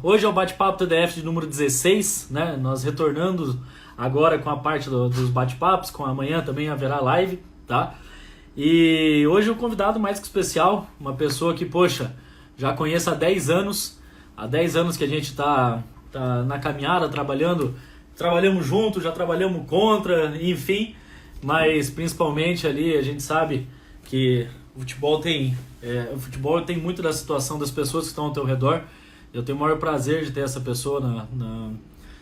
Hoje é o Bate-Papo TDF de número 16, né? Nós retornando agora com a parte dos bate-papos, com amanhã também haverá live, tá? E hoje o convidado mais que especial, uma pessoa que, poxa, já conheço há 10 anos que a gente tá na caminhada, trabalhamos juntos, já trabalhamos contra, enfim, mas principalmente ali a gente sabe que o futebol tem muito da situação das pessoas que estão ao teu redor. Eu tenho o maior prazer de ter essa pessoa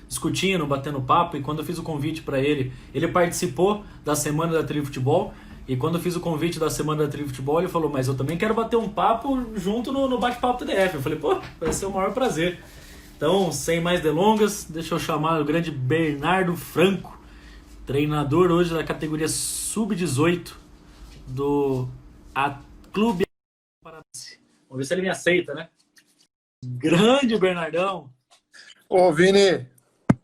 discutindo, batendo papo. E quando eu fiz o convite para ele, ele participou da semana da Tri Futebol. E quando eu fiz o convite da semana da Tri Futebol, ele falou: Mas eu também quero bater um papo junto no Bate-Papo TDF. Eu falei: Pô, vai ser o maior prazer. Então, sem mais delongas, deixa eu chamar o grande Bernardo Franco, treinador hoje da categoria Sub-18 do Clube Paranaense. Vamos ver se ele me aceita, né? Grande Bernardão. Ô, Vini, beleza,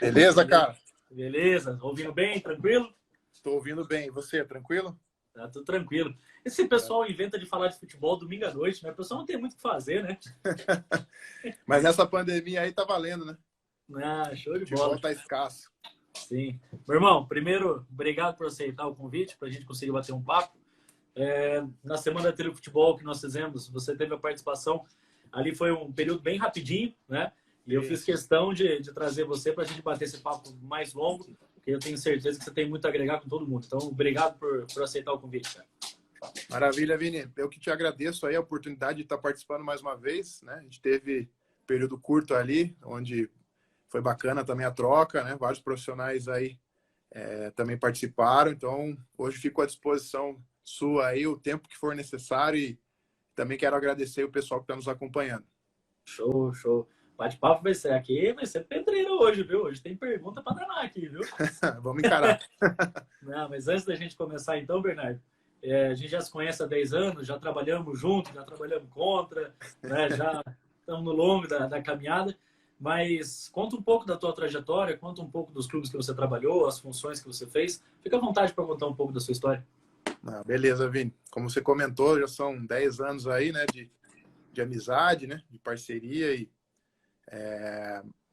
Beleza? cara? Beleza? Ouvindo bem? Tranquilo? Tô ouvindo bem. E você, tranquilo? Tá tudo tranquilo. Esse pessoal inventa de falar de futebol domingo à noite, né? O pessoal não tem muito o que fazer, né? Mas nessa pandemia aí tá valendo, né? Ah, show O de futebol bola. tá escasso. Sim. Meu irmão, primeiro, obrigado por aceitar o convite, para a gente conseguir bater um papo. Na semana da Telefutebol que nós fizemos, você teve a participação. Ali foi um período bem rapidinho, né? E eu fiz questão de trazer você para a gente bater esse papo mais longo, porque eu tenho certeza que você tem muito a agregar com todo mundo. Então, obrigado por aceitar o convite, cara. Maravilha, Vini. Eu que te agradeço aí a oportunidade de estar participando mais uma vez, né? A gente teve um período curto ali, onde foi bacana também a troca, né? Vários profissionais aí também participaram. Então, hoje fico à disposição sua aí o tempo que for necessário e também quero agradecer o pessoal que está nos acompanhando. Show, show. Bate-papo vai ser pedreiro hoje, viu? Hoje tem pergunta para danar aqui, viu? Vamos encarar. Não, mas antes da gente começar então, Bernardo, a gente já se conhece há 10 anos, já trabalhamos juntos, já trabalhamos contra, né? Já estamos no longo da caminhada, mas conta um pouco da tua trajetória, conta um pouco dos clubes que você trabalhou, as funções que você fez. Fica à vontade para contar um pouco da sua história. Beleza, Vini. Como você comentou, já são 10 anos aí, né, de amizade, né, de parceria.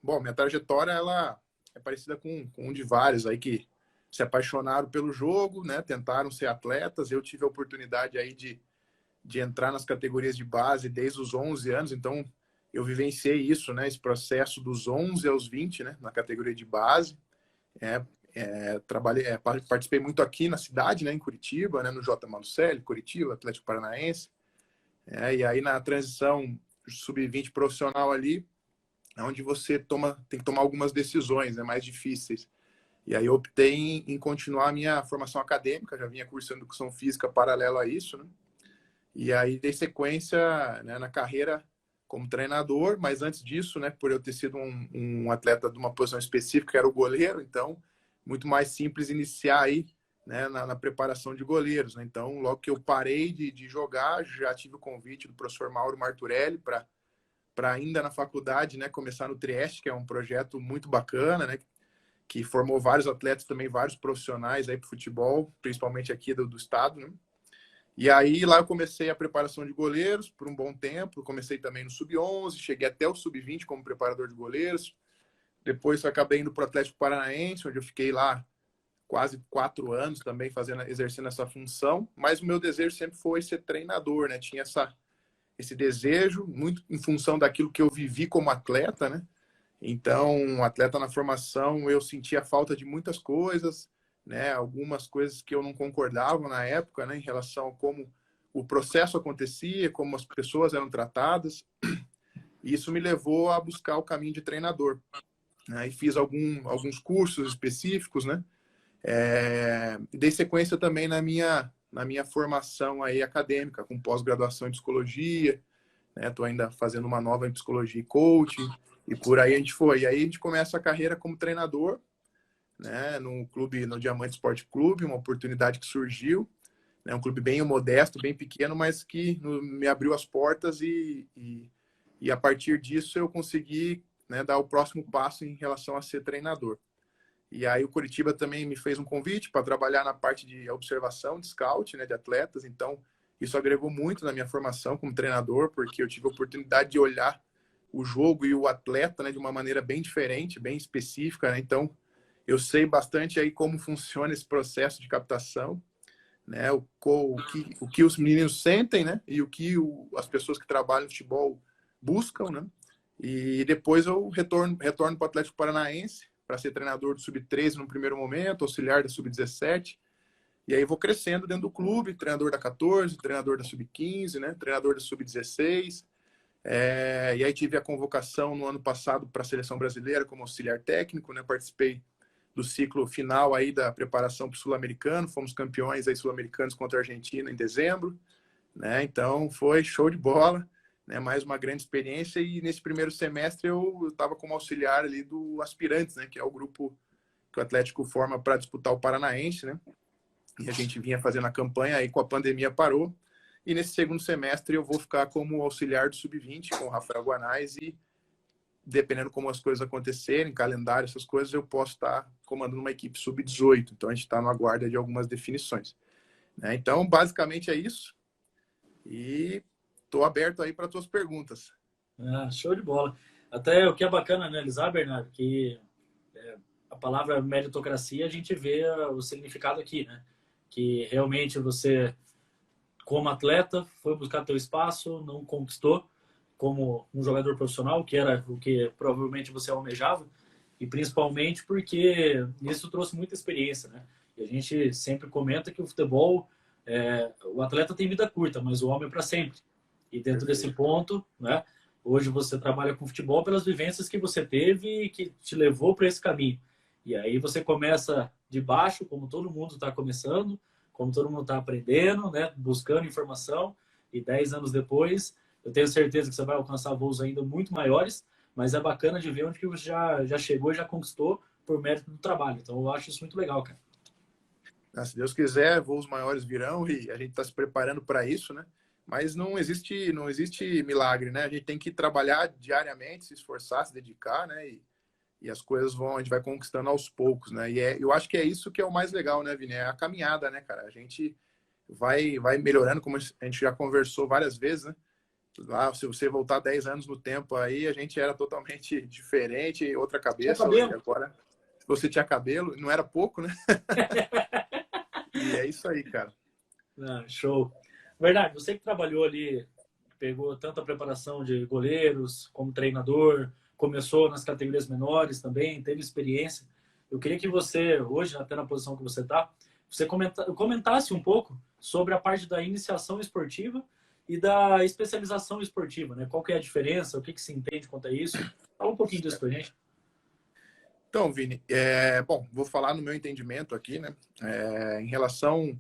Bom, minha trajetória, ela é parecida com um de vários aí que se apaixonaram pelo jogo, né, tentaram ser atletas. Eu tive a oportunidade aí de entrar nas categorias de base desde os 11 anos, então eu vivenciei isso, né, esse processo dos 11 aos 20, né, na categoria de base. Participei muito aqui na cidade, né, em Curitiba, né, no J. Malucelli, Curitiba, Atlético Paranaense. E aí na transição sub-20 profissional ali, é onde você tem que tomar algumas decisões, né, mais difíceis. E aí eu optei em continuar a minha formação acadêmica, já vinha cursando educação física paralelo a isso, né? E aí dei sequência, né, na carreira como treinador, mas antes disso, né, por eu ter sido um atleta de uma posição específica, que era o goleiro, então muito mais simples iniciar aí, né, na preparação de goleiros, né? Então, logo que eu parei de jogar, já tive o convite do professor Mauro Marturelli para ainda na faculdade, né, começar no Trieste, que é um projeto muito bacana, né, que formou vários atletas também, vários profissionais aí para o futebol, principalmente aqui do estado, né? E aí lá eu comecei a preparação de goleiros por um bom tempo, comecei também no sub-11, cheguei até o sub-20 como preparador de goleiros, depois eu acabei indo para o Atlético Paranaense, onde eu fiquei lá quase 4 anos também exercendo essa função, mas o meu desejo sempre foi ser treinador, né? Tinha esse desejo, muito em função daquilo que eu vivi como atleta, né? Então, um atleta na formação, eu sentia falta de muitas coisas, né? Algumas coisas que eu não concordava na época, né? Em relação a como o processo acontecia, como as pessoas eram tratadas. E isso me levou a buscar o caminho de treinador, né? E fiz alguns cursos específicos, né? Dei sequência também na minha formação aí acadêmica, com pós-graduação em psicologia, né? Estou ainda fazendo uma nova em psicologia e coaching, e por aí a gente foi. E aí a gente começa a carreira como treinador, né? No clube, no Diamante Esporte Clube, uma oportunidade que surgiu, né? Um clube bem modesto, bem pequeno, mas que me abriu as portas e a partir disso eu consegui, né, dar o próximo passo em relação a ser treinador. E aí o Curitiba também me fez um convite para trabalhar na parte de observação, de scout, né, de atletas. Então, isso agregou muito na minha formação como treinador, porque eu tive a oportunidade de olhar o jogo e o atleta, né, de uma maneira bem diferente, bem específica, né? Então, eu sei bastante aí como funciona esse processo de captação, né? O que os meninos sentem, né? E o que as pessoas que trabalham no futebol buscam, né? E depois eu retorno para o Atlético Paranaense para ser treinador do Sub-13 no primeiro momento, auxiliar da Sub-17. E aí vou crescendo dentro do clube, treinador da 14, treinador da Sub-15, né? Treinador da Sub-16. E aí tive a convocação no ano passado para a Seleção Brasileira como auxiliar técnico, né? Participei do ciclo final aí da preparação para o Sul-Americano, fomos campeões aí sul-americanos contra a Argentina em dezembro, né? Então foi show de bola, né? Mais uma grande experiência, e nesse primeiro semestre eu estava como auxiliar ali do Aspirantes, né? Que é o grupo que o Atlético forma para disputar o Paranaense, né? E a gente vinha fazendo a campanha, aí com a pandemia parou, e nesse segundo semestre eu vou ficar como auxiliar do Sub-20 com o Rafael Guanais, e dependendo como as coisas acontecerem, calendário, essas coisas, eu posso estar comandando uma equipe Sub-18. Então a gente está no aguardo de algumas definições, né? Então, basicamente é isso. E estou aberto aí para tuas perguntas. Show de bola. Até o que é bacana analisar, Bernardo, que a palavra meritocracia, a gente vê o significado aqui, né? Que realmente você, como atleta, foi buscar teu espaço, não conquistou como um jogador profissional, que era o que provavelmente você almejava, e principalmente porque isso trouxe muita experiência, né? E a gente sempre comenta que o futebol, o atleta tem vida curta, mas o homem é para sempre. E dentro desse ponto, né? Hoje você trabalha com futebol pelas vivências que você teve e que te levou para esse caminho. E aí você começa de baixo, como todo mundo está começando, como todo mundo está aprendendo, né? Buscando informação, e 10 anos depois, eu tenho certeza que você vai alcançar voos ainda muito maiores, mas é bacana de ver onde que você já chegou e já conquistou por mérito do trabalho. Então eu acho isso muito legal, cara. Se Deus quiser, voos maiores virão e a gente está se preparando para isso, né? Mas não existe milagre, né? A gente tem que trabalhar diariamente, se esforçar, se dedicar, né? E as coisas a gente vai conquistando aos poucos, né? Eu acho que é isso que é o mais legal, né, Vini? É a caminhada, né, cara? A gente vai melhorando, como a gente já conversou várias vezes, né? Se você voltar 10 anos no tempo aí, a gente era totalmente diferente, outra cabeça. Agora, se você tinha cabelo, não era pouco, né? E é isso aí, cara. Show. Verdade, você que trabalhou ali, pegou tanto a preparação de goleiros como treinador, começou nas categorias menores também, teve experiência. Eu queria que você, hoje, até na posição que você está, você comentasse um pouco sobre a parte da iniciação esportiva e da especialização esportiva, né? Qual que é a diferença, o que se entende quanto a isso? Fala um pouquinho disso pra gente. Então, Vini, bom, vou falar no meu entendimento aqui, né? Em relação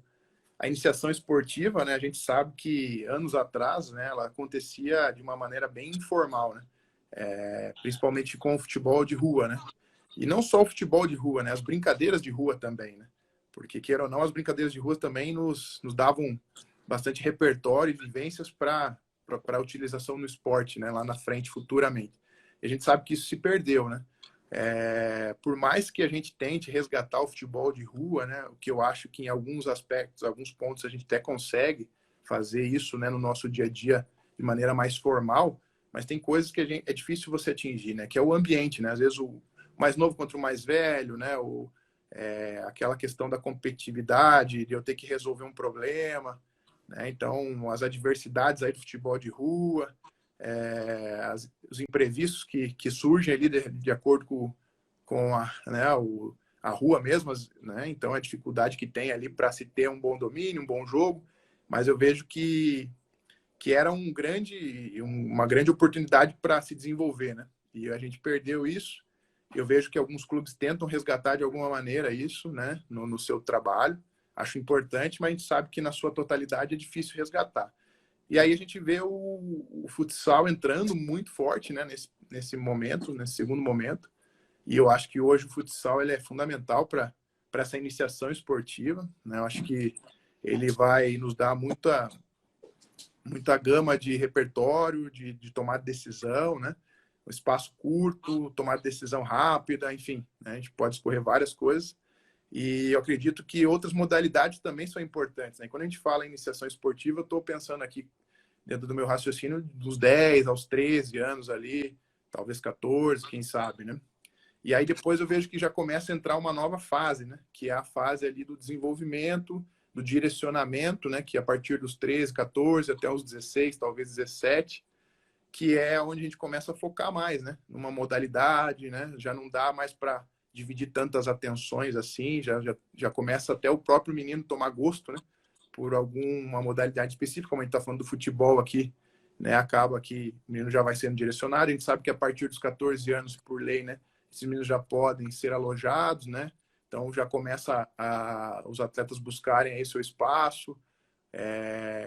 à iniciação esportiva, né? A gente sabe que anos atrás, né? Ela acontecia de uma maneira bem informal, né? Principalmente com o futebol de rua, né? E não só o futebol de rua, né? As brincadeiras de rua também, né? Porque, queira ou não, as brincadeiras de rua também nos davam bastante repertório e vivências para utilização no esporte, né? Lá na frente, futuramente. E a gente sabe que isso se perdeu, né? Por mais que a gente tente resgatar o futebol de rua, né, o que eu acho que em alguns aspectos, alguns pontos a gente até consegue fazer isso, né, no nosso dia a dia de maneira mais formal, mas tem coisas que é difícil você atingir, né, que é o ambiente, né, às vezes o mais novo contra o mais velho, né, aquela questão da competitividade, de eu ter que resolver um problema, né, então as adversidades aí do futebol de rua, os imprevistos que surgem ali de acordo com a rua mesmo, né? Então a dificuldade que tem ali para se ter um bom domínio, um bom jogo, mas eu vejo que era uma grande oportunidade para se desenvolver, né? E a gente perdeu isso. Eu vejo que alguns clubes tentam resgatar de alguma maneira isso, né? No seu trabalho. Acho importante, mas a gente sabe que na sua totalidade é difícil resgatar. E aí a gente vê o futsal entrando muito forte, né, nesse momento, nesse segundo momento. E eu acho que hoje o futsal ele é fundamental para essa iniciação esportiva, né? Eu acho que ele vai nos dar muita gama de repertório, de tomar decisão, né? Um espaço curto, tomar decisão rápida, enfim, né? A gente pode escorrer várias coisas. E eu acredito que outras modalidades também são importantes, né? Quando a gente fala em iniciação esportiva, eu estou pensando aqui dentro do meu raciocínio, dos 10 aos 13 anos ali, talvez 14, quem sabe, né? E aí depois eu vejo que já começa a entrar uma nova fase, né? Que é a fase ali do desenvolvimento, do direcionamento, né? Que a partir dos 13, 14 até os 16, talvez 17, que é onde a gente começa a focar mais, né? Numa modalidade, né? Já não dá mais para dividir tantas atenções assim, já começa até o próprio menino tomar gosto, né? Por alguma modalidade específica, como a gente está falando do futebol aqui, né? Acaba que o menino já vai sendo direcionado. A gente sabe que a partir dos 14 anos, por lei, né? Esses meninos já podem ser alojados, né? Então já começa os atletas buscarem aí seu espaço,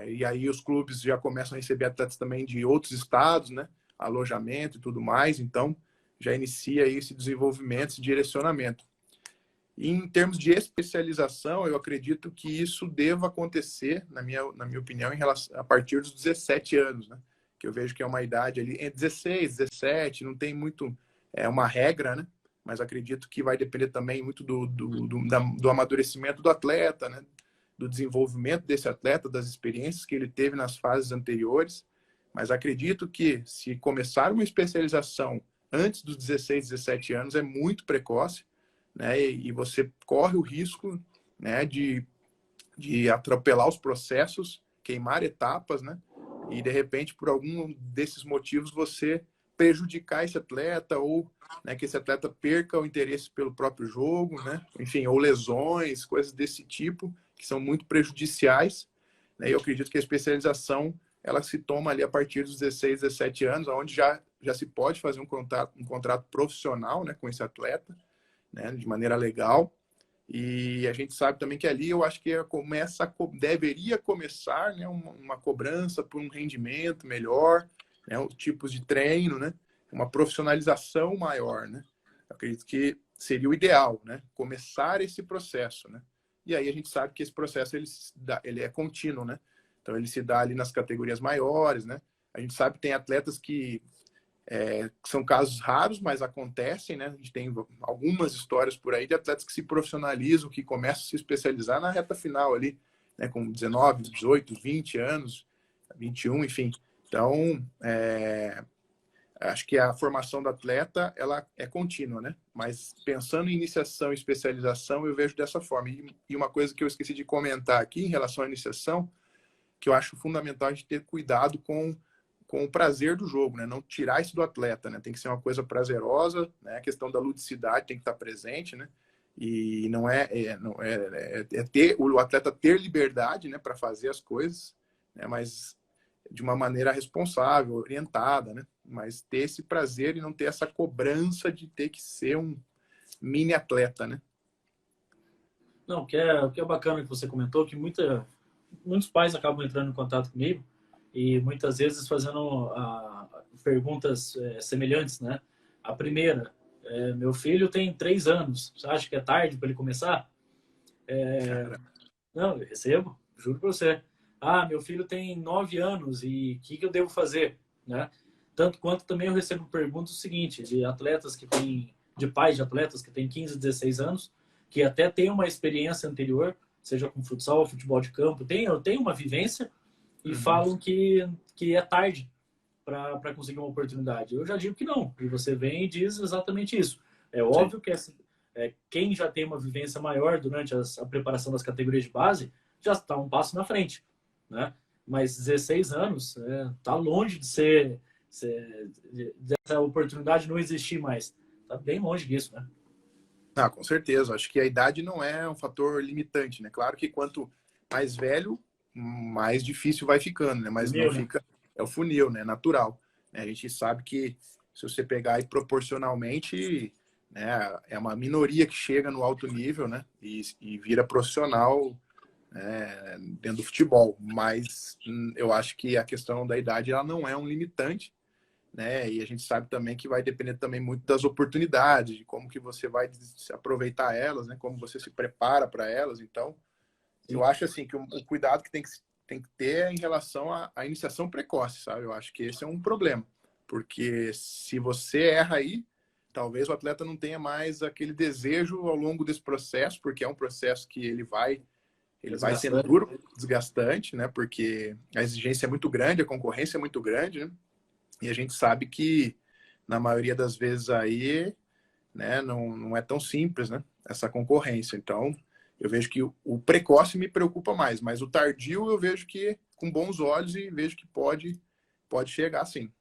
e aí os clubes já começam a receber atletas também de outros estados, né? Alojamento e tudo mais. Então já inicia aí esse desenvolvimento, esse direcionamento. E em termos de especialização, eu acredito que isso deva acontecer, na minha opinião, a partir dos 17 anos, né? Que eu vejo que é uma idade ali entre 16, 17, não tem muito uma regra, né? Mas acredito que vai depender também muito do amadurecimento do atleta, né? Do desenvolvimento desse atleta, das experiências que ele teve nas fases anteriores. Mas acredito que se começar uma especialização antes dos 16, 17 anos é muito precoce, né? E você corre o risco, né, de atropelar os processos, queimar etapas, né? E de repente, por algum desses motivos, você prejudicar esse atleta ou, né, que esse atleta perca o interesse pelo próprio jogo, né? Enfim, ou lesões, coisas desse tipo que são muito prejudiciais, né? E eu acredito que a especialização ela se toma ali a partir dos 16, 17 anos, onde já se pode fazer um contrato profissional, né, com esse atleta, né, de maneira legal. E a gente sabe também que ali eu acho que deveria começar, né, uma cobrança por um rendimento melhor, né, os tipos de treino, né, uma profissionalização maior, né. Eu acredito que seria o ideal, né, começar esse processo, né. E aí a gente sabe que esse processo ele é contínuo, né. Então ele se dá ali nas categorias maiores, né. A gente sabe que tem atletas que são casos raros, mas acontecem, né? A gente tem algumas histórias por aí de atletas que se profissionalizam, que começam a se especializar na reta final ali, né? Com 19, 18, 20 anos, 21, enfim. Então, acho que a formação do atleta, ela é contínua, né? Mas pensando em iniciação e especialização, eu vejo dessa forma. E uma coisa que eu esqueci de comentar aqui em relação à iniciação, que eu acho fundamental a gente ter cuidado com o prazer do jogo, né? Não tirar isso do atleta, né? Tem que ser uma coisa prazerosa, né? A questão da ludicidade tem que estar presente, né? E não ter o atleta ter liberdade, né, para fazer as coisas, né? Mas de uma maneira responsável, orientada, né? Mas ter esse prazer e não ter essa cobrança de ter que ser um mini atleta, né? Não, o que é bacana que você comentou, que muitos pais acabam entrando em contato comigo e muitas vezes fazendo perguntas semelhantes, né? A primeira, meu filho tem 3 anos, você acha que é tarde para ele começar? Não, eu recebo, juro para você. Ah, meu filho tem 9 anos e o que eu devo fazer, né? Tanto quanto também eu recebo perguntas o seguinte, de pais de atletas que têm 15, 16 anos, que até têm uma experiência anterior, seja com futsal ou futebol de campo, eu tenho uma vivência e falam que é tarde para conseguir uma oportunidade. Eu já digo que não. E você vem e diz exatamente isso. É óbvio que quem já tem uma vivência maior durante a preparação das categorias de base já está um passo na frente, né? Mas 16 anos está longe dessa oportunidade não existir mais. Está bem longe disso, né? Ah, com certeza. Acho que a idade não é um fator limitante, né? Claro que quanto mais velho, mais difícil vai ficando, né? Mas não Funil, né? fica... É o funil, né? Natural. Né? A gente sabe que se você pegar aí proporcionalmente, né, é uma minoria que chega no alto nível, né? E vira profissional, né, dentro do futebol. Mas eu acho que a questão da idade ela não é um limitante, né? E a gente sabe também que vai depender também muito das oportunidades, de como que você vai aproveitar elas, né? Como você se prepara para elas. Então, Sim. eu acho assim que o cuidado que tem que ter é em relação à iniciação precoce, sabe? Eu acho que esse é um problema, porque se você erra aí, talvez o atleta não tenha mais aquele desejo ao longo desse processo, porque é um processo que ele vai ele vai sendo Desgastante. duro, desgastante, né? Porque a exigência é muito grande, a concorrência é muito grande, né? E a gente sabe que, na maioria das vezes aí, né, não é tão simples, né? Essa concorrência. Então, eu vejo que o precoce me preocupa mais, mas o tardio eu vejo que com bons olhos e vejo que pode chegar sim.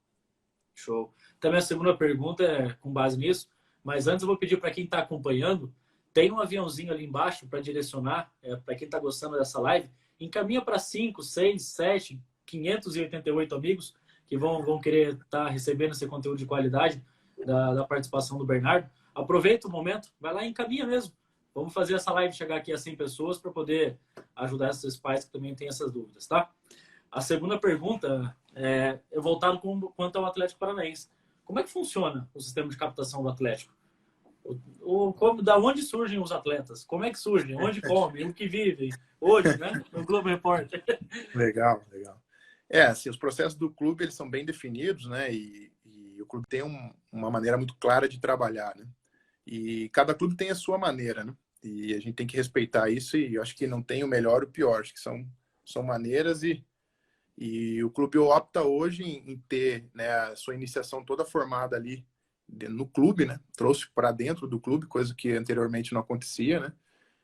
Show. Também a segunda pergunta é com base nisso, mas antes eu vou pedir para quem está acompanhando, tem um aviãozinho ali embaixo para direcionar, para quem está gostando dessa live, encaminha para 5, 6, 7, 588 amigos que vão querer estar recebendo esse conteúdo de qualidade da participação do Bernardo. Aproveita o momento, vai lá e encaminha mesmo. Vamos fazer essa live chegar aqui a 100 pessoas para poder ajudar esses pais que também têm essas dúvidas, tá? A segunda pergunta é voltado quanto ao Atlético Paranaense. Como é que funciona o sistema de captação do Atlético? Da onde surgem os atletas? Como é que surgem? Onde comem? O que vivem? Hoje, né? No Globo Repórter. Legal, legal. Assim, os processos do clube, eles são bem definidos, né? E o clube tem uma maneira muito clara de trabalhar, né? E cada clube tem a sua maneira, né? E a gente tem que respeitar isso e eu acho que não tem o melhor ou o pior, acho que são maneiras e o clube opta hoje em ter, né, a sua iniciação toda formada ali no clube, né? Trouxe para dentro do clube, coisa que anteriormente não acontecia, né?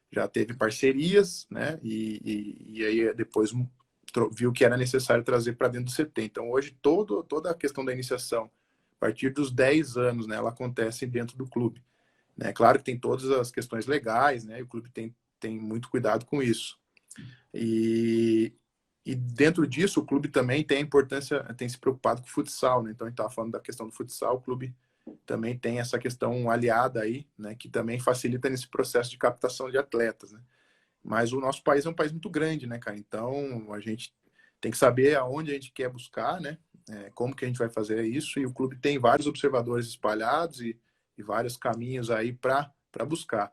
Já teve parcerias, né? E aí depois viu que era necessário trazer para dentro do CT. Então hoje toda a questão da iniciação, a partir dos 10 anos, né, ela acontece dentro do clube. Né? Claro que tem todas as questões legais, né? E o clube tem muito cuidado com isso. E dentro disso, o clube também tem a importância, tem se preocupado com o futsal, né? Então, a gente estava falando da questão do futsal, o clube também tem essa questão aliada aí, né? Que também facilita nesse processo de captação de atletas, né? Mas o nosso país é um país muito grande, né, cara? Então, a gente tem que saber aonde a gente quer buscar, né? Como que a gente vai fazer isso, e o clube tem vários observadores espalhados e vários caminhos aí para buscar.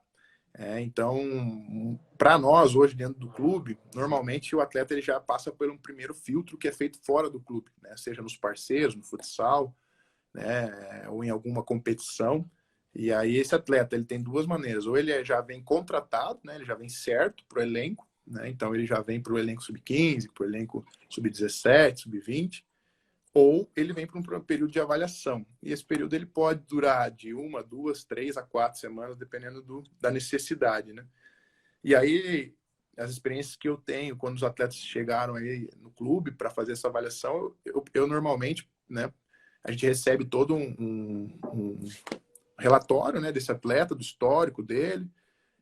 Então, para nós, hoje, dentro do clube, normalmente o atleta ele já passa por um primeiro filtro que é feito fora do clube, né? Seja nos parceiros, no futsal, né? Ou em alguma competição. E aí esse atleta ele tem duas maneiras. Ou ele já vem contratado, né? Ele já vem certo para o elenco, né? Então ele já vem para o elenco sub-15, para o elenco sub-17, sub-20, ou ele vem para um período de avaliação. E esse período ele pode durar de 1, 2, 3 a 4 semanas, dependendo da necessidade, né? E aí, as experiências que eu tenho, quando os atletas chegaram aí no clube para fazer essa avaliação, eu normalmente, né, a gente recebe todo um relatório, né, desse atleta, do histórico dele,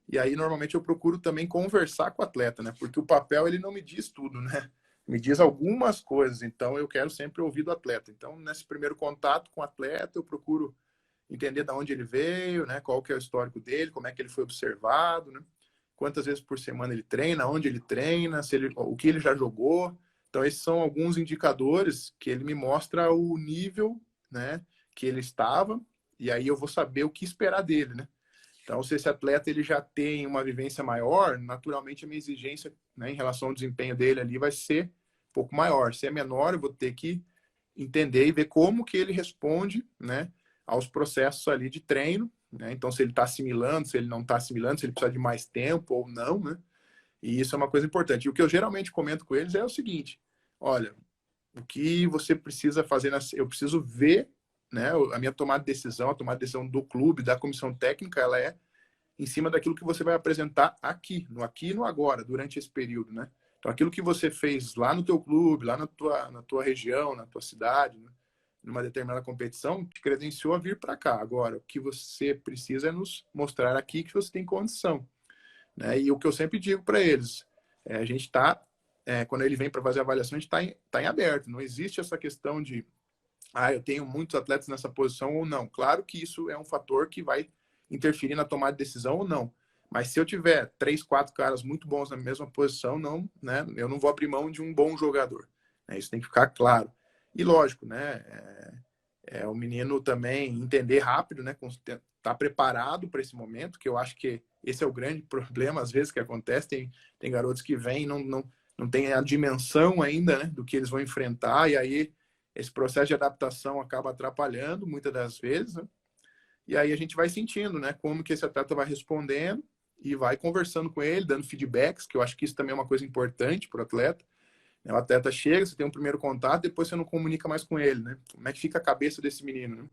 e aí normalmente eu procuro também conversar com o atleta, né, porque o papel ele não me diz tudo, né, me diz algumas coisas, então eu quero sempre ouvir do atleta. Então, nesse primeiro contato com o atleta, eu procuro entender de onde ele veio, né, qual que é o histórico dele, como é que ele foi observado, né, quantas vezes por semana ele treina, onde ele treina, o que ele já jogou. Então, esses são alguns indicadores que ele me mostra o nível, né, que ele estava, e aí eu vou saber o que esperar dele, né. Então, se esse atleta ele já tem uma vivência maior, naturalmente a minha exigência, né, em relação ao desempenho dele ali vai ser um pouco maior. Se é menor, eu vou ter que entender e ver como que ele responde, né, aos processos ali de treino, né? Então, se ele está assimilando, se ele não está assimilando, se ele precisa de mais tempo ou não, né? E isso é uma coisa importante. E o que eu geralmente comento com eles é o seguinte: olha, o que você precisa fazer, eu preciso ver, né, a minha tomada de decisão, a tomada de decisão do clube, da comissão técnica, ela é em cima daquilo que você vai apresentar aqui e no agora, durante esse período, né? Então, aquilo que você fez lá no teu clube, lá na tua região, na tua cidade, né, numa determinada competição, te credenciou a vir para cá. Agora, o que você precisa é nos mostrar aqui que você tem condição, né? E o que eu sempre digo para eles, a gente está, quando ele vem para fazer a avaliação, a gente está em aberto. Não existe essa questão de, eu tenho muitos atletas nessa posição ou não. Claro que isso é um fator que vai interferir na tomada de decisão ou não. Mas se eu tiver 3, 4 caras muito bons na mesma posição, não, né, eu não vou abrir mão de um bom jogador. Isso tem que ficar claro. E lógico, né, o menino também entender rápido, né, estar preparado para esse momento, que eu acho que esse é o grande problema, às vezes, que acontece. Tem garotos que vêm e não tem a dimensão ainda, né, do que eles vão enfrentar, e aí esse processo de adaptação acaba atrapalhando muitas das vezes, né? E aí a gente vai sentindo, né, como que esse atleta vai respondendo, e vai conversando com ele, dando feedbacks, que eu acho que isso também é uma coisa importante para o atleta. O atleta chega, você tem um primeiro contato, depois você não comunica mais com ele, né? Como é que fica a cabeça desse menino, né?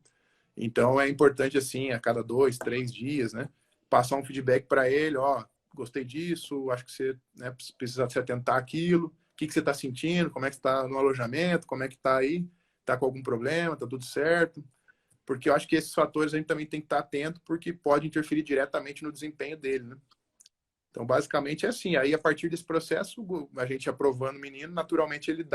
Então é importante, assim, a cada 2, 3 dias, né? Passar um feedback para ele, ó, gostei disso, acho que você, né, precisa se atentar àquilo, o que você está sentindo, como é que está no alojamento, como é que está aí, está com algum problema, está tudo certo? Porque eu acho que esses fatores a gente também tem que estar atento, porque pode interferir diretamente no desempenho dele, né? Então, basicamente é assim. Aí, a partir desse processo, a gente aprovando o menino, naturalmente ele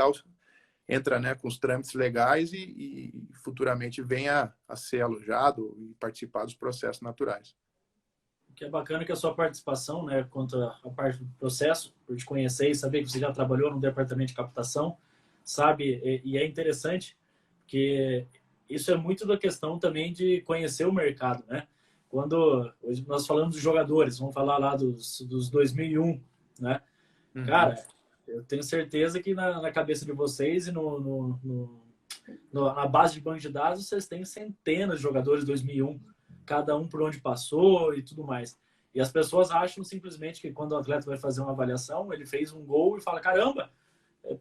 entra, né, com os trâmites legais e futuramente vem a ser alojado e participar dos processos naturais. O que é bacana é que a sua participação, né, quanto à parte do processo, por te conhecer e saber que você já trabalhou no departamento de captação, sabe? E é interessante que isso é muito da questão também de conhecer o mercado, né? Quando hoje nós falamos dos jogadores, vamos falar lá dos 2001, né? Uhum. Cara, eu tenho certeza que na cabeça de vocês e na base de banco de dados, vocês têm centenas de jogadores de 2001, cada um por onde passou e tudo mais. E as pessoas acham simplesmente que quando o atleta vai fazer uma avaliação, ele fez um gol e fala, caramba,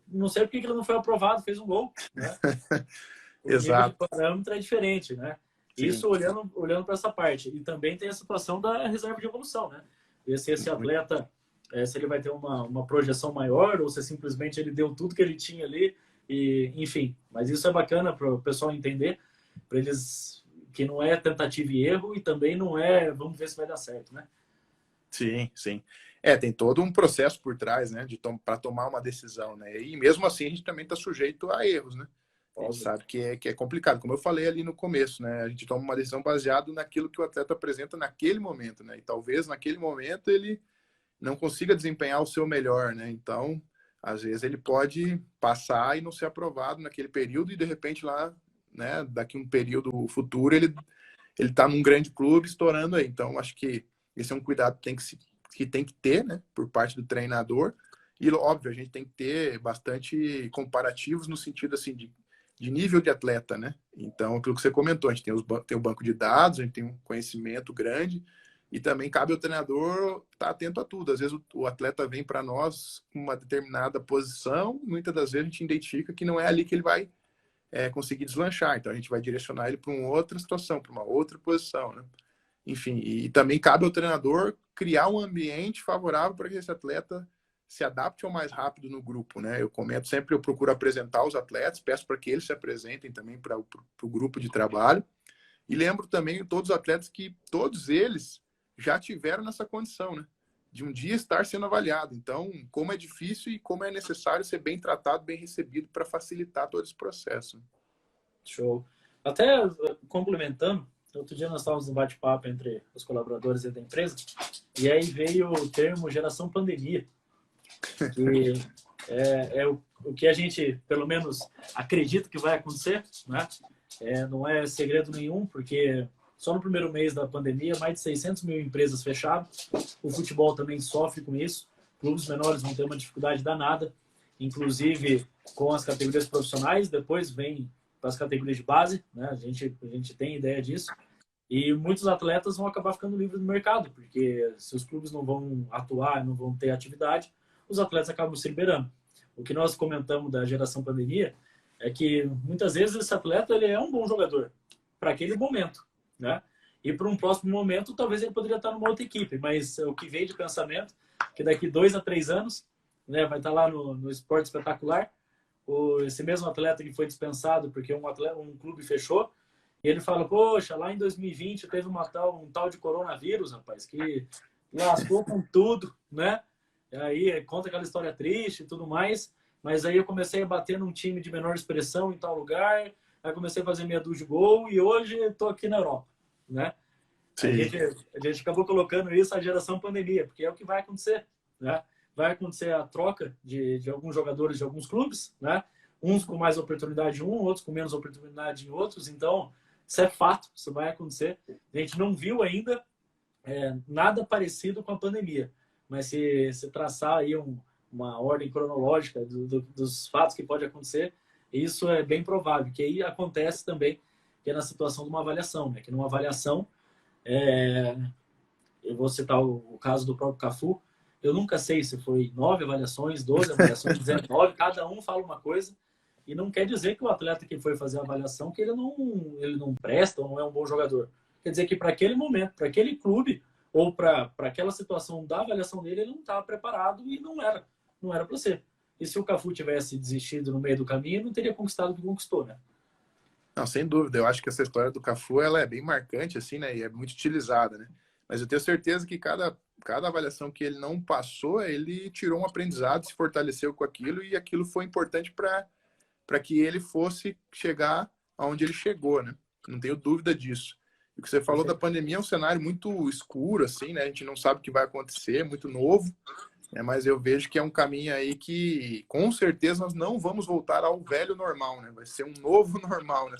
não sei por que ele não foi aprovado, fez um gol, né? O nível de Exato. parâmetro é diferente, né? Sim. Isso olhando para essa parte. E também tem a situação da reserva de evolução, né? Ver se esse atleta, se ele vai ter uma projeção maior ou se simplesmente ele deu tudo que ele tinha ali. E, enfim, mas isso é bacana para o pessoal entender, para eles que não é tentativa e erro e também não é vamos ver se vai dar certo, né? Sim, sim. É, tem todo um processo por trás, né, para tomar uma decisão, né? E mesmo assim a gente também está sujeito a erros, né? A gente Óbvio. sabe que é complicado. Como eu falei ali no começo, né? A gente toma uma decisão baseada naquilo que o atleta apresenta naquele momento, né? E talvez naquele momento ele não consiga desempenhar o seu melhor, né? Então, às vezes ele pode passar e não ser aprovado naquele período e de repente lá, né? Daqui um período futuro ele está num grande clube estourando aí. Então, acho que esse é um cuidado que tem que ter, né? Por parte do treinador. E, óbvio, a gente tem que ter bastante comparativos no sentido, assim, de nível de atleta, né? Então, aquilo que você comentou, a gente tem o banco de dados, a gente tem um conhecimento grande e também cabe ao treinador estar atento a tudo. Às vezes o atleta vem para nós com uma determinada posição, muitas das vezes a gente identifica que não é ali que ele vai conseguir deslanchar. Então, a gente vai direcionar ele para uma outra situação, para uma outra posição, né? Enfim, e também cabe ao treinador criar um ambiente favorável para que esse atleta se adapte ao mais rápido no grupo, né? Eu comento sempre, eu procuro apresentar os atletas, peço para que eles se apresentem também para o grupo de trabalho. E lembro também todos os atletas que todos eles já tiveram nessa condição, né? De um dia estar sendo avaliado. Então, como é difícil e como é necessário ser bem tratado, bem recebido para facilitar todo esse processo. Show. Até complementando, outro dia nós estávamos no bate-papo entre os colaboradores da empresa e aí veio o termo geração pandemia, que é o que a gente, pelo menos, acredita que vai acontecer, né? Não é segredo nenhum, porque só no primeiro mês da pandemia, mais de 600 mil empresas fecharam. O futebol também sofre com isso. Clubes menores vão ter uma dificuldade danada, inclusive com as categorias profissionais. Depois vem para as categorias de base, né? A gente tem ideia disso. E muitos atletas vão acabar ficando livres do mercado, porque se os clubes não vão atuar, não vão ter atividade, os atletas acabam se liberando. O que nós comentamos da geração pandemia é que muitas vezes esse atleta ele é um bom jogador para aquele momento, né? E para um próximo momento, talvez ele poderia estar numa outra equipe, mas o que veio de pensamento que daqui 2 a 3 anos, né, vai estar lá no Esporte Espetacular, esse mesmo atleta que foi dispensado porque um clube fechou, e ele fala, poxa, lá em 2020 teve um tal de coronavírus, rapaz, que lascou com tudo, né? E aí conta aquela história triste e tudo mais, mas aí eu comecei a bater num time de menor expressão em tal lugar, aí comecei a fazer meia dúzia de gol e hoje estou aqui na Europa, né? A Sim. gente, a gente acabou colocando isso a geração pandemia, porque é o que vai acontecer, né? Vai acontecer a troca de alguns jogadores de alguns clubes, né? Uns com mais oportunidade em um, outros com menos oportunidade em outros, então isso é fato, isso vai acontecer. A gente não viu ainda nada parecido com a pandemia, mas se traçar aí uma ordem cronológica dos fatos que pode acontecer, isso é bem provável, que aí acontece também, que é na situação de uma avaliação, né? Que numa avaliação, eu vou citar o caso do próprio Cafu, eu nunca sei se foi 9 avaliações, 12 avaliações, 19, cada um fala uma coisa, e não quer dizer que o atleta que foi fazer a avaliação que ele não presta ou não é um bom jogador. Quer dizer que para aquele momento, para aquele clube, ou para aquela situação da avaliação dele, ele não estava preparado e não era para ser. E se o Cafu tivesse desistido no meio do caminho, não teria conquistado o que conquistou, né? Não, sem dúvida. Eu acho que essa história do Cafu, ela é bem marcante, assim, né? E é muito utilizada, né? Mas eu tenho certeza que cada avaliação que ele não passou, ele tirou um aprendizado, se fortaleceu com aquilo, e aquilo foi importante para que ele fosse chegar aonde ele chegou, né? Não tenho dúvida disso. E o que você falou da pandemia é um cenário muito escuro, assim, né? A gente não sabe o que vai acontecer, muito novo, né? Mas eu vejo que é um caminho aí que, com certeza, nós não vamos voltar ao velho normal, né? Vai ser um novo normal, né?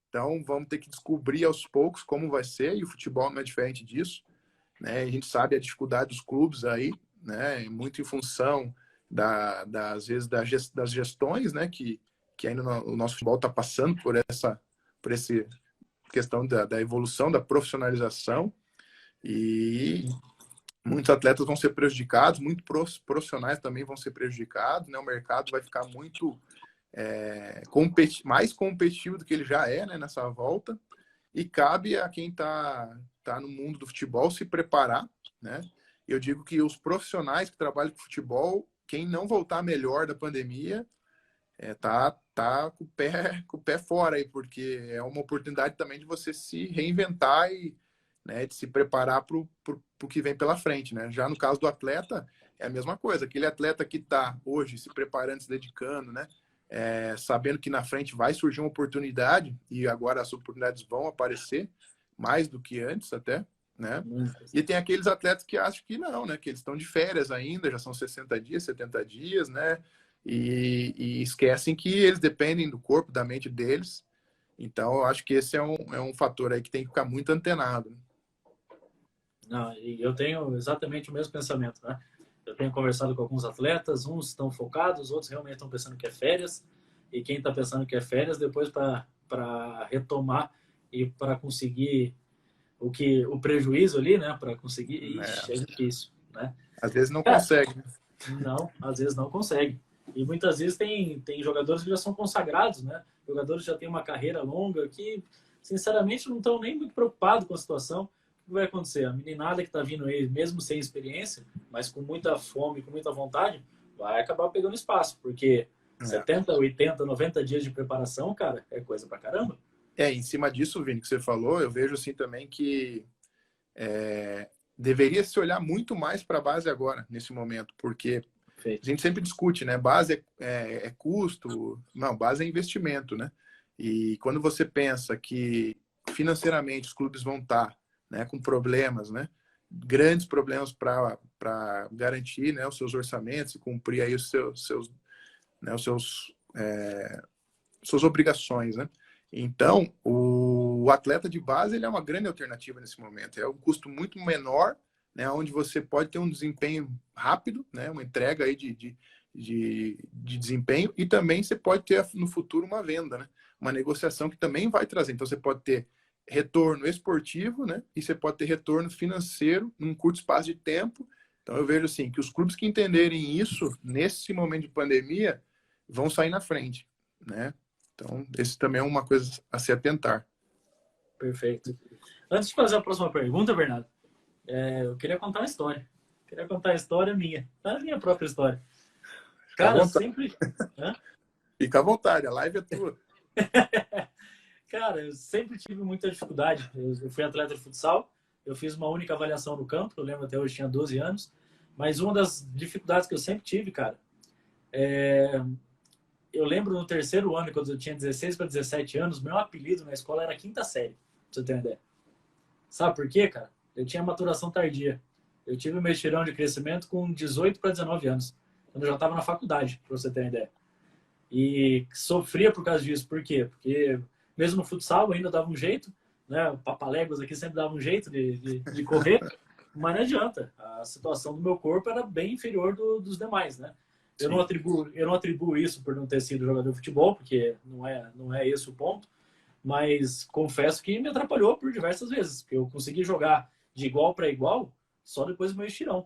Então, vamos ter que descobrir aos poucos como vai ser, e o futebol não é diferente disso, né? A gente sabe a dificuldade dos clubes aí, né? Muito em função às vezes das gestões, né? Que ainda o nosso futebol está passando por essa questão da evolução, da profissionalização, e muitos atletas vão ser prejudicados, muitos profissionais também vão ser prejudicados, né? O mercado vai ficar muito mais competitivo do que ele já é, né, nessa volta, e cabe a quem tá no mundo do futebol se preparar, né? Eu digo que os profissionais que trabalham com futebol, quem não voltar melhor da pandemia, tá com o pé fora aí, porque é uma oportunidade também de você se reinventar e, né, de se preparar para o que vem pela frente, né? Já no caso do atleta, é a mesma coisa. Aquele atleta que está hoje se preparando, se dedicando, né? Sabendo que na frente vai surgir uma oportunidade, e agora as oportunidades vão aparecer, mais do que antes até, né? E tem aqueles atletas que acham que não, né? Que eles estão de férias ainda, já são 60 dias, 70 dias, né? E esquecem que eles dependem do corpo, da mente deles. Então, eu acho que esse é um fator aí que tem que ficar muito antenado. Não, e eu tenho exatamente o mesmo pensamento, né? Eu tenho conversado com alguns atletas, uns estão focados, outros realmente estão pensando que é férias, e quem está pensando que é férias, depois para retomar e para conseguir o prejuízo ali, né? Para conseguir, é difícil, né? Às vezes não consegue. Não, às vezes não consegue. E muitas vezes tem jogadores que já são consagrados, né? Jogadores que já têm uma carreira longa que, sinceramente, não estão nem muito preocupados com a situação. O que vai acontecer? A meninada que está vindo aí, mesmo sem experiência, mas com muita fome, com muita vontade, vai acabar pegando espaço, porque 70, 80, 90 dias de preparação, cara, é coisa pra caramba. Em cima disso, Vini, que você falou, eu vejo assim também que deveria se olhar muito mais para a base agora, nesse momento, porque a gente sempre discute, né? Base é custo, não, base é investimento, né? E quando você pensa que financeiramente os clubes vão estar, né, com problemas, né? Grandes problemas para garantir, né, os seus orçamentos e cumprir aí suas obrigações, né? Então, o atleta de base ele é uma grande alternativa nesse momento. É um custo muito menor, né, onde você pode ter um desempenho rápido, né, uma entrega aí de desempenho, e também você pode ter no futuro uma venda, né, uma negociação que também vai trazer. Então, você pode ter retorno esportivo, né, e você pode ter retorno financeiro num curto espaço de tempo. Então, eu vejo assim que os clubes que entenderem isso nesse momento de pandemia vão sair na frente, né? Então, esse também é uma coisa a se atentar. Perfeito. Antes de fazer a próxima pergunta, Bernardo, eu queria contar uma história. Queria contar a história minha, a minha própria história. Cara, sempre... Fica à vontade, a live é tua. Cara, eu sempre tive muita dificuldade. Eu fui atleta de futsal, eu fiz uma única avaliação no campo, eu lembro até hoje, tinha 12 anos, mas uma das dificuldades que eu sempre tive, cara, eu lembro no terceiro ano, quando eu tinha 16 para 17 anos, meu apelido na escola era quinta série, pra você ter uma ideia. Sabe por quê, cara? Eu tinha maturação tardia. Eu tive o meu estirão de crescimento com 18 para 19 anos, quando eu já estava na faculdade, pra você ter uma ideia. E sofria por causa disso. Por quê? Porque mesmo no futsal eu ainda dava um jeito, né? O Papaléguas aqui sempre dava um jeito de correr, mas não adianta. A situação do meu corpo era bem inferior dos demais, né? Eu não atribuo isso por não ter sido jogador de futebol, porque não é esse o ponto, mas confesso que me atrapalhou por diversas vezes, porque eu consegui jogar de igual para igual só depois do meu estirão.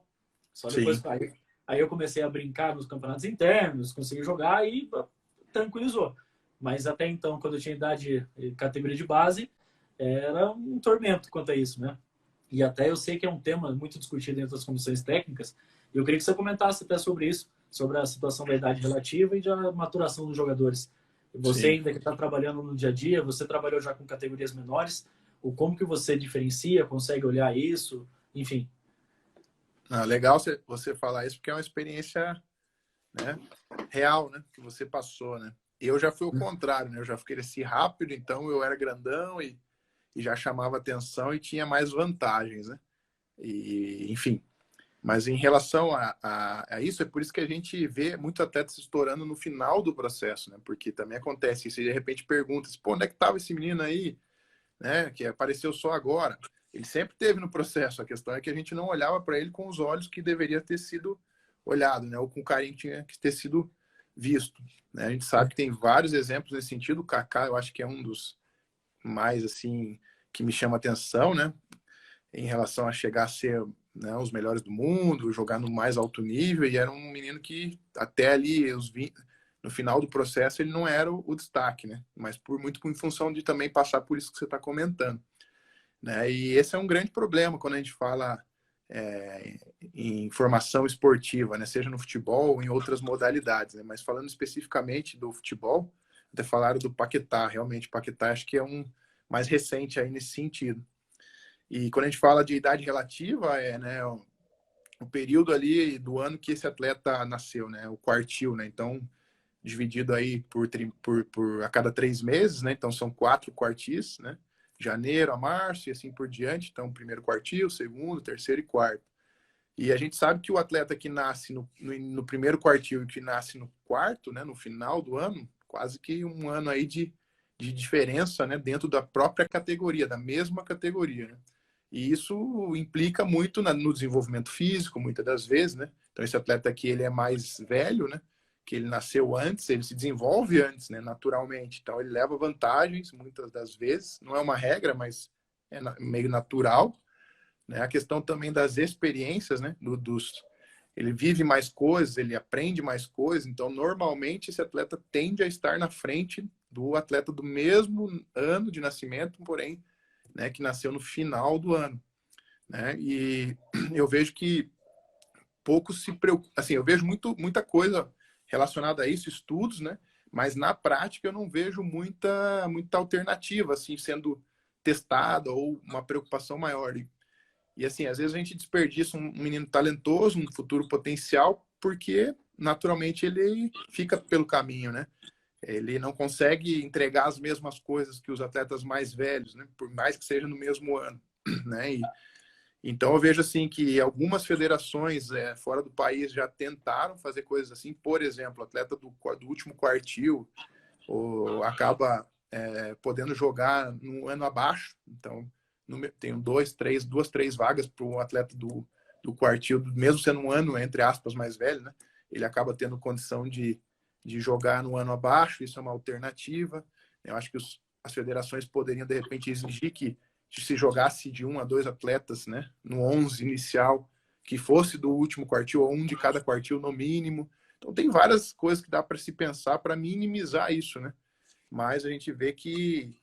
Só depois. Sim. Aí eu comecei a brincar nos campeonatos internos, consegui jogar e tranquilizou. Mas até então, quando eu tinha idade, categoria de base, era um tormento quanto a isso, né? E até eu sei que é um tema muito discutido entre as comissões técnicas, e eu queria que você comentasse até sobre isso, sobre a situação da idade relativa e da maturação dos jogadores. Você Sim. ainda que está trabalhando no dia a dia, você trabalhou já com categorias menores, o como que você diferencia, consegue olhar isso, enfim. Legal você falar isso, porque é uma experiência, né, real, né, que você passou, né? Eu já fui o contrário, né? Eu já cresci rápido, então eu era grandão e já chamava atenção e tinha mais vantagens, né? E, enfim. Mas em relação a isso, é por isso que a gente vê muito atleta se estourando no final do processo, né? Porque também acontece isso, e de repente pergunta, pô, onde é que estava esse menino aí, né? Que apareceu só agora. Ele sempre teve no processo, a questão é que a gente não olhava para ele com os olhos que deveria ter sido olhado, né? Ou com o carinho que tinha que ter sido visto, né? A gente sabe que tem vários exemplos nesse sentido. O Kaká, eu acho que é um dos mais, assim, que me chama atenção, né? Em relação a chegar a ser, né, os melhores do mundo, jogar no mais alto nível, e era um menino que até ali, no final do processo, ele não era o destaque, né? Mas muito em função de também passar por isso que você está comentando, né? E esse é um grande problema quando a gente fala em formação esportiva, né? Seja no futebol ou em outras modalidades, né? Mas falando especificamente do futebol, até falaram do Paquetá, realmente o Paquetá acho que é um mais recente aí nesse sentido. E quando a gente fala de idade relativa, né, o período ali do ano que esse atleta nasceu, né, o quartil, né, então dividido aí por a cada 3 meses, né, então são 4 quartis, né, janeiro a março e assim por diante, então primeiro quartil, segundo, terceiro e quarto. E a gente sabe que o atleta que nasce no primeiro quartil e que nasce no quarto, né, no final do ano, quase que um ano aí de diferença, né, dentro da própria categoria, da mesma categoria, né? E isso implica muito no desenvolvimento físico, muitas das vezes, né? Então, esse atleta aqui, ele é mais velho, né? Que ele nasceu antes, ele se desenvolve antes, né? Naturalmente. Então, ele leva vantagens, muitas das vezes. Não é uma regra, mas é meio natural, né? A questão também das experiências, né? Ele vive mais coisas, ele aprende mais coisas. Então, normalmente, esse atleta tende a estar na frente do atleta do mesmo ano de nascimento, porém, né, que nasceu no final do ano, né? E eu vejo que poucos se preocupam, assim, eu vejo muita coisa relacionada a isso, estudos, né? Mas na prática eu não vejo muita alternativa assim sendo testada ou uma preocupação maior. E assim, às vezes a gente desperdiça um menino talentoso, um futuro potencial, porque naturalmente ele fica pelo caminho, né? Ele não consegue entregar as mesmas coisas que os atletas mais velhos, né? Por mais que seja no mesmo ano, né? Então eu vejo assim que algumas federações fora do país já tentaram fazer coisas assim, por exemplo, o atleta do último quartil ou acaba podendo jogar no ano abaixo, então tem duas, três vagas para o atleta do quartil, mesmo sendo um ano entre aspas mais velho, né? Ele acaba tendo condição de jogar no ano abaixo, isso é uma alternativa. Eu acho que as federações poderiam, de repente, exigir que se jogasse de 1 a 2 atletas, né, no 11 inicial, que fosse do último quartil, ou um de cada quartil no mínimo. Então, tem várias coisas que dá para se pensar para minimizar isso, né? Mas a gente vê que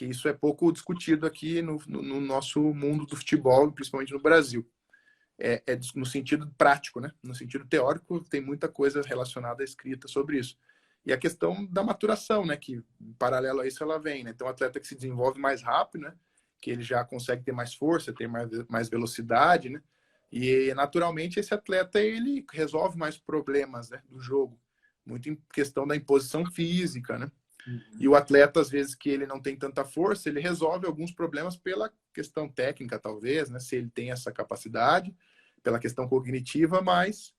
isso é pouco discutido aqui no nosso mundo do futebol, principalmente no Brasil. No sentido prático, né? No sentido teórico, tem muita coisa relacionada à escrita sobre isso. E a questão da maturação, né? Que, paralelo a isso, ela vem, né? Então, o atleta que se desenvolve mais rápido, né? Que ele já consegue ter mais força, ter mais velocidade, né? E, naturalmente, esse atleta, ele resolve mais problemas, né? Do jogo. Muito em questão da imposição física, né? E o atleta, às vezes, que ele não tem tanta força, ele resolve alguns problemas pela questão técnica, talvez, né? Se ele tem essa capacidade, pela questão cognitiva, mas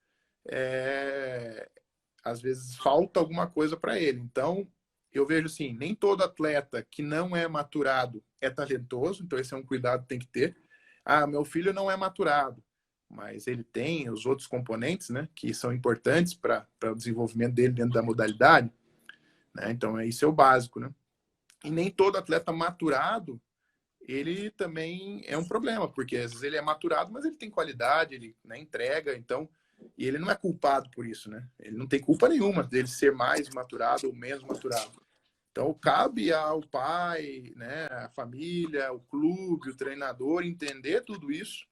às vezes falta alguma coisa para ele. Então, eu vejo assim, nem todo atleta que não é maturado é talentoso, então esse é um cuidado que tem que ter. Ah, meu filho não é maturado, mas ele tem os outros componentes, né, que são importantes para o desenvolvimento dele dentro da modalidade, né? Então, isso é o básico, né? E nem todo atleta maturado ele também é um problema, porque às vezes ele é maturado, mas ele tem qualidade, ele, né, entrega, então, e ele não é culpado por isso, né? Ele não tem culpa nenhuma dele ser mais maturado ou menos maturado. Então, cabe ao pai, né, a família, o clube, o treinador entender tudo isso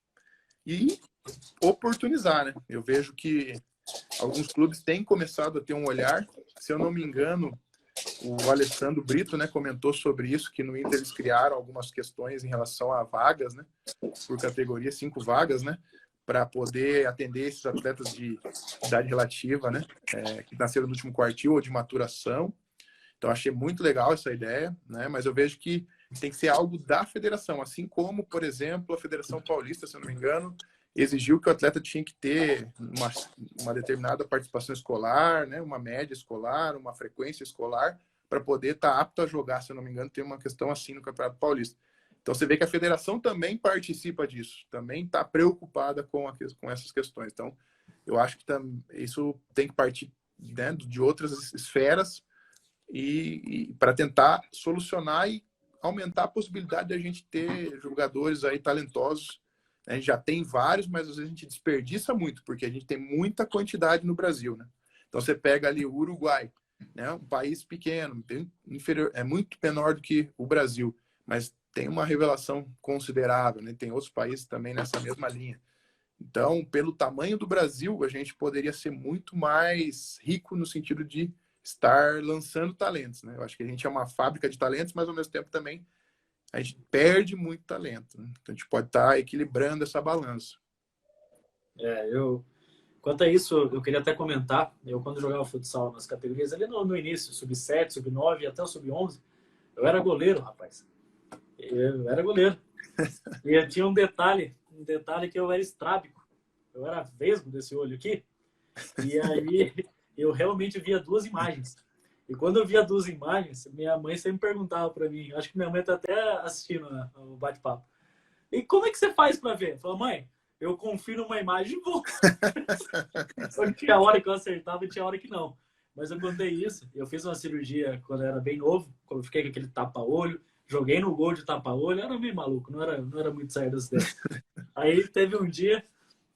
e oportunizar, né? Eu vejo que alguns clubes têm começado a ter um olhar, se eu não me engano, o Alessandro Brito, né, comentou sobre isso, que no Inter eles criaram algumas questões em relação a vagas, né, por categoria, 5 vagas, né, para poder atender esses atletas de idade relativa, né, que nasceram no último quartil ou de maturação. Então, achei muito legal essa ideia, né, mas eu vejo que tem que ser algo da federação, assim como, por exemplo, a Federação Paulista, se eu não me engano, exigiu que o atleta tinha que ter uma determinada participação escolar, né, uma média escolar, uma frequência escolar, para poder estar apto a jogar, se eu não me engano, tem uma questão assim no Campeonato Paulista. Então você vê que a federação também participa disso, também está preocupada com essas questões. Então eu acho que isso tem que partir, né, de outras esferas e para tentar solucionar e aumentar a possibilidade de a gente ter jogadores aí talentosos. A gente já tem vários, mas às vezes a gente desperdiça muito, porque a gente tem muita quantidade no Brasil, né? Então você pega ali o Uruguai, né? Um país pequeno, inferior, é muito menor do que o Brasil, mas tem uma revelação considerável, né? Tem outros países também nessa mesma linha. Então, pelo tamanho do Brasil, a gente poderia ser muito mais rico no sentido de estar lançando talentos, né? Eu acho que a gente é uma fábrica de talentos, mas ao mesmo tempo também a gente perde muito talento, né? Então a gente pode estar equilibrando essa balança. Quanto a isso, eu queria até comentar, eu quando jogava futsal nas categorias, ali no início, sub-7, sub-9 até o sub-11, eu era goleiro, rapaz. Eu era goleiro. E eu tinha um detalhe que eu era estrábico. Eu era vesgo desse olho aqui. E aí eu realmente via 2 imagens. E quando eu via 2 imagens, minha mãe sempre perguntava para mim, acho que minha mãe tá até assistindo, né, o bate-papo. E como é que você faz para ver? Eu falei, mãe, eu confiro uma imagem e vou. Só que tinha hora que eu acertava e tinha hora que não. Mas eu contei isso. Eu fiz uma cirurgia quando eu era bem novo, quando eu fiquei com aquele tapa-olho, joguei no gol de tapa-olho, era meio maluco, não era muito sério das ideias. Aí teve um dia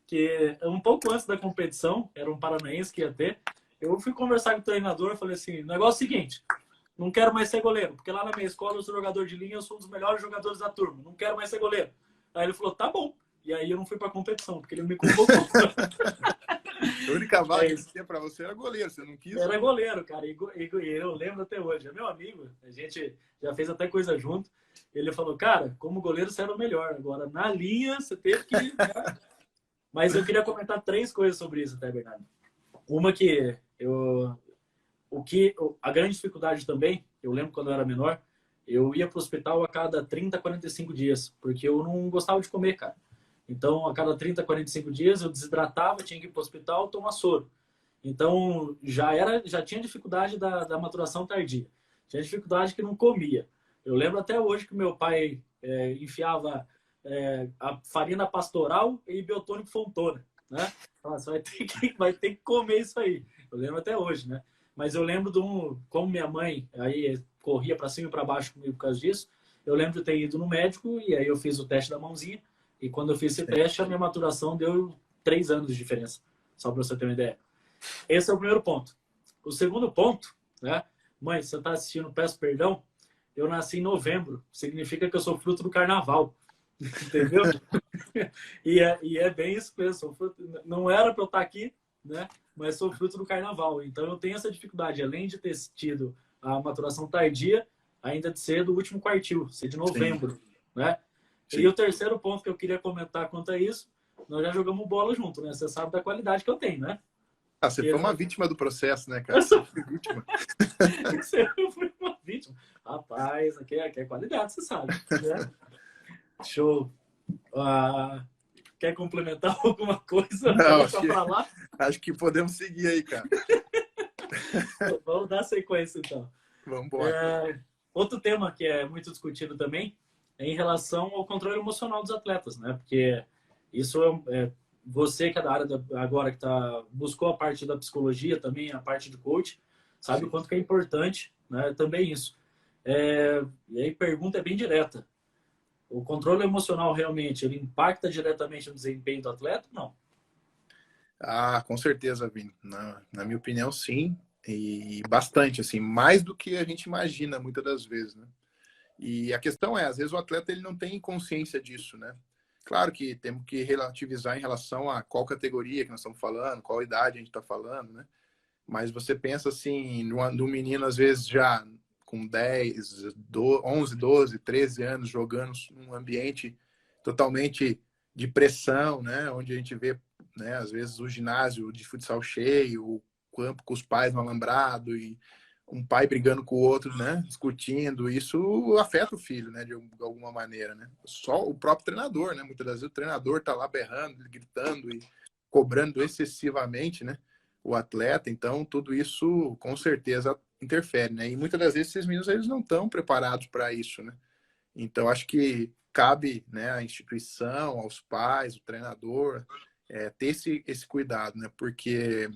que, um pouco antes da competição, era um paranaense que ia ter, eu fui conversar com o treinador e falei assim, o negócio é o seguinte, não quero mais ser goleiro, porque lá na minha escola eu sou jogador de linha, eu sou um dos melhores jogadores da turma, não quero mais ser goleiro. Aí ele falou, tá bom. E aí eu não fui pra competição, porque ele me convocou. A única vaga que tinha pra você era goleiro, você não quis? Era goleiro, cara, e eu lembro até hoje. É meu amigo, a gente já fez até coisa junto. Ele falou, cara, como goleiro você era o melhor. Agora, na linha, você teve que... Mas eu queria comentar 3 coisas sobre isso, até, Bernardo. Uma que a grande dificuldade também, eu lembro quando eu era menor, eu ia pro hospital a cada 30, 45 dias, porque eu não gostava de comer, cara. Então, a cada 30, 45 dias, eu desidratava, tinha que ir pro hospital tomar soro. Então, já tinha dificuldade da maturação tardia. Tinha dificuldade que não comia. Eu lembro até hoje que meu pai enfiava a farina pastoral e biotônico Fontona, né? Você vai ter que comer isso aí. Eu lembro até hoje, né? Mas eu lembro como minha mãe aí corria para cima e para baixo comigo por causa disso. Eu lembro de ter ido no médico e aí eu fiz o teste da mãozinha. E quando eu fiz esse teste, a minha maturação deu 3 anos de diferença. Só para você ter uma ideia. Esse é o primeiro ponto. O segundo ponto, né? Mãe, você está assistindo, peço perdão. Eu nasci em novembro. Significa que eu sou fruto do carnaval. Entendeu? e é bem isso mesmo. Não era para eu estar aqui, né? Mas sou fruto do carnaval. Então eu tenho essa dificuldade. Além de ter tido a maturação tardia, ainda de ser do último quartil, ser de novembro. Sim. Né? Sim. E o terceiro ponto que eu queria comentar quanto a isso, nós já jogamos bola junto, né? Você sabe da qualidade que eu tenho, né? Ah, você foi uma vítima do processo, né, cara? Você foi vítima. Você foi uma vítima. Rapaz, aqui é qualidade, você sabe. Né? Show. Quer complementar alguma coisa? Não, acho que podemos seguir aí, cara. Vamos dar sequência, então. Vamos embora. Outro tema que é muito discutido também é em relação ao controle emocional dos atletas, né? Porque isso você que é da área agora que buscou a parte da psicologia também, a parte de coach, sabe Sim. o quanto que é importante, né? Também isso. E aí pergunta é bem direta. O controle emocional realmente, ele impacta diretamente no desempenho do atleta? Não. Ah, com certeza, Vini. Na minha opinião, sim. E bastante, assim, mais do que a gente imagina muitas das vezes, né? E a questão é, às vezes o atleta ele não tem consciência disso, né? Claro que temos que relativizar em relação a qual categoria que nós estamos falando, qual idade a gente está falando, né? Mas você pensa assim, num menino, às vezes, já com 11, 12, 13 anos, jogando num ambiente totalmente de pressão, né? Onde a gente vê, né, às vezes, o ginásio de futsal cheio, o campo com os pais no alambrado e um pai brigando com o outro, né? Discutindo. Isso afeta o filho, né? De alguma maneira, né? Só o próprio treinador, né? Muitas das vezes o treinador tá lá berrando, gritando e cobrando excessivamente, né? O atleta, então tudo isso com certeza interfere, né? E muitas das vezes esses meninos eles não estão preparados para isso, né? Então acho que cabe, né, à instituição, aos pais, o treinador, ter esse cuidado, né? Porque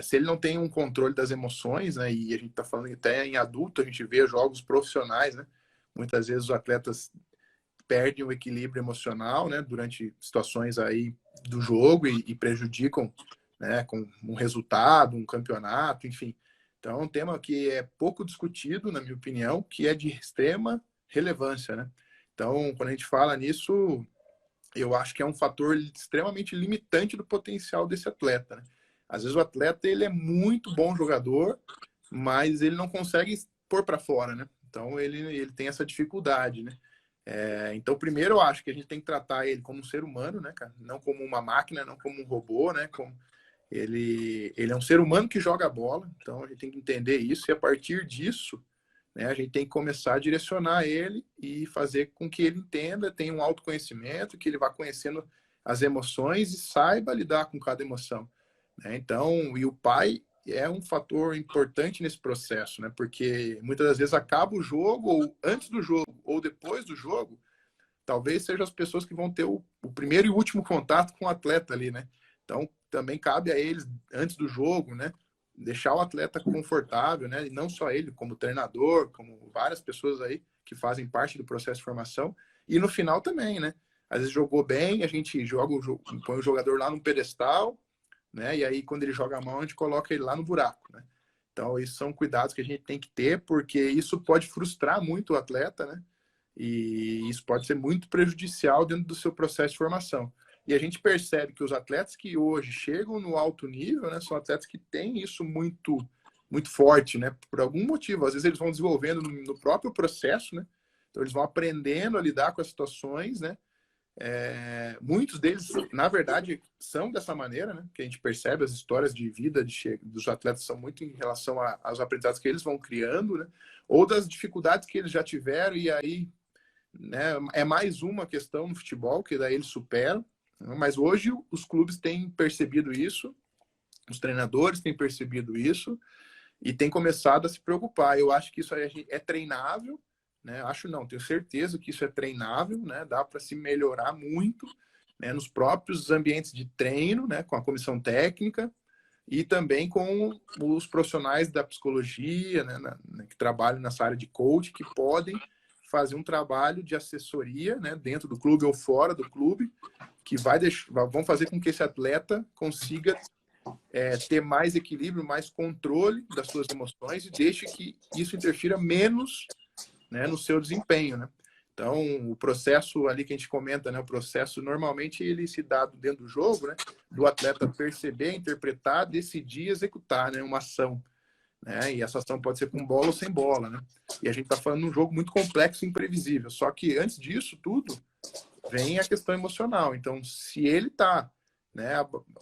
se ele não tem um controle das emoções, né? E a gente está falando até em adulto, a gente vê jogos profissionais, né? Muitas vezes os atletas perdem o equilíbrio emocional, né? Durante situações aí do jogo e prejudicam, né? Com um resultado, um campeonato, enfim. Então é um tema que é pouco discutido, na minha opinião, que é de extrema relevância, né? Então, quando a gente fala nisso, eu acho que é um fator extremamente limitante do potencial desse atleta, né? Às vezes o atleta ele é muito bom jogador, mas ele não consegue pôr para fora, né? Então ele tem essa dificuldade, né? Então, primeiro eu acho que a gente tem que tratar ele como um ser humano, né, cara? Não como uma máquina, não como um robô, né? Como ele é um ser humano que joga bola, então a gente tem que entender isso e a partir disso, né, a gente tem que começar a direcionar ele e fazer com que ele entenda, tenha um autoconhecimento, que ele vá conhecendo as emoções e saiba lidar com cada emoção, né? Então, e o pai é um fator importante nesse processo, né? Porque muitas das vezes acaba o jogo, ou antes do jogo, ou depois do jogo, talvez sejam as pessoas que vão ter o primeiro e último contato com o atleta ali, né? Então, também cabe a eles, antes do jogo, né? Deixar o atleta confortável, né? E não só ele, como treinador, como várias pessoas aí que fazem parte do processo de formação. E no final também, né? Às vezes jogou bem, a gente põe o jogador lá no pedestal, né? E aí, quando ele joga mal, a gente coloca ele lá no buraco, né? Então, esses são cuidados que a gente tem que ter, porque isso pode frustrar muito o atleta, né? E isso pode ser muito prejudicial dentro do seu processo de formação. E a gente percebe que os atletas que hoje chegam no alto nível, né, são atletas que têm isso muito forte, né? Por algum motivo. Às vezes eles vão desenvolvendo no próprio processo, né? Então eles vão aprendendo a lidar com as situações, né? Muitos deles, na verdade, são dessa maneira, né? Que a gente percebe as histórias de vida dos atletas são muito em relação aos aprendizados que eles vão criando, né? Ou das dificuldades que eles já tiveram e aí, né, é mais uma questão no futebol que daí eles superam, né? Mas hoje os clubes têm percebido isso, os treinadores têm percebido isso e têm começado a se preocupar. Eu acho que isso aí é treinável, né? Acho não, tenho certeza que isso é treinável, né? Dá para se melhorar muito, né, nos próprios ambientes de treino, né, com a comissão técnica e também com os profissionais da psicologia, né, que trabalham nessa área de coach, que podem fazer um trabalho de assessoria, né, dentro do clube ou fora do clube, que vão fazer com que esse atleta consiga ter mais equilíbrio, mais controle das suas emoções e deixe que isso interfira menos, né, no seu desempenho, né? Então, o processo ali que a gente comenta, né, o processo normalmente ele se dá dentro do jogo, né, do atleta perceber, interpretar, decidir, executar, né, uma ação, né? E essa ação pode ser com bola ou sem bola, né? E a gente está falando de um jogo muito complexo e imprevisível. Só que antes disso tudo, vem a questão emocional. Então, se ele está, né,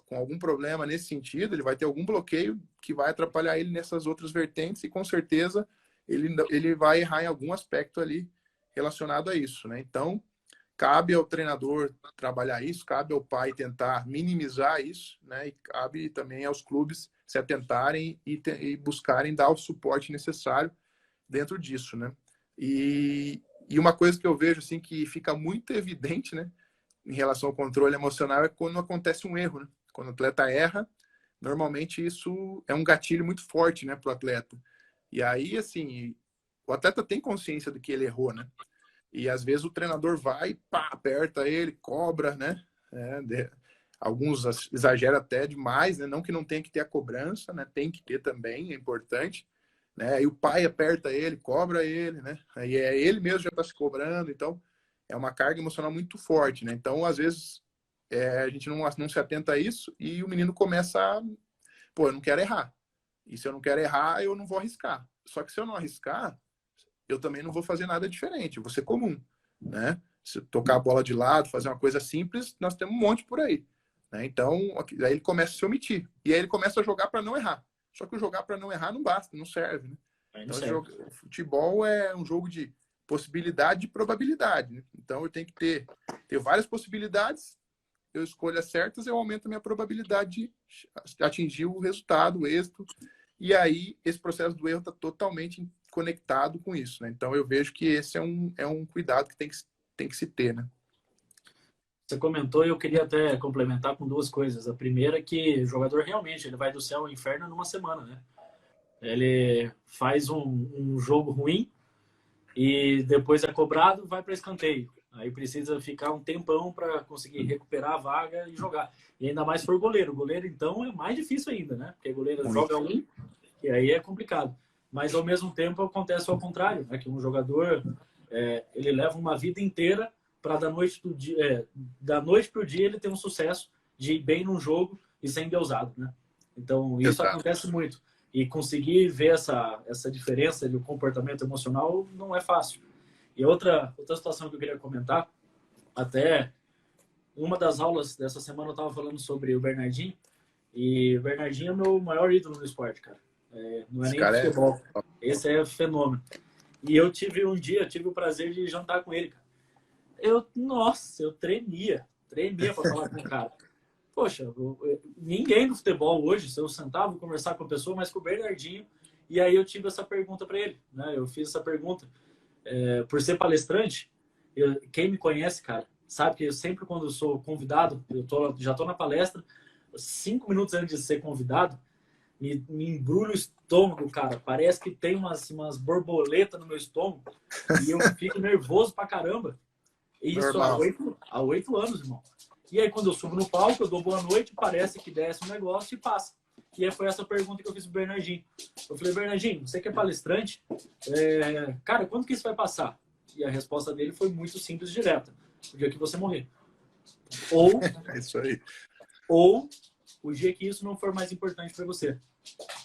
com algum problema nesse sentido, ele vai ter algum bloqueio que vai atrapalhar ele nessas outras vertentes e com certeza ele vai errar em algum aspecto ali relacionado a isso, né? Então, cabe ao treinador trabalhar isso, cabe ao pai tentar minimizar isso, né? E cabe também aos clubes se atentarem e buscarem dar o suporte necessário dentro disso, né? E uma coisa que eu vejo assim que fica muito evidente, né, em relação ao controle emocional é quando acontece um erro, né? Quando o atleta erra, normalmente isso é um gatilho muito forte, né, para o atleta. E aí, assim, o atleta tem consciência do que ele errou, né? E às vezes o treinador vai, pá, aperta ele, cobra, né? Alguns exageram até demais, né? Não que não tenha que ter a cobrança, né? Tem que ter também, é importante. Né? Aí o pai aperta ele, cobra ele, né? Aí ele mesmo já está se cobrando, então é uma carga emocional muito forte, né? Então, às vezes, a gente não se atenta a isso e o menino começa a, pô, eu não quero errar. E se eu não quero errar, eu não vou arriscar. Só que se eu não arriscar, eu também não vou fazer nada diferente, eu vou ser comum, né? Se tocar a bola de lado, fazer uma coisa simples, nós temos um monte por aí. Né? Então, aí ele começa a se omitir. E aí ele começa a jogar para não errar. Só que o jogar para não errar não basta, não serve. Né? Então, o futebol é um jogo de possibilidade e probabilidade. Né? Então, eu tenho que ter várias possibilidades, eu escolho as certas, eu aumento a minha probabilidade de atingir o resultado, o êxito. E aí, esse processo do erro está totalmente conectado com isso. Né? Então, eu vejo que esse é um cuidado que tem que se ter. Né? Você comentou e eu queria até complementar com duas coisas. A primeira é que o jogador realmente ele vai do céu ao inferno numa semana, né? Ele faz um jogo ruim e depois é cobrado, vai para escanteio. Aí precisa ficar um tempão para conseguir recuperar a vaga e jogar. E ainda mais for goleiro. O goleiro, então, é mais difícil ainda, né? Porque o goleiro joga um e aí é complicado. Mas, ao mesmo tempo, acontece ao contrário, né? Que um jogador, ele leva uma vida inteira para da noite para o dia ele ter um sucesso de ir bem num jogo e ser endeusado, né? Então, isso acontece muito. E conseguir ver essa diferença do comportamento emocional não é fácil. E outra situação que eu queria comentar, até uma das aulas dessa semana eu estava falando sobre o Bernardinho, e o Bernardinho é o meu maior ídolo no esporte, cara. Não é nem futebol. Esse é fenômeno. E eu tive o prazer de jantar com ele, cara. Eu tremia para falar com o cara. Poxa, ninguém no futebol hoje, se eu sentava, conversar com a pessoa, mas com o Bernardinho, e aí eu tive essa pergunta para ele, né? Eu fiz essa pergunta. Por ser palestrante, quem me conhece, cara, sabe que eu sempre, quando eu sou convidado, já tô na palestra, 5 minutos antes de ser convidado, me embrulha o estômago, cara. Parece que tem umas borboletas no meu estômago e eu fico nervoso pra caramba. E isso há 8 anos, irmão. E aí, quando eu subo no palco, eu dou boa noite, parece que desce um negócio e passa. E aí foi essa pergunta que eu fiz pro Bernardinho. Eu falei, Bernardinho, você que é palestrante, cara, quando que isso vai passar? E a resposta dele foi muito simples e direta. O dia que você morrer. Ou, é isso aí. Ou o dia que isso não for mais importante para você.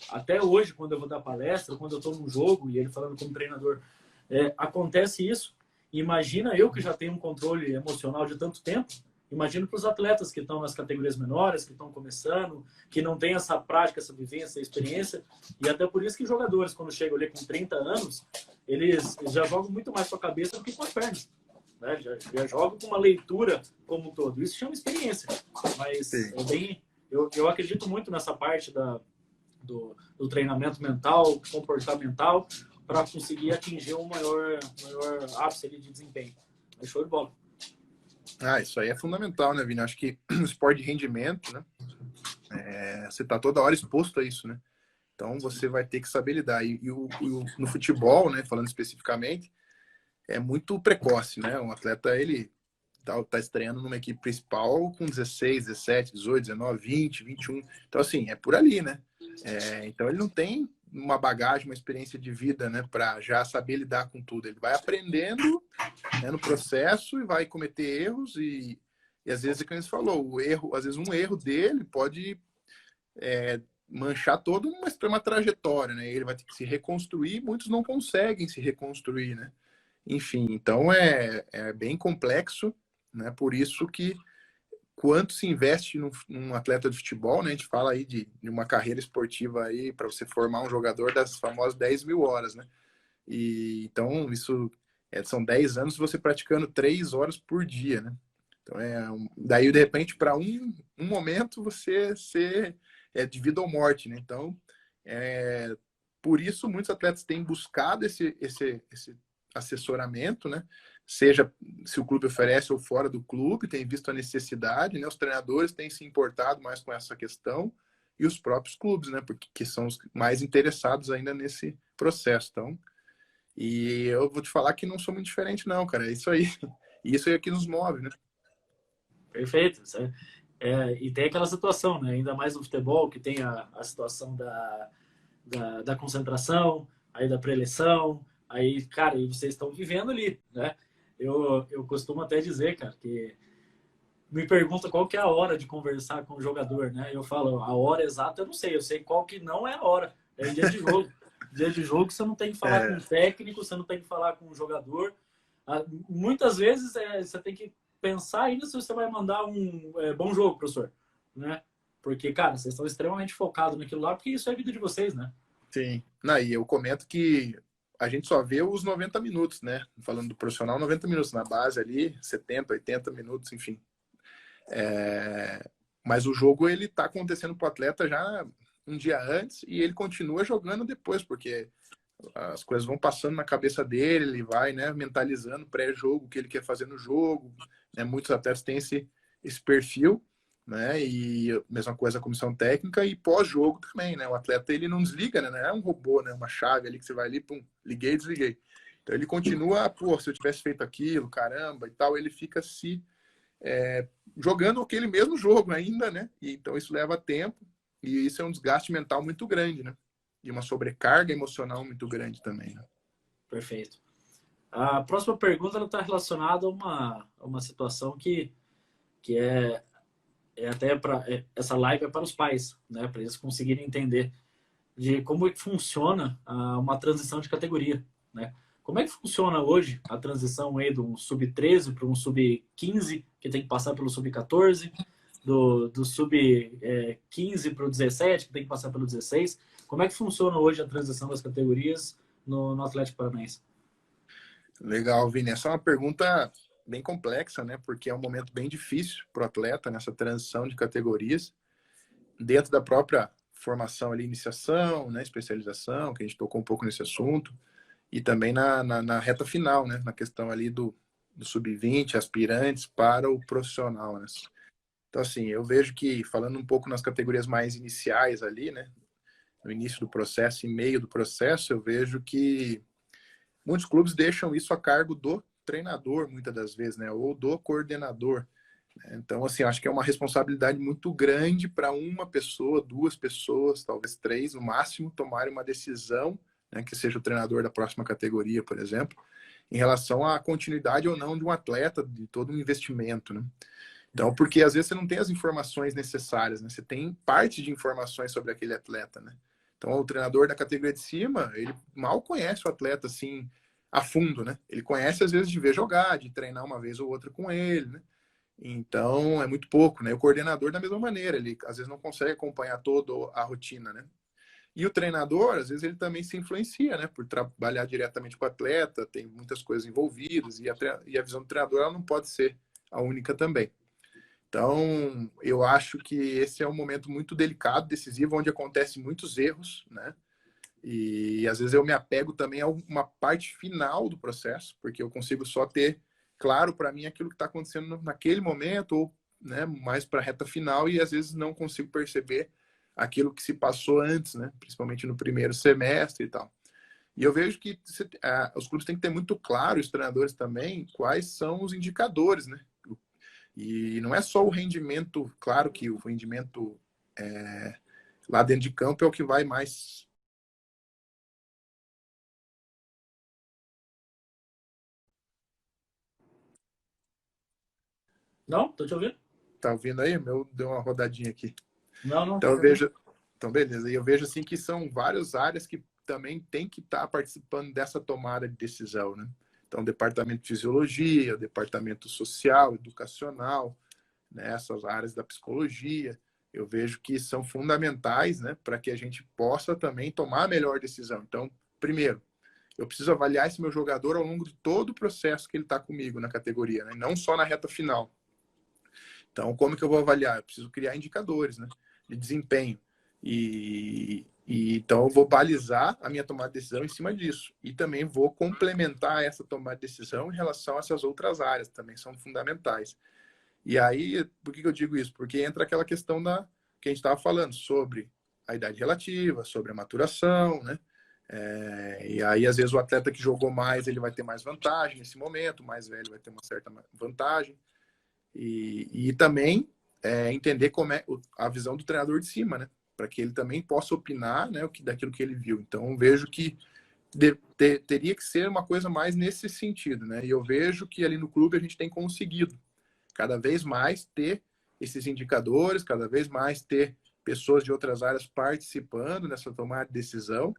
Até hoje, quando eu vou dar palestra, quando eu estou num jogo, e ele falando como treinador, acontece isso. Imagina eu que já tenho um controle emocional de tanto tempo, imagino para os atletas que estão nas categorias menores, que estão começando, que não têm essa prática, essa vivência, essa experiência. E até por isso que jogadores, quando chegam ali com 30 anos, eles já jogam muito mais com a cabeça do que com as pernas. Né? Já jogam com uma leitura como um todo. Isso chama experiência. Mas eu acredito muito nessa parte do treinamento mental, comportamental, para conseguir atingir um maior ápice de desempenho. É show de bola. Isso aí é fundamental, né, Vini? Acho que no esporte de rendimento, né, você está toda hora exposto a isso, né? Então você vai ter que saber lidar. No futebol, né, falando especificamente, é muito precoce, né? Um atleta, ele tá estreando numa equipe principal com 16, 17, 18, 19, 20, 21. Então, assim, é por ali, né? Então ele não tem uma bagagem, uma experiência de vida, né, para já saber lidar com tudo. Ele vai aprendendo, né, no processo e vai cometer erros e às vezes, como você falou, às vezes um erro dele pode manchar toda uma trajetória, né? Ele vai ter que se reconstruir, muitos não conseguem se reconstruir, né? Enfim, então é bem complexo, né? Por isso que quanto se investe num atleta de futebol, né? A gente fala aí de uma carreira esportiva aí para você formar um jogador das famosas 10 mil horas, né? E então isso são 10 anos você praticando 3 horas por dia, né? Então daí de repente para um momento você de vida ou morte, né? Então por isso muitos atletas têm buscado esse assessoramento, né? Seja se o clube oferece ou fora do clube, tem visto a necessidade, né? Os treinadores têm se importado mais com essa questão e os próprios clubes, né? Porque são os mais interessados ainda nesse processo. Então, E eu vou te falar que não sou muito diferente, não, cara. É isso aí. E isso aí é que nos move, né? Perfeito. E tem aquela situação, né? Ainda mais no futebol, que tem a situação da concentração, aí da preleção, aí, cara, e vocês estão vivendo ali, né? Eu costumo até dizer, cara, que me pergunta qual que é a hora de conversar com o jogador, né? Eu falo, a hora exata eu não sei, eu sei qual que não é a hora. É dia de jogo. Dia de jogo você não tem que falar com o É, técnico, você não tem que falar com o jogador. Muitas vezes você tem que pensar ainda se você vai mandar um bom jogo, professor, né? Porque, cara, vocês estão extremamente focados naquilo lá, porque isso é a vida de vocês, né? sim. Não, e eu comento que a gente só vê os 90 minutos, né? Falando do profissional, 90 minutos na base ali, 70, 80 minutos, enfim. Mas o jogo, ele tá acontecendo pro atleta já um dia antes e ele continua jogando depois, porque as coisas vão passando na cabeça dele, ele vai, né, mentalizando pré-jogo o que ele quer fazer no jogo, né? Muitos atletas têm esse perfil, né? E mesma coisa a comissão técnica e pós-jogo também, né? O atleta, ele não desliga, né? Não é um robô, né? Uma chave ali que você vai ali, pum, liguei e desliguei. Então ele continua, pô, se eu tivesse feito aquilo, caramba, e tal, ele fica se jogando aquele mesmo jogo ainda, né? E, então isso leva tempo e isso é um desgaste mental muito grande, né? E uma sobrecarga emocional muito grande também, né? Perfeito. A próxima pergunta está relacionada a uma situação que é até para essa live é para os pais, né, para eles conseguirem entender de como é que funciona uma transição de categoria, né? Como é que funciona hoje a transição aí do sub-13 para um sub-15, que tem que passar pelo sub-14, do sub-15 para o 17, que tem que passar pelo 16. Como é que funciona hoje a transição das categorias no Atlético Paranaense? Legal, Vini. Essa é uma pergunta bem complexa, né? Porque é um momento bem difícil para o atleta nessa transição de categorias, dentro da própria formação ali, iniciação, né? Especialização, que a gente tocou um pouco nesse assunto, e também na reta final, né? Na questão ali do sub-20, aspirantes para o profissional, né? Então, assim, eu vejo que, falando um pouco nas categorias mais iniciais ali, né? No início do processo e meio do processo, eu vejo que muitos clubes deixam isso a cargo do treinador, muitas das vezes, né? Ou do coordenador. Então, assim, acho que é uma responsabilidade muito grande para uma pessoa, duas pessoas, talvez três, no máximo, tomarem uma decisão, né, que seja o treinador da próxima categoria, por exemplo, em relação à continuidade ou não de um atleta, de todo um investimento, né? Então, porque às vezes você não tem as informações necessárias, né? Você tem parte de informações sobre aquele atleta, né? Então, o treinador da categoria de cima, ele mal conhece o atleta, assim, a fundo, né? Ele conhece, às vezes, de ver jogar, de treinar uma vez ou outra com ele, né? Então, é muito pouco, né? O coordenador, da mesma maneira, ele, às vezes, não consegue acompanhar toda a rotina, né? E o treinador, às vezes, ele também se influencia, né? Por trabalhar diretamente com o atleta, tem muitas coisas envolvidas, e a visão do treinador, ela não pode ser a única também. Então, eu acho que esse é um momento muito delicado, decisivo, onde acontecem muitos erros, né? E às vezes eu me apego também a uma parte final do processo, porque eu consigo só ter claro para mim aquilo que está acontecendo naquele momento, ou, né, mais para a reta final, e às vezes não consigo perceber aquilo que se passou antes, né? Principalmente no primeiro semestre e tal. E eu vejo que os clubes têm que ter muito claro, os treinadores também, quais são os indicadores, né? E não é só o rendimento, claro que o rendimento lá dentro de campo é o que vai mais. Não? Tô te ouvindo? Tá ouvindo aí? Meu deu uma rodadinha aqui. Não, não, Então tô te eu ouvindo. vejo. Então, beleza. E eu vejo assim que são várias áreas que também tem que estar participando dessa tomada de decisão, né? Então, departamento de fisiologia, departamento social, educacional, né? Essas áreas da psicologia, eu vejo que são fundamentais, né? Para que a gente possa também tomar a melhor decisão. Então, primeiro, eu preciso avaliar esse meu jogador ao longo de todo o processo que ele está comigo na categoria, né? Não só na reta final. Então, como que eu vou avaliar? Eu preciso criar indicadores, né, de desempenho. Então, eu vou balizar a minha tomada de decisão em cima disso. E também vou complementar essa tomada de decisão em relação a essas outras áreas, também são fundamentais. E aí, por que eu digo isso? Porque entra aquela questão que a gente estava falando sobre a idade relativa, sobre a maturação, né? E aí, às vezes, o atleta que jogou mais, ele vai ter mais vantagem nesse momento, o mais velho vai ter uma certa vantagem. E também entender como é a visão do treinador de cima, né? Para que ele também possa opinar, né, daquilo que ele viu. Então, vejo que teria que ser uma coisa mais nesse sentido, né? E eu vejo que ali no clube a gente tem conseguido cada vez mais ter esses indicadores, cada vez mais ter pessoas de outras áreas participando nessa tomada de decisão.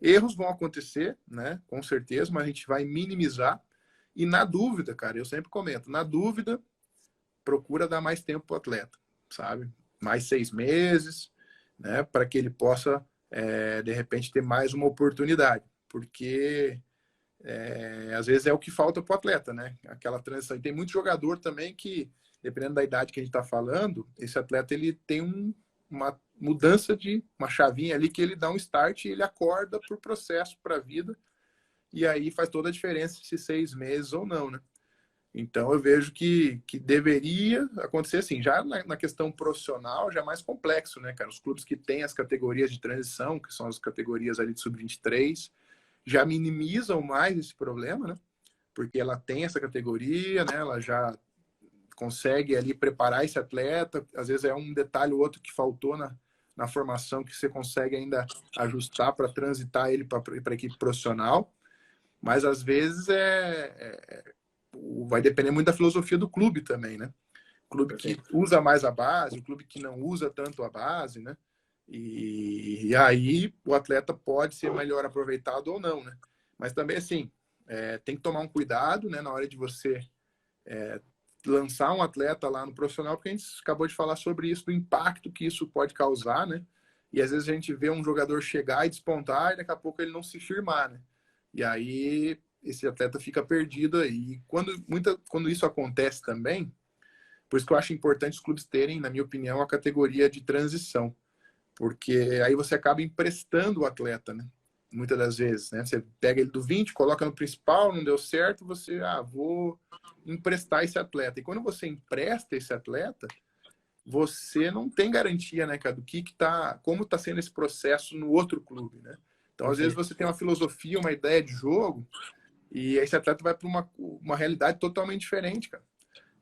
Erros vão acontecer, né? Com certeza, mas a gente vai minimizar. E na dúvida, cara, eu sempre comento, na dúvida, procura dar mais tempo para o atleta, sabe? Mais 6 meses, né? Para que ele possa, de repente, ter mais uma oportunidade. Porque às vezes é o que falta para o atleta, né? Aquela transição. E tem muito jogador também que, dependendo da idade que a gente está falando, esse atleta ele tem uma mudança de uma chavinha ali que ele dá um start e ele acorda para o processo, para a vida. E aí faz toda a diferença se 6 meses ou não, né? Então eu vejo que deveria acontecer assim. Já na questão profissional, já é mais complexo, né, cara? Os clubes que têm as categorias de transição, que são as categorias ali de sub-23, já minimizam mais esse problema, né? Porque ela tem essa categoria, né? Ela já consegue ali preparar esse atleta. Às vezes é um detalhe ou outro que faltou na formação que você consegue ainda ajustar para transitar ele para a equipe profissional. Mas às vezes vai depender muito da filosofia do clube também, né? O clube que usa mais a base, o clube que não usa tanto a base, né? E aí o atleta pode ser melhor aproveitado ou não, né? Mas também, assim, tem que tomar um cuidado, né, na hora de você lançar um atleta lá no profissional, porque a gente acabou de falar sobre isso, do impacto que isso pode causar, né? E às vezes a gente vê um jogador chegar e despontar e daqui a pouco ele não se firmar, né? E aí esse atleta fica perdido aí. Quando isso acontece também, por isso que eu acho importante os clubes terem, na minha opinião, a categoria de transição. Porque aí você acaba emprestando o atleta, né? Muitas das vezes, né? Você pega ele do 20, coloca no principal, não deu certo, você, vou emprestar esse atleta. E quando você empresta esse atleta, você não tem garantia, né, cara, como tá sendo esse processo no outro clube, né? Então, às vezes você tem uma filosofia, uma ideia de jogo, e esse atleta vai para uma realidade totalmente diferente, cara.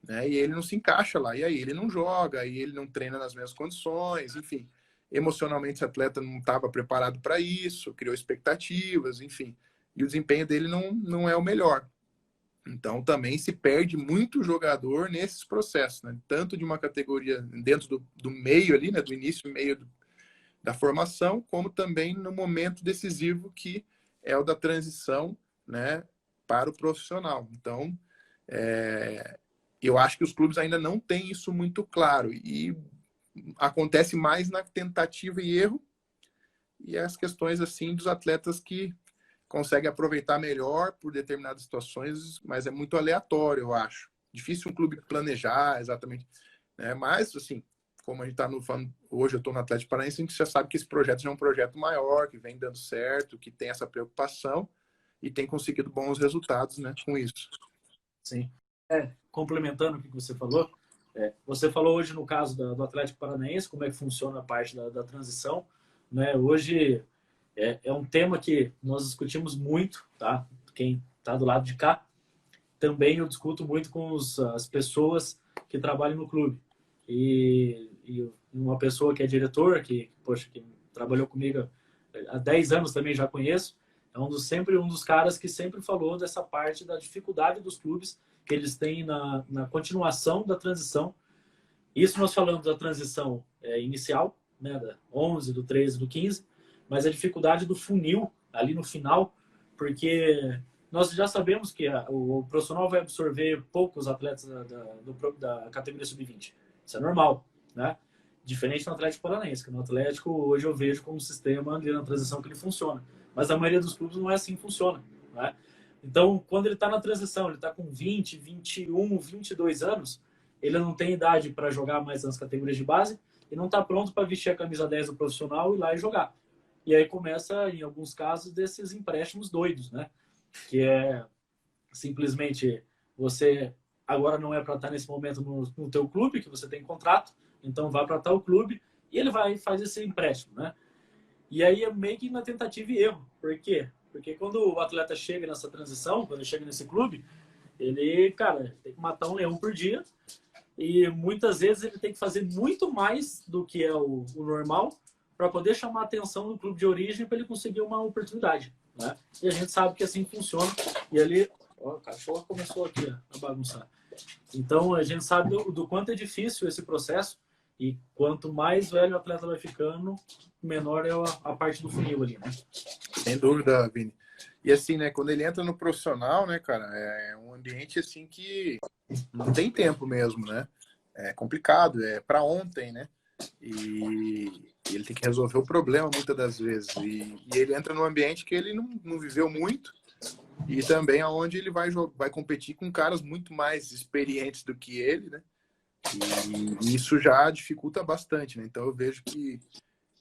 Né? E ele não se encaixa lá. E aí ele não joga, aí ele não treina nas mesmas condições, enfim. Emocionalmente esse atleta não estava preparado para isso, criou expectativas, enfim. E o desempenho dele não é o melhor. Então também se perde muito jogador nesses processos, né? Tanto de uma categoria dentro do meio ali, né? Do início e meio da formação, como também no momento decisivo que é o da transição, né? Para o profissional. Então, eu acho que os clubes ainda não têm isso muito claro. E acontece mais na tentativa e erro e as questões assim dos atletas que conseguem aproveitar melhor por determinadas situações, mas é muito aleatório, eu acho. Difícil um clube planejar exatamente. Né? Mas, assim, como a gente está falando, hoje eu estou no Atlético Paranaense, a gente já sabe que esse projeto já é um projeto maior, que vem dando certo, que tem essa preocupação e tem conseguido bons resultados, né, com isso. Sim. Complementando o que você falou hoje no caso do Atlético Paranaense, como é que funciona a parte da transição, né? Hoje é um tema que nós discutimos muito, tá? Quem está do lado de cá, também eu discuto muito com as pessoas que trabalham no clube. E uma pessoa que é diretor, que trabalhou comigo há 10 anos também já conheço, é sempre um dos caras que sempre falou dessa parte da dificuldade dos clubes que eles têm na continuação da transição. Isso nós falamos da transição inicial, né, da 11, do 13, do 15, mas a dificuldade do funil ali no final, porque nós já sabemos que o profissional vai absorver poucos atletas da categoria sub-20. Isso é normal, né? Diferente no Atlético Paranaense, que no Atlético hoje eu vejo como um sistema ali na transição que ele funciona. Mas a maioria dos clubes não é assim que funciona, né? Então, quando ele está na transição, ele está com 20, 21, 22 anos, ele não tem idade para jogar mais nas categorias de base e não está pronto para vestir a camisa 10 do profissional e ir lá e jogar. E aí começa, em alguns casos, desses empréstimos doidos, né? Que é simplesmente você agora não é para estar nesse momento no teu clube, que você tem contrato, então vá para tal clube e ele vai e faz esse empréstimo, né? E aí é meio que na tentativa e erro. Por quê? Porque quando o atleta chega nessa transição, quando ele chega nesse clube, ele, cara, tem que matar um leão por dia. E muitas vezes ele tem que fazer muito mais do que é o normal para poder chamar a atenção do clube de origem para ele conseguir uma oportunidade. Né? E a gente sabe que assim funciona. E ali, ó, o cachorro começou aqui a bagunçar. Então a gente sabe do quanto é difícil esse processo e quanto mais velho o atleta vai ficando, menor é a parte do funil ali, né? Sem dúvida, Vini. E assim, né, quando ele entra no profissional, né, cara, é um ambiente assim que não tem tempo mesmo, né? É complicado, é para ontem, né? E ele tem que resolver o problema muitas das vezes. E ele entra num ambiente que ele não viveu muito e também aonde ele vai competir com caras muito mais experientes do que ele, né? E isso já dificulta bastante, né? Então eu vejo que,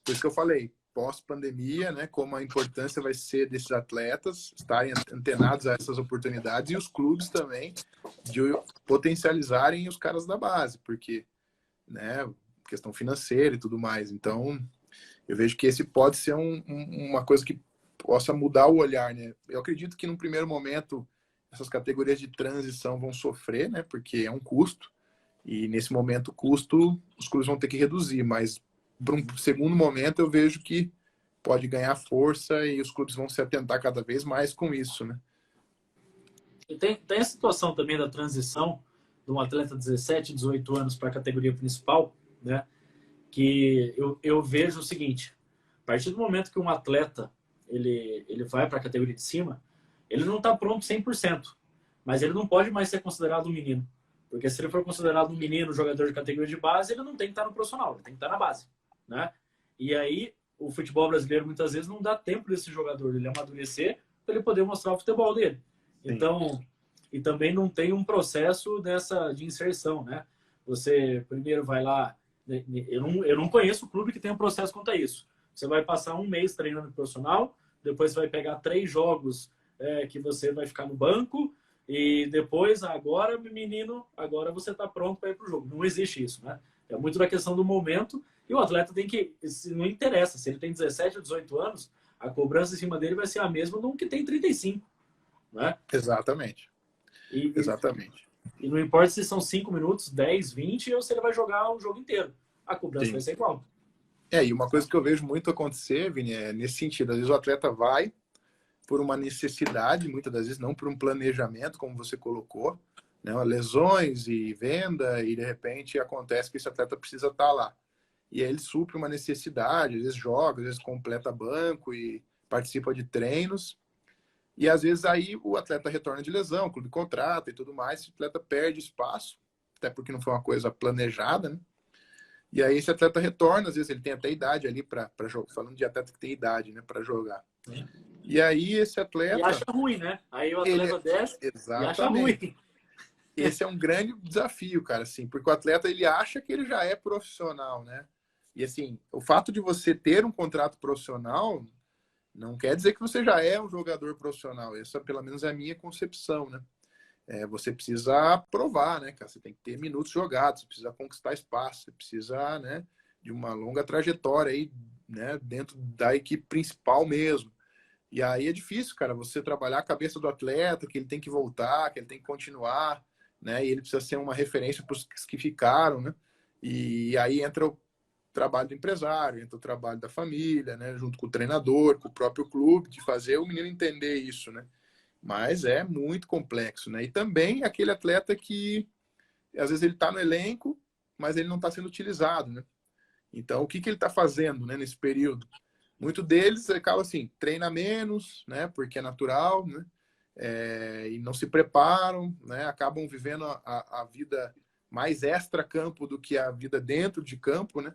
por isso que eu falei, pós-pandemia, né, como a importância vai ser desses atletas estarem antenados a essas oportunidades e os clubes também de potencializarem os caras da base, porque, né, questão financeira e tudo mais. Então, eu vejo que esse pode ser uma coisa que possa mudar o olhar, né? Eu acredito que, num primeiro momento, essas categorias de transição vão sofrer, né, porque é um custo, e nesse momento o custo os clubes vão ter que reduzir, mas para um segundo momento eu vejo que pode ganhar força e os clubes vão se atentar cada vez mais com isso, né? E tem a situação também da transição de um atleta de 17, 18 anos para a categoria principal, né? Que eu vejo o seguinte: a partir do momento que um atleta ele vai para a categoria de cima, ele não está pronto 100%, mas ele não pode mais ser considerado um menino. Porque se ele for considerado um menino, jogador de categoria de base, ele não tem que estar no profissional, ele tem que estar na base, né? E aí o futebol brasileiro muitas vezes não dá tempo desse jogador ele amadurecer para ele poder mostrar o futebol dele. Sim. Então, e também não tem um processo dessa de inserção, né? Você primeiro vai lá, eu não conheço o clube que tem um processo quanto a isso. Você vai passar um mês treinando profissional, depois vai pegar 3 jogos que você vai ficar no banco, e depois, agora, menino, agora você está pronto para ir para o jogo. Não existe isso, né? É muito da questão do momento, e o atleta tem que, não interessa, se ele tem 17 ou 18 anos, a cobrança em cima dele vai ser a mesma do que tem 35, né? Exatamente. E, Exatamente. e não importa se são 5 minutos, 10, 20, ou se ele vai jogar o jogo inteiro. A cobrança Sim. vai ser igual. E uma coisa que eu vejo muito acontecer, Vini, é nesse sentido. Às vezes o atleta vai por uma necessidade, muitas das vezes não por um planejamento, como você colocou, né? Lesões e venda, e de repente acontece que esse atleta precisa estar lá. E aí ele supre uma necessidade, às vezes joga, às vezes completa banco e participa de treinos. E às vezes aí o atleta retorna de lesão, o clube contrata e tudo mais, o atleta perde espaço, até porque não foi uma coisa planejada, né? E aí esse atleta retorna, às vezes ele tem até idade ali para jogar, falando de atleta que tem idade, né, para jogar. Sim. E aí esse E atleta, acha ruim, né? Aí o ele atleta desce e acha exatamente. ruim. Esse é um grande desafio, cara, assim, porque o atleta ele acha que ele já é profissional, né? E assim, o fato de você ter um contrato profissional não quer dizer que você já é um jogador profissional. Essa, pelo menos, é a minha concepção, né? Você precisa provar, né, cara? Você tem que ter minutos jogados, você precisa conquistar espaço, você precisa, né, de uma longa trajetória aí, né, dentro da equipe principal mesmo. E aí é difícil, cara, você trabalhar a cabeça do atleta, que ele tem que voltar, que ele tem que continuar, né? E ele precisa ser uma referência para os que ficaram, né? E aí entra o trabalho do empresário, entra o trabalho da família, né? Junto com o treinador, com o próprio clube, de fazer o menino entender isso, né? Mas é muito complexo, né? E também aquele atleta que às vezes ele está no elenco, mas ele não está sendo utilizado, né? Então, o que ele está fazendo, né, nesse período? Muito deles acaba assim, treina menos, né? Porque é natural, né? E não se preparam, né? Acabam vivendo a vida mais extra-campo do que a vida dentro de campo, né?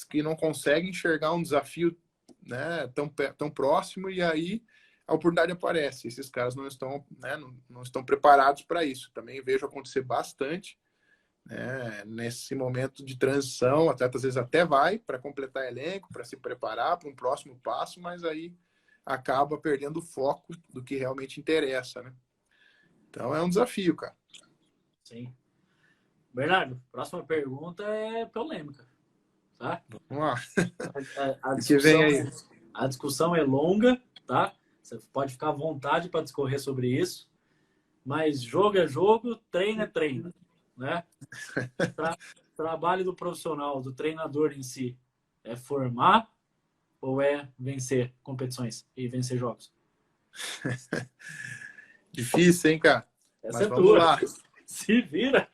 Que não conseguem enxergar um desafio, né, tão próximo, e aí a oportunidade aparece. Esses caras não estão, né, não estão preparados para isso. Também vejo acontecer bastante, né, nesse momento de transição. O atleta às vezes até vai para completar elenco, para se preparar para um próximo passo, mas aí acaba perdendo o foco do que realmente interessa, né? Então é um desafio, cara. Sim. Bernardo, próxima pergunta é polêmica, tá? Vamos lá. A O que vem discussão, aí? A discussão é longa, tá? Você pode ficar à vontade para discorrer sobre isso, mas jogo é jogo, treino é treino, né? Tra trabalho do profissional, do treinador em si, é formar ou é vencer competições e vencer jogos? Difícil, hein, cara? Essa Mas é vamos tua. lá. Se vira.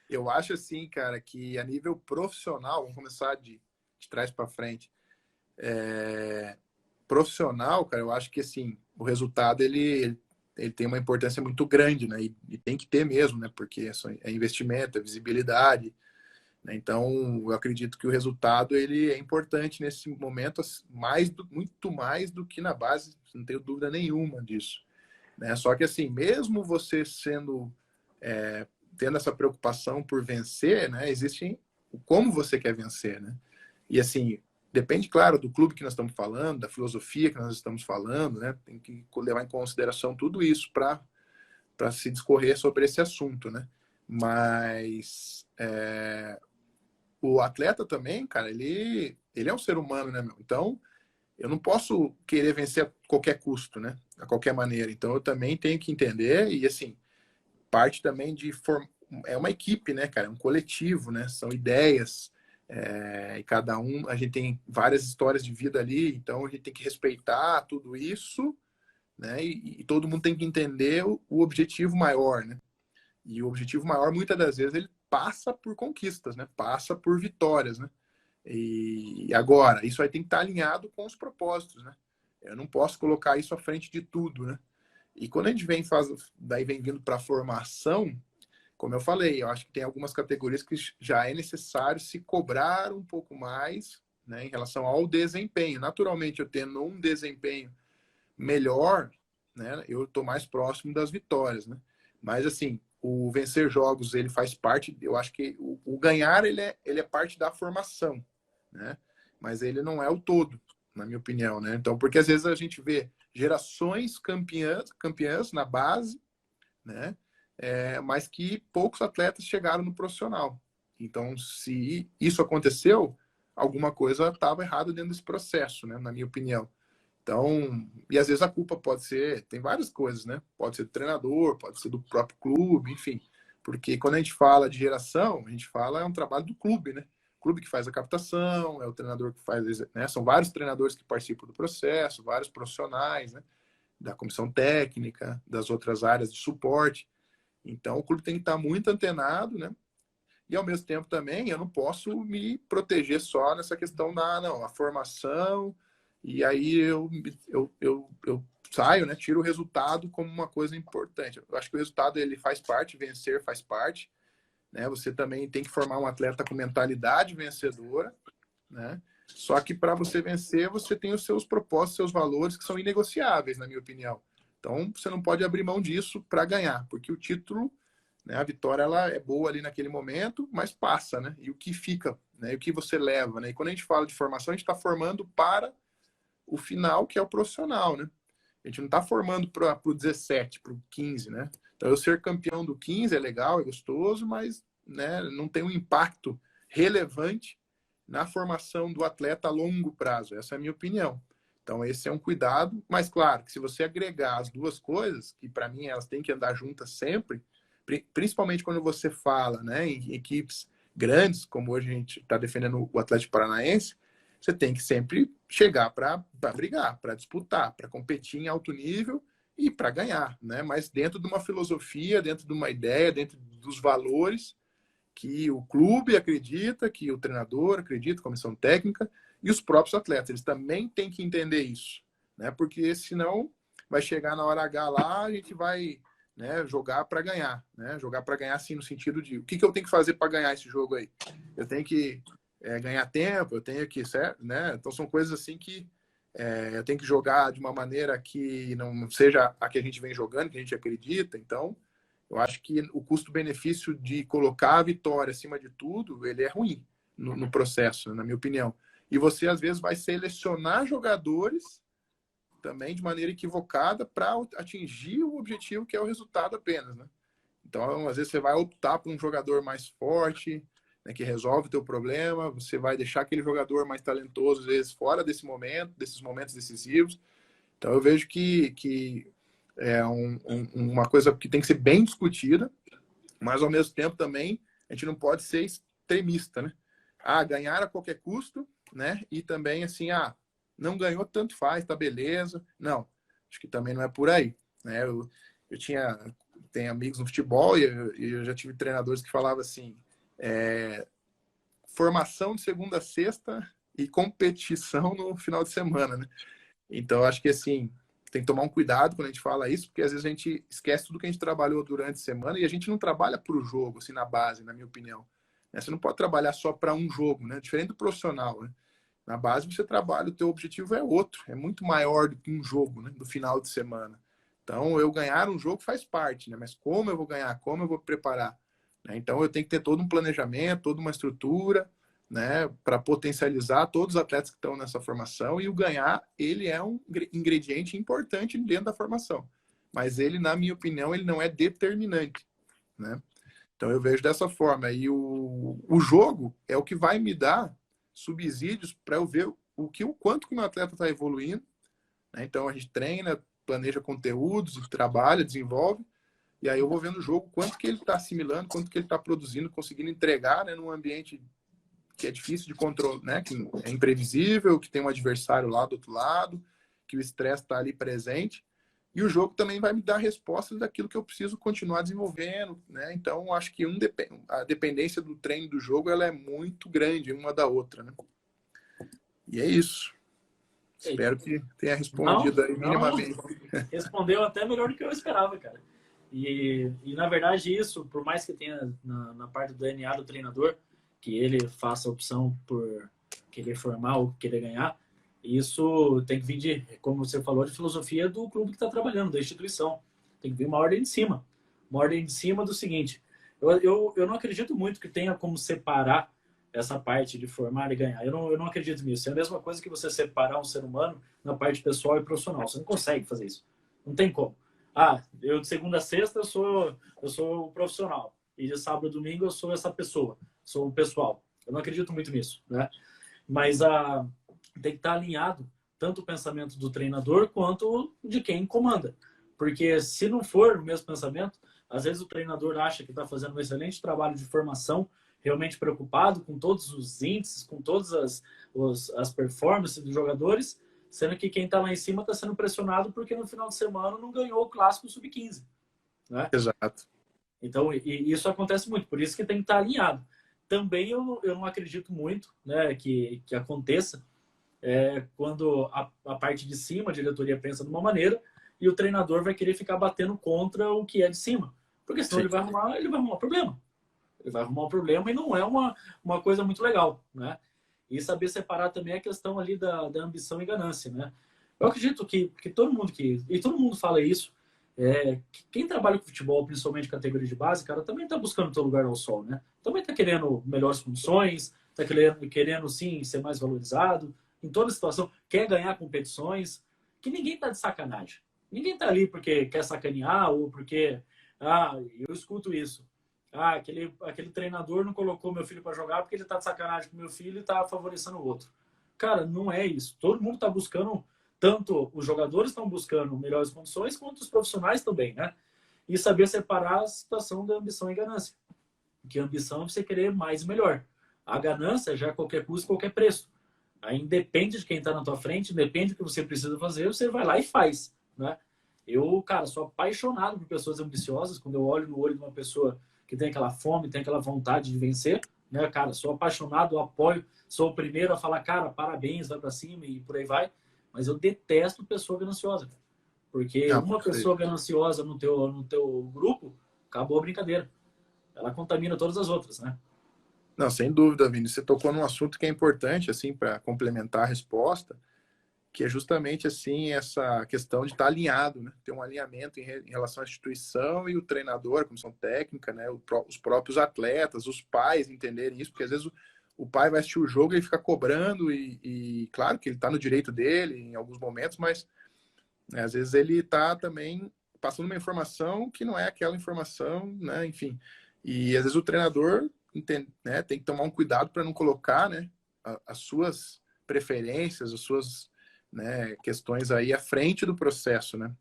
Eu acho assim, cara, que a nível profissional, vamos começar de trás para frente. Profissional, cara, eu acho que assim, o resultado ele tem uma importância muito grande, né? E tem que ter mesmo, né? Porque é investimento, é visibilidade, né? Então, eu acredito que o resultado ele é importante nesse momento, muito mais do que na base, não tenho dúvida nenhuma disso, né? Só que assim, mesmo você tendo essa preocupação por vencer, né? Existe o como você quer vencer, né? E assim, depende, claro, do clube que nós estamos falando, da filosofia que nós estamos falando, né? Tem que levar em consideração tudo isso para se discorrer sobre esse assunto, né? Mas o atleta também, cara, ele é um ser humano, né, meu? Então, eu não posso querer vencer a qualquer custo, né? A qualquer maneira. Então, eu também tenho que entender e, assim, parte também é uma equipe, né, cara? É um coletivo, né? São ideias, e cada um, a gente tem várias histórias de vida ali, então a gente tem que respeitar tudo isso, né? E todo mundo tem que entender o objetivo maior, né? E o objetivo maior, muitas das vezes, ele passa por conquistas, né? Passa por vitórias, né? E agora, isso aí tem que estar alinhado com os propósitos, né? Eu não posso colocar isso à frente de tudo, né? E quando a gente daí vem vindo para a formação, como eu falei, eu acho que tem algumas categorias que já é necessário se cobrar um pouco mais, né, em relação ao desempenho. Naturalmente, eu tendo um desempenho melhor, né, eu estou mais próximo das vitórias, né? Mas assim, o vencer jogos ele faz parte. Eu acho que o ganhar ele é parte da formação, né? Mas ele não é o todo, na minha opinião, né? Então, porque às vezes a gente vê gerações campeãs na base, né? Mas que poucos atletas chegaram no profissional. Então, se isso aconteceu, alguma coisa estava errada dentro desse processo, né? Na minha opinião. Então, e às vezes a culpa pode ser, tem várias coisas, né? Pode ser do treinador, pode ser do próprio clube, enfim. Porque quando a gente fala de geração, a gente fala é um trabalho do clube, né? O clube que faz a captação, é o treinador que faz, né? São vários treinadores que participam do processo, vários profissionais, né? Da comissão técnica, das outras áreas de suporte. Então, o clube tem que estar muito antenado, né? E, ao mesmo tempo, também, eu não posso me proteger só nessa questão não, a formação, e aí eu saio, né? Tiro o resultado como uma coisa importante. Eu acho que o resultado, ele faz parte, vencer faz parte, né? Você também tem que formar um atleta com mentalidade vencedora, né? Só que para você vencer, você tem os seus propósitos, seus valores que são inegociáveis, na minha opinião. Então, você não pode abrir mão disso para ganhar, porque o título, né, a vitória, ela é boa ali naquele momento, mas passa, né? E o que fica, né? E o que você leva, né? E quando a gente fala de formação, a gente está formando para o final, que é o profissional, né? A gente não está formando para o 17, para o 15, né? Então, eu ser campeão do 15 é legal, é gostoso, mas, né, não tem um impacto relevante na formação do atleta a longo prazo. Essa é a minha opinião. Então, esse é um cuidado, mas claro que se você agregar as duas coisas, que para mim elas têm que andar juntas sempre, principalmente quando você fala, né, em equipes grandes, como hoje a gente está defendendo o Atlético Paranaense, você tem que sempre chegar para brigar, para disputar, para competir em alto nível e para ganhar, né? Mas dentro de uma filosofia, dentro de uma ideia, dentro dos valores que o clube acredita, que o treinador acredita, a comissão técnica e os próprios atletas. Eles também têm que entender isso, né? Porque senão vai chegar na hora H lá, a gente vai, né, jogar para ganhar, né? Jogar para ganhar, assim, no sentido de o que eu tenho que fazer para ganhar esse jogo aí? Eu tenho que ganhar tempo, eu tenho que, certo, né? Então são coisas assim que eu tenho que jogar de uma maneira que não seja a que a gente vem jogando, que a gente acredita. Então, eu acho que o custo-benefício de colocar a vitória acima de tudo, ele é ruim no processo, na minha opinião. E você, às vezes, vai selecionar jogadores também de maneira equivocada para atingir o objetivo que é o resultado apenas, né? Então, às vezes, você vai optar por um jogador mais forte, né, que resolve o teu problema, você vai deixar aquele jogador mais talentoso, às vezes, fora desse momento, desses momentos decisivos. Então, eu vejo que é uma coisa que tem que ser bem discutida, mas, ao mesmo tempo, também, a gente não pode ser extremista, né? Ganhar a qualquer custo, né? E também, assim, não ganhou, tanto faz, tá beleza. Não, acho que também não é por aí, né? Eu tenho amigos no futebol e eu já tive treinadores que falavam assim, formação de segunda a sexta e competição no final de semana, né? Então, acho que, assim, tem que tomar um cuidado quando a gente fala isso, porque às vezes a gente esquece tudo que a gente trabalhou durante a semana e a gente não trabalha para o jogo, assim, na base, na minha opinião. Você não pode trabalhar só para um jogo, né? Diferente do profissional, né? Na base você trabalha, o teu objetivo é outro, é muito maior do que um jogo, né? Do final de semana. Então, eu ganhar um jogo faz parte, né? Mas como eu vou ganhar? Como eu vou preparar? Né? Então, eu tenho que ter todo um planejamento, toda uma estrutura, né? Para potencializar todos os atletas que estão nessa formação. E o ganhar, ele é um ingrediente importante dentro da formação. Mas ele, na minha opinião, ele não é determinante, né? Então, eu vejo dessa forma. E o jogo é o que vai me dar subsídios para eu ver o quanto que o meu atleta está evoluindo, né? Então, a gente treina, planeja conteúdos, trabalha, desenvolve, e aí eu vou vendo o jogo, quanto que ele está assimilando, quanto que ele está produzindo, conseguindo entregar, né, num ambiente que é difícil de controlar, né, que é imprevisível, que tem um adversário lá do outro lado, que o estresse está ali presente. E o jogo também vai me dar respostas daquilo que eu preciso continuar desenvolvendo, né? Então, acho que a dependência do treino do jogo ela é muito grande uma da outra, né? E é isso. Espero que tenha respondido aí minimamente. Respondeu até melhor do que eu esperava, cara. Na verdade, isso, por mais que tenha na parte do DNA do treinador, que ele faça a opção por querer formar ou querer ganhar, isso tem que vir de, como você falou, de filosofia do clube que está trabalhando, da instituição. Tem que vir uma ordem de cima. Uma ordem de cima do seguinte, eu não acredito muito que tenha como separar essa parte de formar e ganhar. Eu não acredito nisso. É a mesma coisa que você separar um ser humano na parte pessoal e profissional. Você não consegue fazer isso. Não tem como. Eu de segunda a sexta eu sou o profissional. E de sábado a domingo eu sou essa pessoa. Sou o pessoal. Eu não acredito muito nisso, né? Mas tem que estar alinhado tanto o pensamento do treinador quanto de quem comanda. Porque se não for o mesmo pensamento, às vezes o treinador acha que está fazendo um excelente trabalho de formação, realmente preocupado com todos os índices, com todas as performances dos jogadores, sendo que quem está lá em cima está sendo pressionado porque no final de semana não ganhou o clássico sub-15. Né? Exato. Então, e isso acontece muito, por isso que tem que estar alinhado. Também eu não acredito muito, né, que aconteça quando a parte de cima, a diretoria pensa de uma maneira e o treinador vai querer ficar batendo contra o que é de cima. Porque senão ele vai arrumar problema. Ele vai arrumar um problema e não é uma coisa muito legal, né? E saber separar também a questão ali da ambição e ganância, né? Eu acredito que todo mundo e todo mundo fala isso, que quem trabalha com futebol, principalmente categoria de base, cara, também está buscando seu lugar ao sol, né? Também está querendo melhores condições, está querendo sim ser mais valorizado, em toda situação, quer ganhar competições, que ninguém está de sacanagem. Ninguém está ali porque quer sacanear ou porque, eu escuto isso. Aquele treinador não colocou meu filho para jogar porque ele está de sacanagem com meu filho e está favorecendo o outro. Cara, não é isso. Todo mundo está buscando, tanto os jogadores estão buscando melhores condições, quanto os profissionais também, né? E saber separar a situação da ambição e ganância. Porque a ambição é você querer mais e melhor. A ganância já é qualquer custo, qualquer preço. Aí independe de quem está na tua frente, depende do que você precisa fazer, você vai lá e faz, né? Eu, cara, sou apaixonado por pessoas ambiciosas. Quando eu olho no olho de uma pessoa que tem aquela fome, tem aquela vontade de vencer, né, cara? Sou apaixonado, apoio, sou o primeiro a falar, cara, parabéns, vai para cima e por aí vai. Mas eu detesto pessoa gananciosa, porque uma pessoa gananciosa no teu grupo, acabou a brincadeira. Ela contamina todas as outras, né? Não, sem dúvida, Vini. Você tocou num assunto que é importante, assim, para complementar a resposta, que é justamente, assim, essa questão de estar alinhado, né? Ter um alinhamento em relação à instituição e o treinador, a comissão técnica, né? Os próprios atletas, os pais entenderem isso, porque às vezes o pai vai assistir o jogo e fica cobrando e claro que ele está no direito dele em alguns momentos, mas né, às vezes ele está também passando uma informação que não é aquela informação, né? Enfim, e às vezes o treinador né, tem que tomar um cuidado para não colocar, né, as suas preferências, as suas, né, questões aí à frente do processo, né?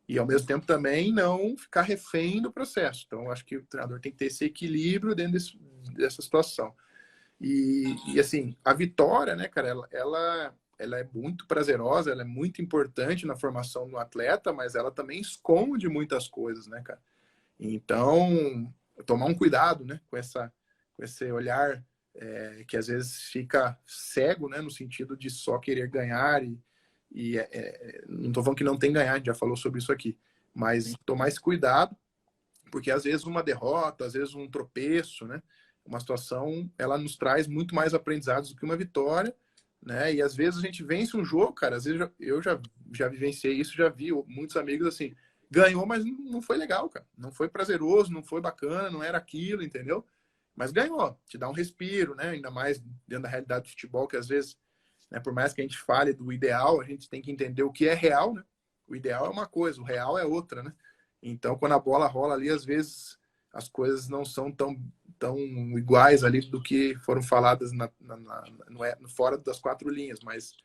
E ao mesmo tempo também não ficar refém do processo. Então, acho que o treinador tem que ter esse equilíbrio dentro dessa situação. E assim, a vitória, né, cara, ela é muito prazerosa, ela é muito importante na formação do atleta, mas ela também esconde muitas coisas, né, cara? Então, tomar um cuidado, né, com esse olhar que às vezes fica cego, né, no sentido de só querer ganhar não estou falando que não tem ganhar, a gente já falou sobre isso aqui, mas tomar esse cuidado, porque às vezes uma derrota, às vezes um tropeço, né, uma situação, ela nos traz muito mais aprendizados do que uma vitória, né, e às vezes a gente vence um jogo, cara, às vezes eu já vivenciei isso, já vi muitos amigos assim, ganhou, mas não foi legal, cara, não foi prazeroso, não foi bacana, não era aquilo, entendeu? Mas ganhou, te dá um respiro, né, ainda mais dentro da realidade do futebol, que às vezes, né, por mais que a gente fale do ideal, a gente tem que entender o que é real, né? O ideal é uma coisa, o real é outra, né? Então, quando a bola rola ali, às vezes as coisas não são tão iguais ali do que foram faladas fora das quatro linhas, mas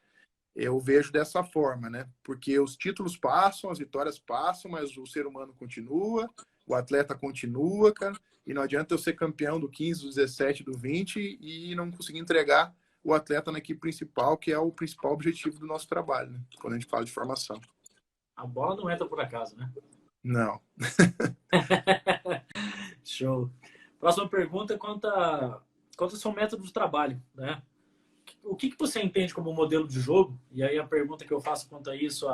eu vejo dessa forma, né? Porque os títulos passam, as vitórias passam, mas o ser humano continua, o atleta continua, cara, e não adianta eu ser campeão do 15, do 17, do 20 e não conseguir entregar o atleta na equipe principal, que é o principal objetivo do nosso trabalho, né? Quando a gente fala de formação. A bola não entra por acaso, né? Não. Show. Próxima pergunta quanto ao seu método de trabalho, né? O que você entende como modelo de jogo? E aí a pergunta que eu faço quanto a isso,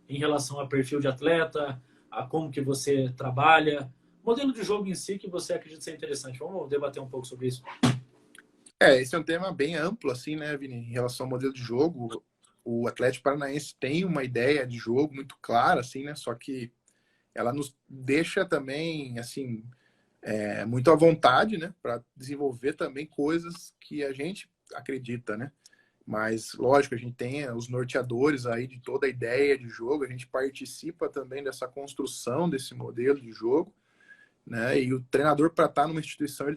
em relação a perfil de atleta, a como que você trabalha, modelo de jogo em si que você acredita ser interessante. Vamos debater um pouco sobre isso. Esse é um tema bem amplo, assim, né, Vini? Em relação ao modelo de jogo, o Atlético Paranaense tem uma ideia de jogo muito clara, assim, né? Só que ela nos deixa também, assim, muito à vontade, né? Para desenvolver também coisas que a gente acredita, né? Mas, lógico, a gente tem os norteadores aí de toda a ideia de jogo, a gente participa também dessa construção desse modelo de jogo, né? E o treinador, para estar numa instituição,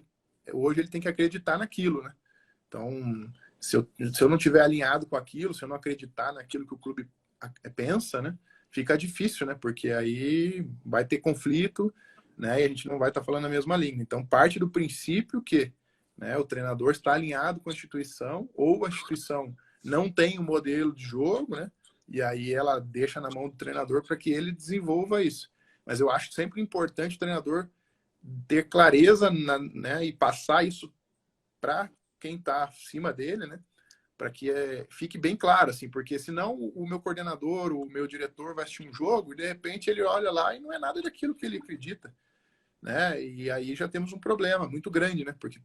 hoje ele tem que acreditar naquilo, né? Então, se eu não tiver alinhado com aquilo, se eu não acreditar naquilo que o clube pensa, né? Fica difícil, né? Porque aí vai ter conflito, né? E a gente não vai estar falando a mesma língua. Então, parte do princípio que, né, o treinador está alinhado com a instituição, ou a instituição não tem um modelo de jogo, né? E aí ela deixa na mão do treinador para que ele desenvolva isso. Mas eu acho sempre importante o treinador ter clareza, né, e passar isso para quem está acima dele, né? Para que fique bem claro, assim, porque senão o meu coordenador, o meu diretor vai assistir um jogo e de repente ele olha lá e não é nada daquilo que ele acredita, né? E aí já temos um problema muito grande, né? Porque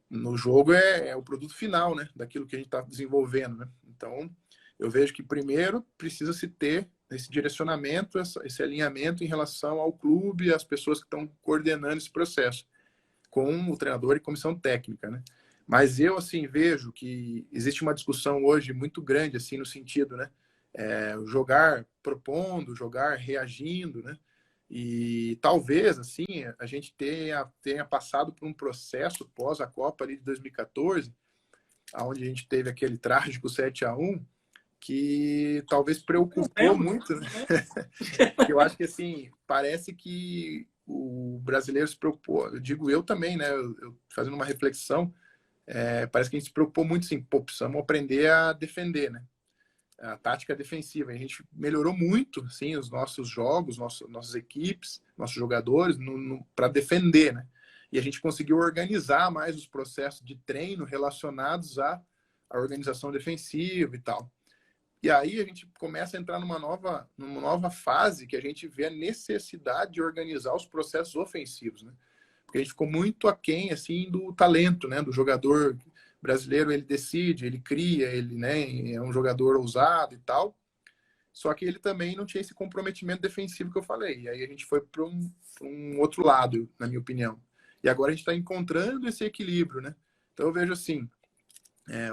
no jogo é o produto final, né? Daquilo que a gente está desenvolvendo, né? Então, eu vejo que primeiro precisa se ter esse direcionamento, esse alinhamento em relação ao clube e às pessoas que estão coordenando esse processo, com o treinador e comissão técnica, né? Mas eu, assim, vejo que existe uma discussão hoje muito grande, assim, no sentido, né? Jogar propondo, jogar reagindo, né? E talvez, assim, a gente tenha passado por um processo pós a Copa ali de 2014, onde a gente teve aquele trágico 7-1, que talvez preocupou muito, né? Eu acho que, assim, parece que o brasileiro se preocupou, eu digo eu também, né? Eu fazendo uma reflexão, parece que a gente se preocupou muito, assim, pô, precisamos aprender a defender, né? A tática defensiva. A gente melhorou muito, assim, os nossos jogos, nossas equipes, nossos jogadores, para defender, né? E a gente conseguiu organizar mais os processos de treino relacionados à organização defensiva e tal. E aí a gente começa a entrar numa nova fase que a gente vê a necessidade de organizar os processos ofensivos, né? Porque a gente ficou muito aquém, assim, do talento, né? Do jogador brasileiro, ele decide, ele cria, ele, né, é um jogador ousado e tal. Só que ele também não tinha esse comprometimento defensivo que eu falei. E aí a gente foi para um outro lado, na minha opinião. E agora a gente está encontrando esse equilíbrio, né? Então eu vejo assim,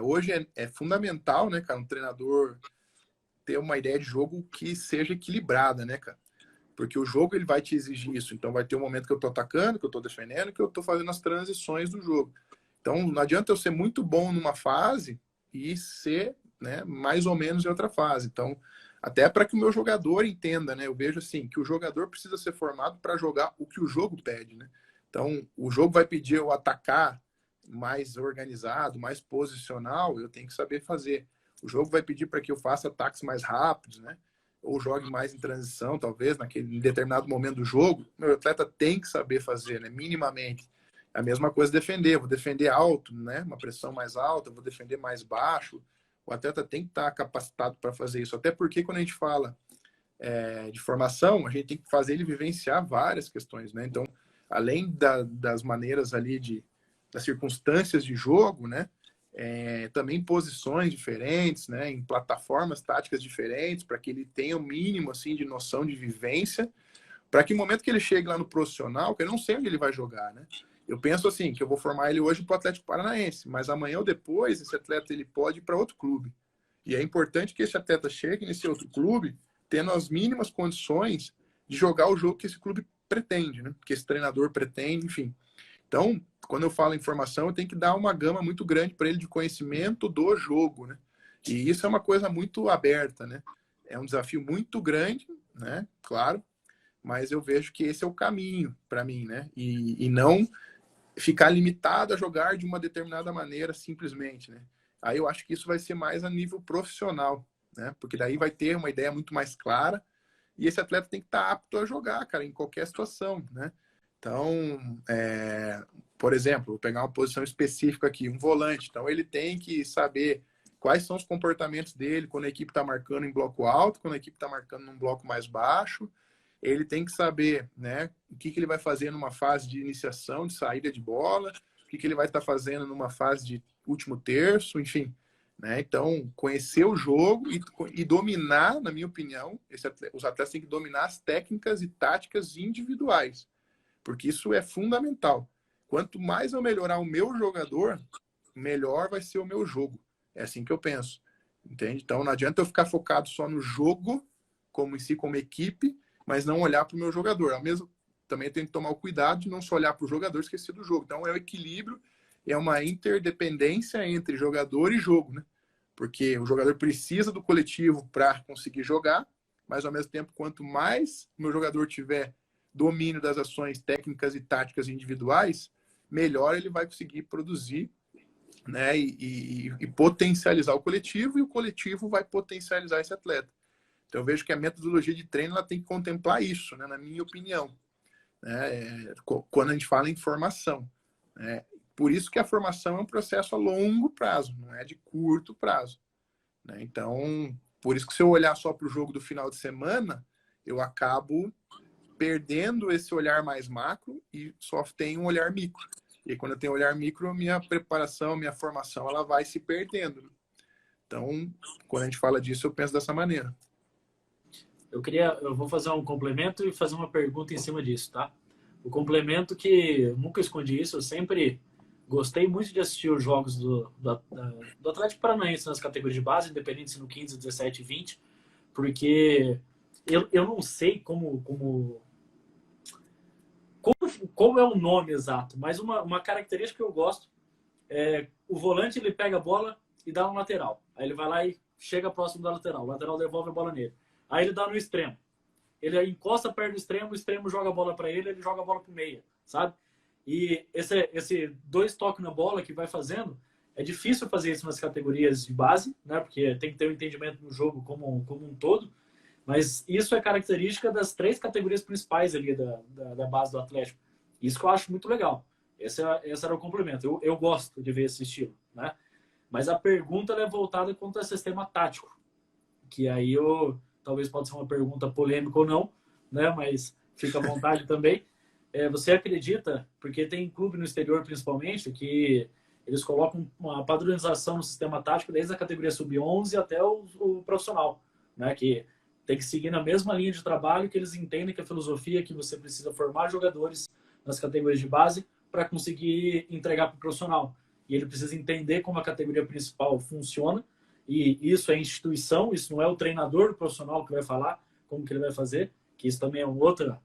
hoje é fundamental, né, cara, um treinador ter uma ideia de jogo que seja equilibrada, né, cara? Porque o jogo ele vai te exigir isso. Então vai ter um momento que eu estou atacando, que eu estou defendendo, que eu estou fazendo as transições do jogo. Então não adianta eu ser muito bom numa fase e ser, né, mais ou menos em outra fase. Então, até para que o meu jogador entenda, né? Eu vejo assim, que o jogador precisa ser formado para jogar o que o jogo pede, né? Então, o jogo vai pedir eu atacar mais organizado, mais posicional, eu tenho que saber fazer. O jogo vai pedir para que eu faça ataques mais rápidos, né? Ou jogue mais em transição, talvez, em determinado momento do jogo. Meu atleta tem que saber fazer, né? Minimamente. A mesma coisa defender. Vou defender alto, né? Uma pressão mais alta, vou defender mais baixo. O atleta tem que estar capacitado para fazer isso. Até porque quando a gente fala de formação, a gente tem que fazer ele vivenciar várias questões, né? Então, além das maneiras ali das circunstâncias de jogo, né? Também posições diferentes, né? Em plataformas táticas diferentes, para que ele tenha o mínimo assim de noção de vivência, para que no momento que ele chegue lá no profissional, que eu não sei onde ele vai jogar, né? Eu penso assim, que eu vou formar ele hoje para o Atlético Paranaense, mas amanhã ou depois esse atleta ele pode ir para outro clube. E é importante que esse atleta chegue nesse outro clube tendo as mínimas condições de jogar o jogo que esse clube pretende, né? Que esse treinador pretende, enfim. Então, quando eu falo em formação, eu tenho que dar uma gama muito grande para ele de conhecimento do jogo, né? E isso é uma coisa muito aberta, né? É um desafio muito grande, né? Claro, mas eu vejo que esse é o caminho para mim, né? E não ficar limitado a jogar de uma determinada maneira simplesmente, né? Aí eu acho que isso vai ser mais a nível profissional, né? Porque daí vai ter uma ideia muito mais clara e esse atleta tem que estar apto a jogar, cara, em qualquer situação, né? Então, por exemplo, vou pegar uma posição específica aqui, um volante. Então, ele tem que saber quais são os comportamentos dele quando a equipe está marcando em bloco alto, quando a equipe está marcando num bloco mais baixo. Ele tem que saber, né, o que ele vai fazer numa fase de iniciação, de saída de bola, o que ele vai estar fazendo numa fase de último terço, enfim. Né? Então, conhecer o jogo e dominar, na minha opinião, os atletas têm que dominar as técnicas e táticas individuais. Porque isso é fundamental. Quanto mais eu melhorar o meu jogador, melhor vai ser o meu jogo. É assim que eu penso. Entende? Então não adianta eu ficar focado só no jogo, como em si, como equipe, mas não olhar para o meu jogador. Ao mesmo também tem que tomar o cuidado de não só olhar para o jogador e esquecer do jogo. Então é o equilíbrio, é uma interdependência entre jogador e jogo, né? Porque o jogador precisa do coletivo para conseguir jogar, mas ao mesmo tempo, quanto mais o meu jogador tiver domínio das ações técnicas e táticas individuais, melhor ele vai conseguir produzir, né, e potencializar o coletivo, e o coletivo vai potencializar esse atleta. Então eu vejo que a metodologia de treino ela tem que contemplar isso, né, na minha opinião, né, quando a gente fala em formação. Né, por isso que a formação é um processo a longo prazo, não é de curto prazo. Né, então, por isso que se eu olhar só para o jogo do final de semana, eu acabo perdendo esse olhar mais macro e só tenho um olhar micro. E quando eu tenho um olhar micro, minha preparação, minha formação, ela vai se perdendo. Então, quando a gente fala disso, eu penso dessa maneira. Eu vou fazer um complemento e fazer uma pergunta em cima disso, tá? O complemento que eu nunca escondi isso, eu sempre gostei muito de assistir os jogos do Atlético Paranaense nas categorias de base, independente se no 15, 17 e 20, porque eu não sei como é o nome exato, mas uma característica que eu gosto é o volante ele pega a bola e dá no lateral. Aí ele vai lá e chega próximo da lateral. O lateral devolve a bola nele. Aí ele dá no extremo. Ele encosta perto do extremo, o extremo joga a bola para ele, ele joga a bola pro meia, sabe? E esse dois toques na bola que vai fazendo, é difícil fazer isso nas categorias de base, né? Porque tem que ter um entendimento no jogo como um todo. Mas isso é característica das três categorias principais ali da base do Atlético. Isso que eu acho muito legal. Esse era o complemento. Eu gosto de ver esse estilo, né? Mas a pergunta é voltada contra o sistema tático, que aí talvez pode ser uma pergunta polêmica ou não, né? Mas fica à vontade também. Você acredita, porque tem clube no exterior principalmente, que eles colocam uma padronização no sistema tático desde a categoria sub-11 até o profissional, né? Que tem que seguir na mesma linha de trabalho, que eles entendem que a filosofia é que você precisa formar jogadores nas categorias de base para conseguir entregar para o profissional. E ele precisa entender como a categoria principal funciona, e isso é instituição, isso não é o treinador profissional que vai falar como que ele vai fazer, que isso também é outra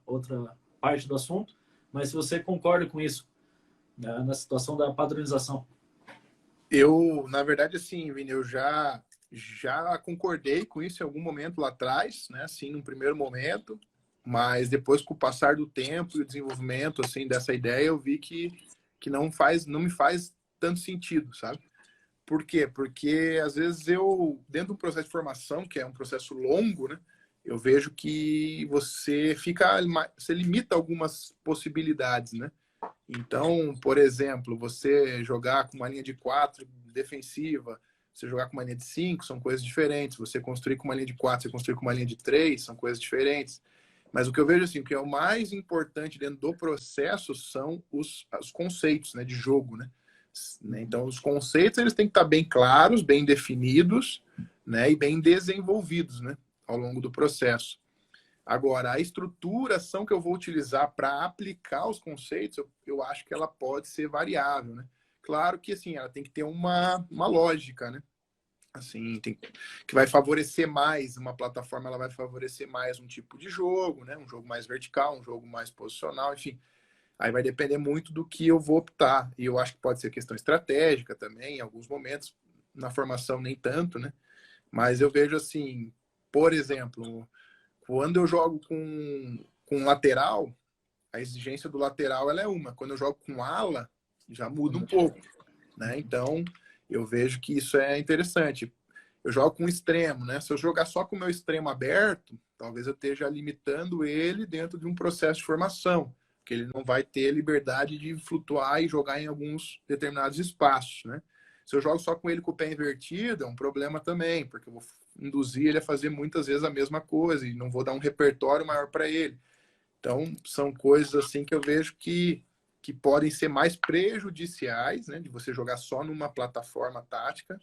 parte do assunto, mas se você concorda com isso, né, na situação da padronização. Eu, na verdade, assim, Vini, eu já concordei com isso em algum momento lá atrás, né? Assim, num primeiro momento, mas depois, com o passar do tempo e o desenvolvimento, assim, dessa ideia, eu vi que não me faz tanto sentido, sabe? Por quê? Porque, às vezes, dentro do processo de formação, que é um processo longo, né? Eu vejo que você limita algumas possibilidades, né? Então, por exemplo, você jogar com uma linha de 4 defensiva, você jogar com uma linha de 5 são coisas diferentes. Você construir com uma linha de 4, você construir com uma linha de 3 são coisas diferentes. Mas o que eu vejo assim, o que é o mais importante dentro do processo são os conceitos, né, de jogo, né? Então, os conceitos eles têm que estar bem claros, bem definidos, né, e bem desenvolvidos, né, ao longo do processo. Agora, a estruturação que eu vou utilizar para aplicar os conceitos, eu acho que ela pode ser variável, né? Claro que, assim, ela tem que ter uma lógica, né? Assim, que vai favorecer mais, uma plataforma ela vai favorecer mais um tipo de jogo, né? Um jogo mais vertical, um jogo mais posicional, enfim. Aí vai depender muito do que eu vou optar. E eu acho que pode ser questão estratégica também, em alguns momentos. Na formação, nem tanto, né? Mas eu vejo assim, por exemplo, quando eu jogo com lateral, a exigência do lateral ela é uma. Quando eu jogo com ala, já muda um pouco, né? Então, eu vejo que isso é interessante. Eu jogo com extremo, né? Se eu jogar só com o meu extremo aberto, talvez eu esteja limitando ele dentro de um processo de formação, que ele não vai ter liberdade de flutuar e jogar em alguns determinados espaços, né? Se eu jogo só com ele com o pé invertido, é um problema também, porque eu vou induzir ele a fazer muitas vezes a mesma coisa e não vou dar um repertório maior para ele. Então, são coisas assim que eu vejo que podem ser mais prejudiciais, né, de você jogar só numa plataforma tática,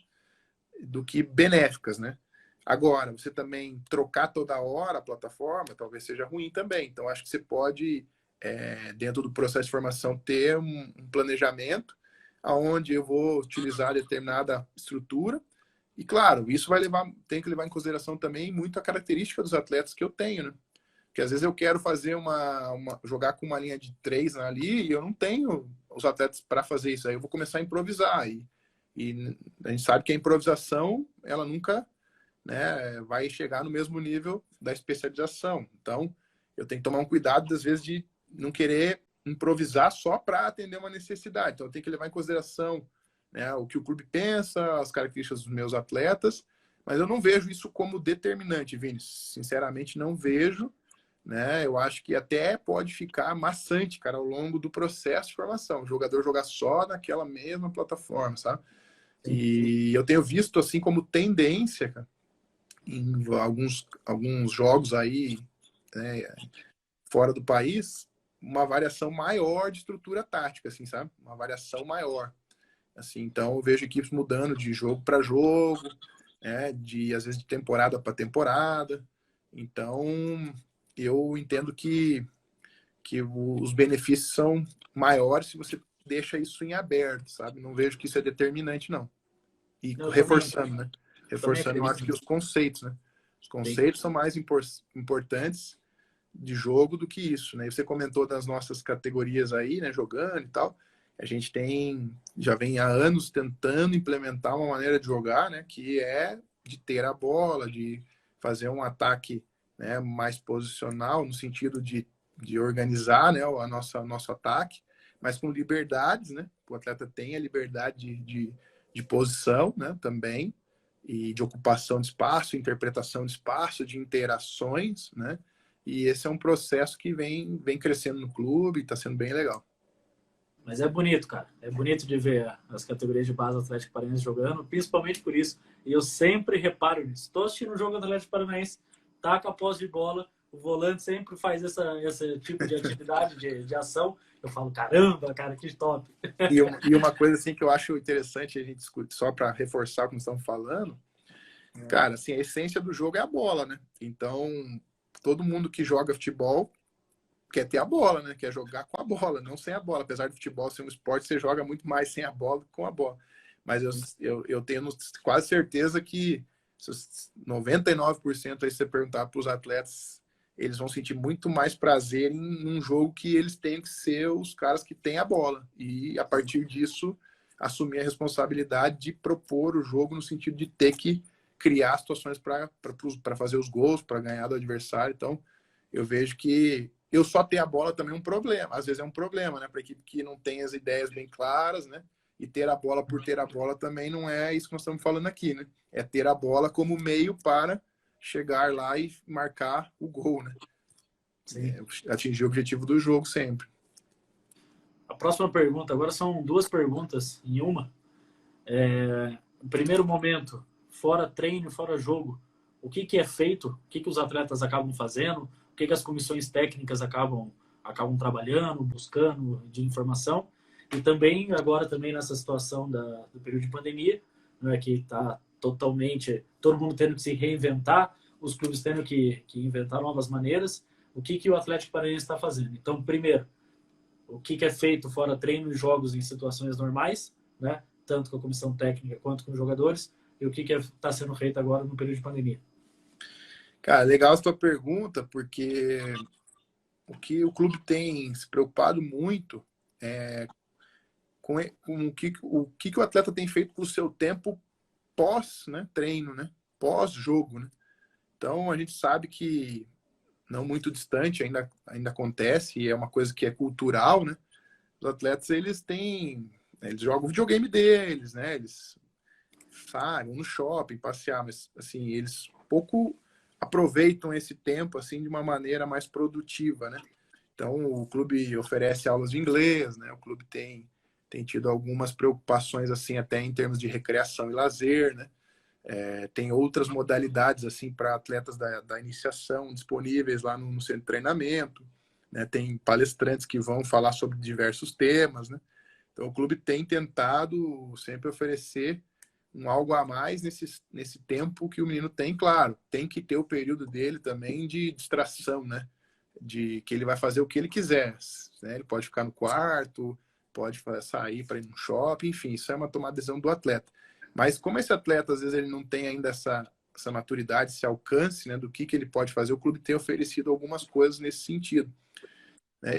do que benéficas, né? Agora, você também trocar toda hora a plataforma, talvez seja ruim também. Então, acho que você pode, dentro do processo de formação, ter um planejamento aonde eu vou utilizar determinada estrutura. E, claro, isso tem que levar em consideração também muito a característica dos atletas que eu tenho, né? Porque às vezes eu quero fazer jogar com uma linha de 3 ali e eu não tenho os atletas para fazer isso. Aí eu vou começar a improvisar. E a gente sabe que a improvisação, ela nunca, né, vai chegar no mesmo nível da especialização. Então, eu tenho que tomar um cuidado, às vezes, de não querer improvisar só para atender uma necessidade. Então, eu tenho que levar em consideração, né, o que o clube pensa, as características dos meus atletas, mas eu não vejo isso como determinante, Vini. Sinceramente, não vejo, né? Eu acho que até pode ficar maçante, cara, ao longo do processo de formação. O jogador jogar só naquela mesma plataforma, sabe? Sim. E eu tenho visto, assim, como tendência, cara, em alguns jogos aí, né, fora do país, uma variação maior de estrutura tática, assim, sabe? Uma variação maior. Assim, então, eu vejo equipes mudando de jogo para jogo, né, às vezes de temporada para temporada. Então, eu entendo que os benefícios são maiores se você deixa isso em aberto, sabe? Não vejo que isso é determinante, não. E Eu reforçando, né? também Reforçando, eu acho que acredito. os conceitos, né? Os Sim. conceitos são mais importantes de jogo do que isso, né? E você comentou das nossas categorias aí, né? Jogando e tal. A gente já vem há anos tentando implementar uma maneira de jogar, né? Que é de ter a bola, de fazer um ataque, né, mais posicional, no sentido de organizar, né, nosso ataque, mas com liberdades, né? O atleta tem a liberdade de posição, né, também, e de ocupação de espaço, interpretação de espaço, de interações, né? E esse é um processo que vem crescendo no clube e está sendo bem legal. Mas é bonito, cara. É bonito de ver as categorias de base do Atlético Paranaense jogando, principalmente por isso. E eu sempre reparo nisso. Estou assistindo um jogo do Atlético Paranaense, taca a posse de bola, o volante sempre faz esse tipo de atividade, de ação. Eu falo, caramba, cara, que top. E uma coisa assim que eu acho interessante a gente discutir, só para reforçar o que nós estamos falando, cara, assim, a essência do jogo é a bola, né? Então, todo mundo que joga futebol quer ter a bola, né? Quer jogar com a bola, não sem a bola. Apesar de futebol ser um esporte, você joga muito mais sem a bola do que com a bola. Mas eu tenho quase certeza que 99% aí, se você perguntar para os atletas, eles vão sentir muito mais prazer em um jogo que eles têm que ser os caras que têm a bola. E, a partir disso, assumir a responsabilidade de propor o jogo no sentido de ter que criar situações para fazer os gols, para ganhar do adversário. Então, eu vejo que eu só ter a bola também é um problema. Às vezes é um problema, né? Para a equipe que não tem as ideias bem claras, né? E ter a bola por ter a bola também não é isso que nós estamos falando aqui, né? É ter a bola como meio para chegar lá e marcar o gol, né? Atingir o objetivo do jogo sempre. A próxima pergunta, agora são duas perguntas em uma. No primeiro momento, fora treino, fora jogo, o que é feito? O que os atletas acabam fazendo? O que as comissões técnicas acabam trabalhando, buscando de informação? E também, agora também nessa situação do período de pandemia, né, que está totalmente, todo mundo tendo que se reinventar, os clubes tendo que inventar novas maneiras, o que o Atlético Paranaense está fazendo? Então, primeiro, o que é feito fora treino e jogos em situações normais, né, tanto com a comissão técnica quanto com os jogadores, e o que está sendo feito agora no período de pandemia? Cara, legal a sua pergunta, porque o que o clube tem se preocupado muito é com o que o atleta tem feito com o seu tempo pós, né, treino, né, pós-jogo, né? Então, a gente sabe que não muito distante ainda acontece, e é uma coisa que é cultural, né? Os atletas, eles jogam o videogame deles, né? Eles saem no shopping, passear, mas, assim, eles pouco aproveitam esse tempo, assim, de uma maneira mais produtiva, né? Então, o clube oferece aulas de inglês, né? O clube tem tido algumas preocupações, assim, até em termos de recreação e lazer, né? Tem outras modalidades, assim, para atletas da iniciação disponíveis lá no centro de treinamento, né? Tem palestrantes que vão falar sobre diversos temas, né? Então, o clube tem tentado sempre oferecer algo a mais nesse tempo que o menino tem, claro. Tem que ter o período dele também de distração, né? De que ele vai fazer o que ele quiser, né? Ele pode ficar no quarto, pode sair para ir no shopping, enfim, isso é uma tomada de decisão do atleta. Mas como esse atleta, às vezes, ele não tem ainda essa maturidade, esse alcance, né, do que ele pode fazer, o clube tem oferecido algumas coisas nesse sentido.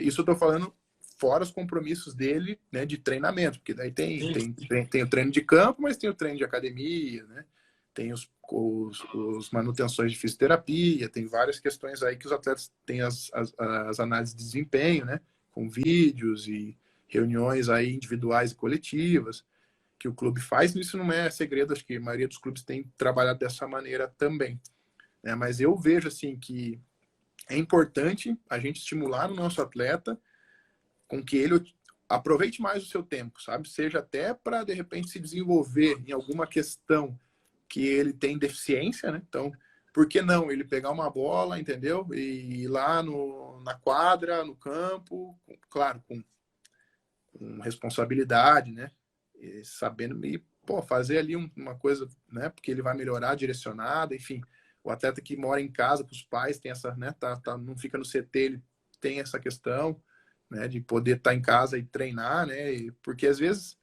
Isso eu estou falando fora os compromissos dele, né, de treinamento, porque daí tem o treino de campo, mas tem o treino de academia, né? Tem os manutenções de fisioterapia, tem várias questões aí que os atletas têm as análises de desempenho, né? Com vídeos e reuniões aí individuais e coletivas que o clube faz. Isso não é segredo, acho que a maioria dos clubes tem trabalhado dessa maneira também, né? Mas eu vejo assim que é importante a gente estimular o nosso atleta com que ele aproveite mais o seu tempo, sabe? Seja até para, de repente, se desenvolver em alguma questão que ele tem deficiência, né? Então, por que não ele pegar uma bola, entendeu? E ir lá na quadra, no campo, claro, com responsabilidade, né? E sabendo fazer ali uma coisa, né? Porque ele vai melhorar direcionado, enfim. O atleta que mora em casa com os pais tem essa, né? Não fica no CT, ele tem essa questão, né? De poder estar em casa e treinar, né? Porque às vezes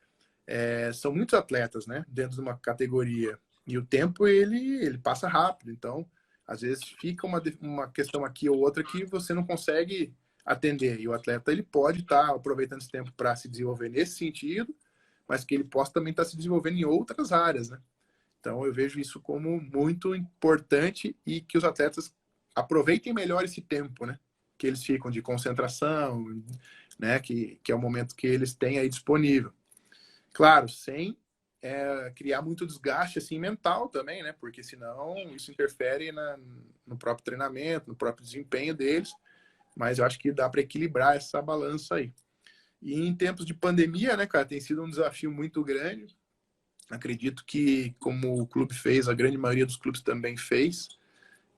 são muitos atletas, né? Dentro de uma categoria. E o tempo, ele passa rápido. Então, às vezes, fica uma questão aqui ou outra que você não consegue atender. E o atleta, ele pode estar aproveitando esse tempo para se desenvolver nesse sentido, mas que ele possa também estar se desenvolvendo em outras áreas, né? Então, eu vejo isso como muito importante e que os atletas aproveitem melhor esse tempo, né? Que eles ficam de concentração, né? Que é o momento que eles têm aí disponível. Claro, sem criar muito desgaste assim, mental também, né? Porque senão isso interfere no próprio treinamento, no próprio desempenho deles. Mas eu acho que dá para equilibrar essa balança aí. E em tempos de pandemia, né, cara, tem sido um desafio muito grande. Acredito que, como o clube fez, a grande maioria dos clubes também fez,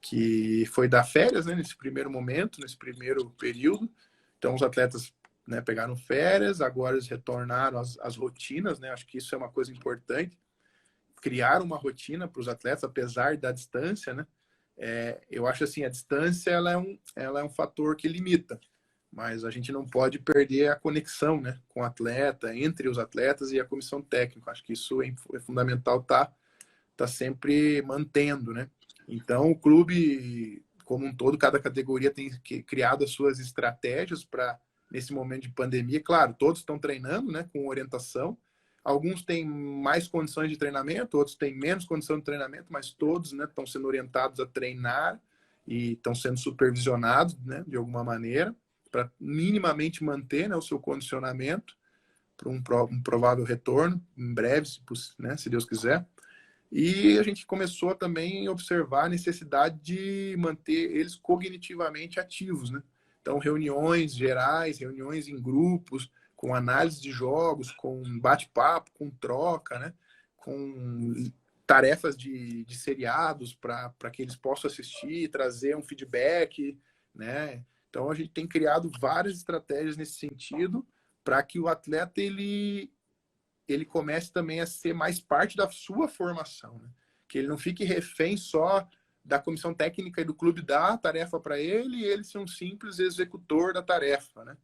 que foi dar férias, né, nesse primeiro momento, nesse primeiro período. Então, os atletas, né, pegaram férias, agora eles retornaram às rotinas, né? Acho que isso é uma coisa importante. Criar uma rotina para os atletas, apesar da distância, né? Eu acho assim, a distância ela é um fator que limita, mas a gente não pode perder a conexão, né, com o atleta, entre os atletas e a comissão técnica. Acho que isso é fundamental tá sempre mantendo, né? Então, o clube como um todo, cada categoria tem criado as suas estratégias para, nesse momento de pandemia, claro, todos estão treinando, né, com orientação. Alguns têm mais condições de treinamento, outros têm menos condição de treinamento, mas todos, né, estão sendo orientados a treinar e estão sendo supervisionados, né, de alguma maneira, para minimamente manter, né, o seu condicionamento para um provável retorno, em breve, né, se Deus quiser. E a gente começou também a observar a necessidade de manter eles cognitivamente ativos, né? Então, reuniões gerais, reuniões em grupos, com análise de jogos, com bate-papo, com troca, né? Com tarefas de seriados para que eles possam assistir, trazer um feedback, né? Então, a gente tem criado várias estratégias nesse sentido para que o atleta ele comece também a ser mais parte da sua formação, né? Que ele não fique refém só da comissão técnica e do clube dar a tarefa para ele e ele ser um simples executor da tarefa, né?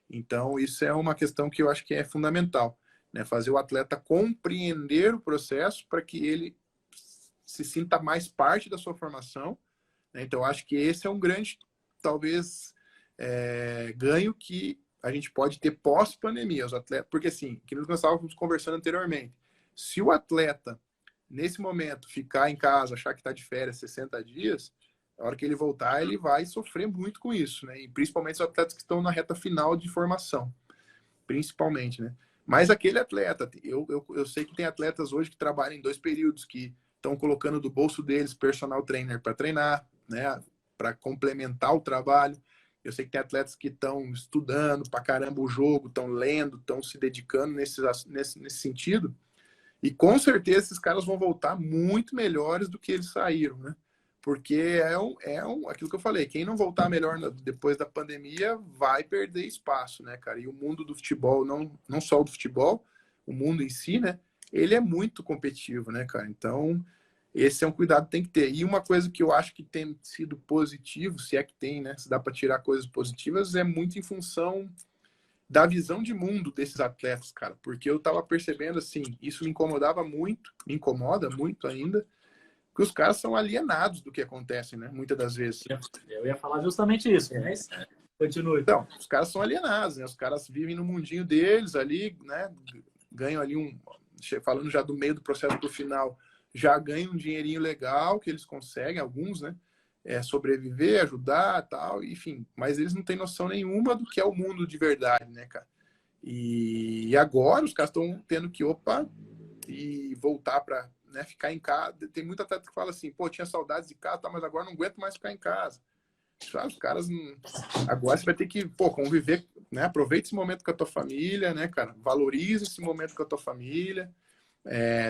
Então, isso é uma questão que eu acho que é fundamental, né? Fazer o atleta compreender o processo para que ele se sinta mais parte da sua formação, né? Então, eu acho que esse é um grande, talvez, ganho que a gente pode ter pós-pandemia, os atletas, porque assim, que nós estávamos conversando anteriormente, se o atleta, nesse momento, ficar em casa, achar que está de férias 60 dias, a hora que ele voltar, ele vai sofrer muito com isso, né? E principalmente os atletas que estão na reta final de formação, principalmente, né? Mas aquele atleta, eu sei que tem atletas hoje que trabalham em 2 períodos, que estão colocando do bolso deles personal trainer para treinar, né? Para complementar o trabalho. Eu sei que tem atletas que estão estudando pra caramba o jogo, estão lendo, estão se dedicando nesse sentido. E com certeza esses caras vão voltar muito melhores do que eles saíram, né? Porque aquilo que eu falei, quem não voltar melhor depois da pandemia vai perder espaço, né, cara? E o mundo do futebol, não só o do futebol, o mundo em si, né? Ele é muito competitivo, né, cara? Então, esse é um cuidado que tem que ter. E uma coisa que eu acho que tem sido positivo, se é que tem, né? Se dá para tirar coisas positivas, é muito em função da visão de mundo desses atletas, cara. Porque eu tava percebendo, assim, isso me incomodava muito, me incomoda muito ainda, que os caras são alienados do que acontece, né? Muitas das vezes. Eu ia falar justamente isso, mas continue. Então, os caras são alienados, né? Os caras vivem no mundinho deles ali, né? Ganham ali falando já do meio do processo pro final, já ganham um dinheirinho legal que eles conseguem, alguns, né? Sobreviver, ajudar, tal, enfim. Mas eles não têm noção nenhuma do que é o mundo de verdade, né, cara? E agora os caras estão tendo que, e voltar para, né, ficar em casa. Tem muita atleta que fala assim, pô, tinha saudades de casa, tá, mas agora não aguento mais ficar em casa. Os caras, agora você vai ter que, pô, conviver, né? Aproveita esse momento com a tua família, né, cara? Valoriza esse momento com a tua família.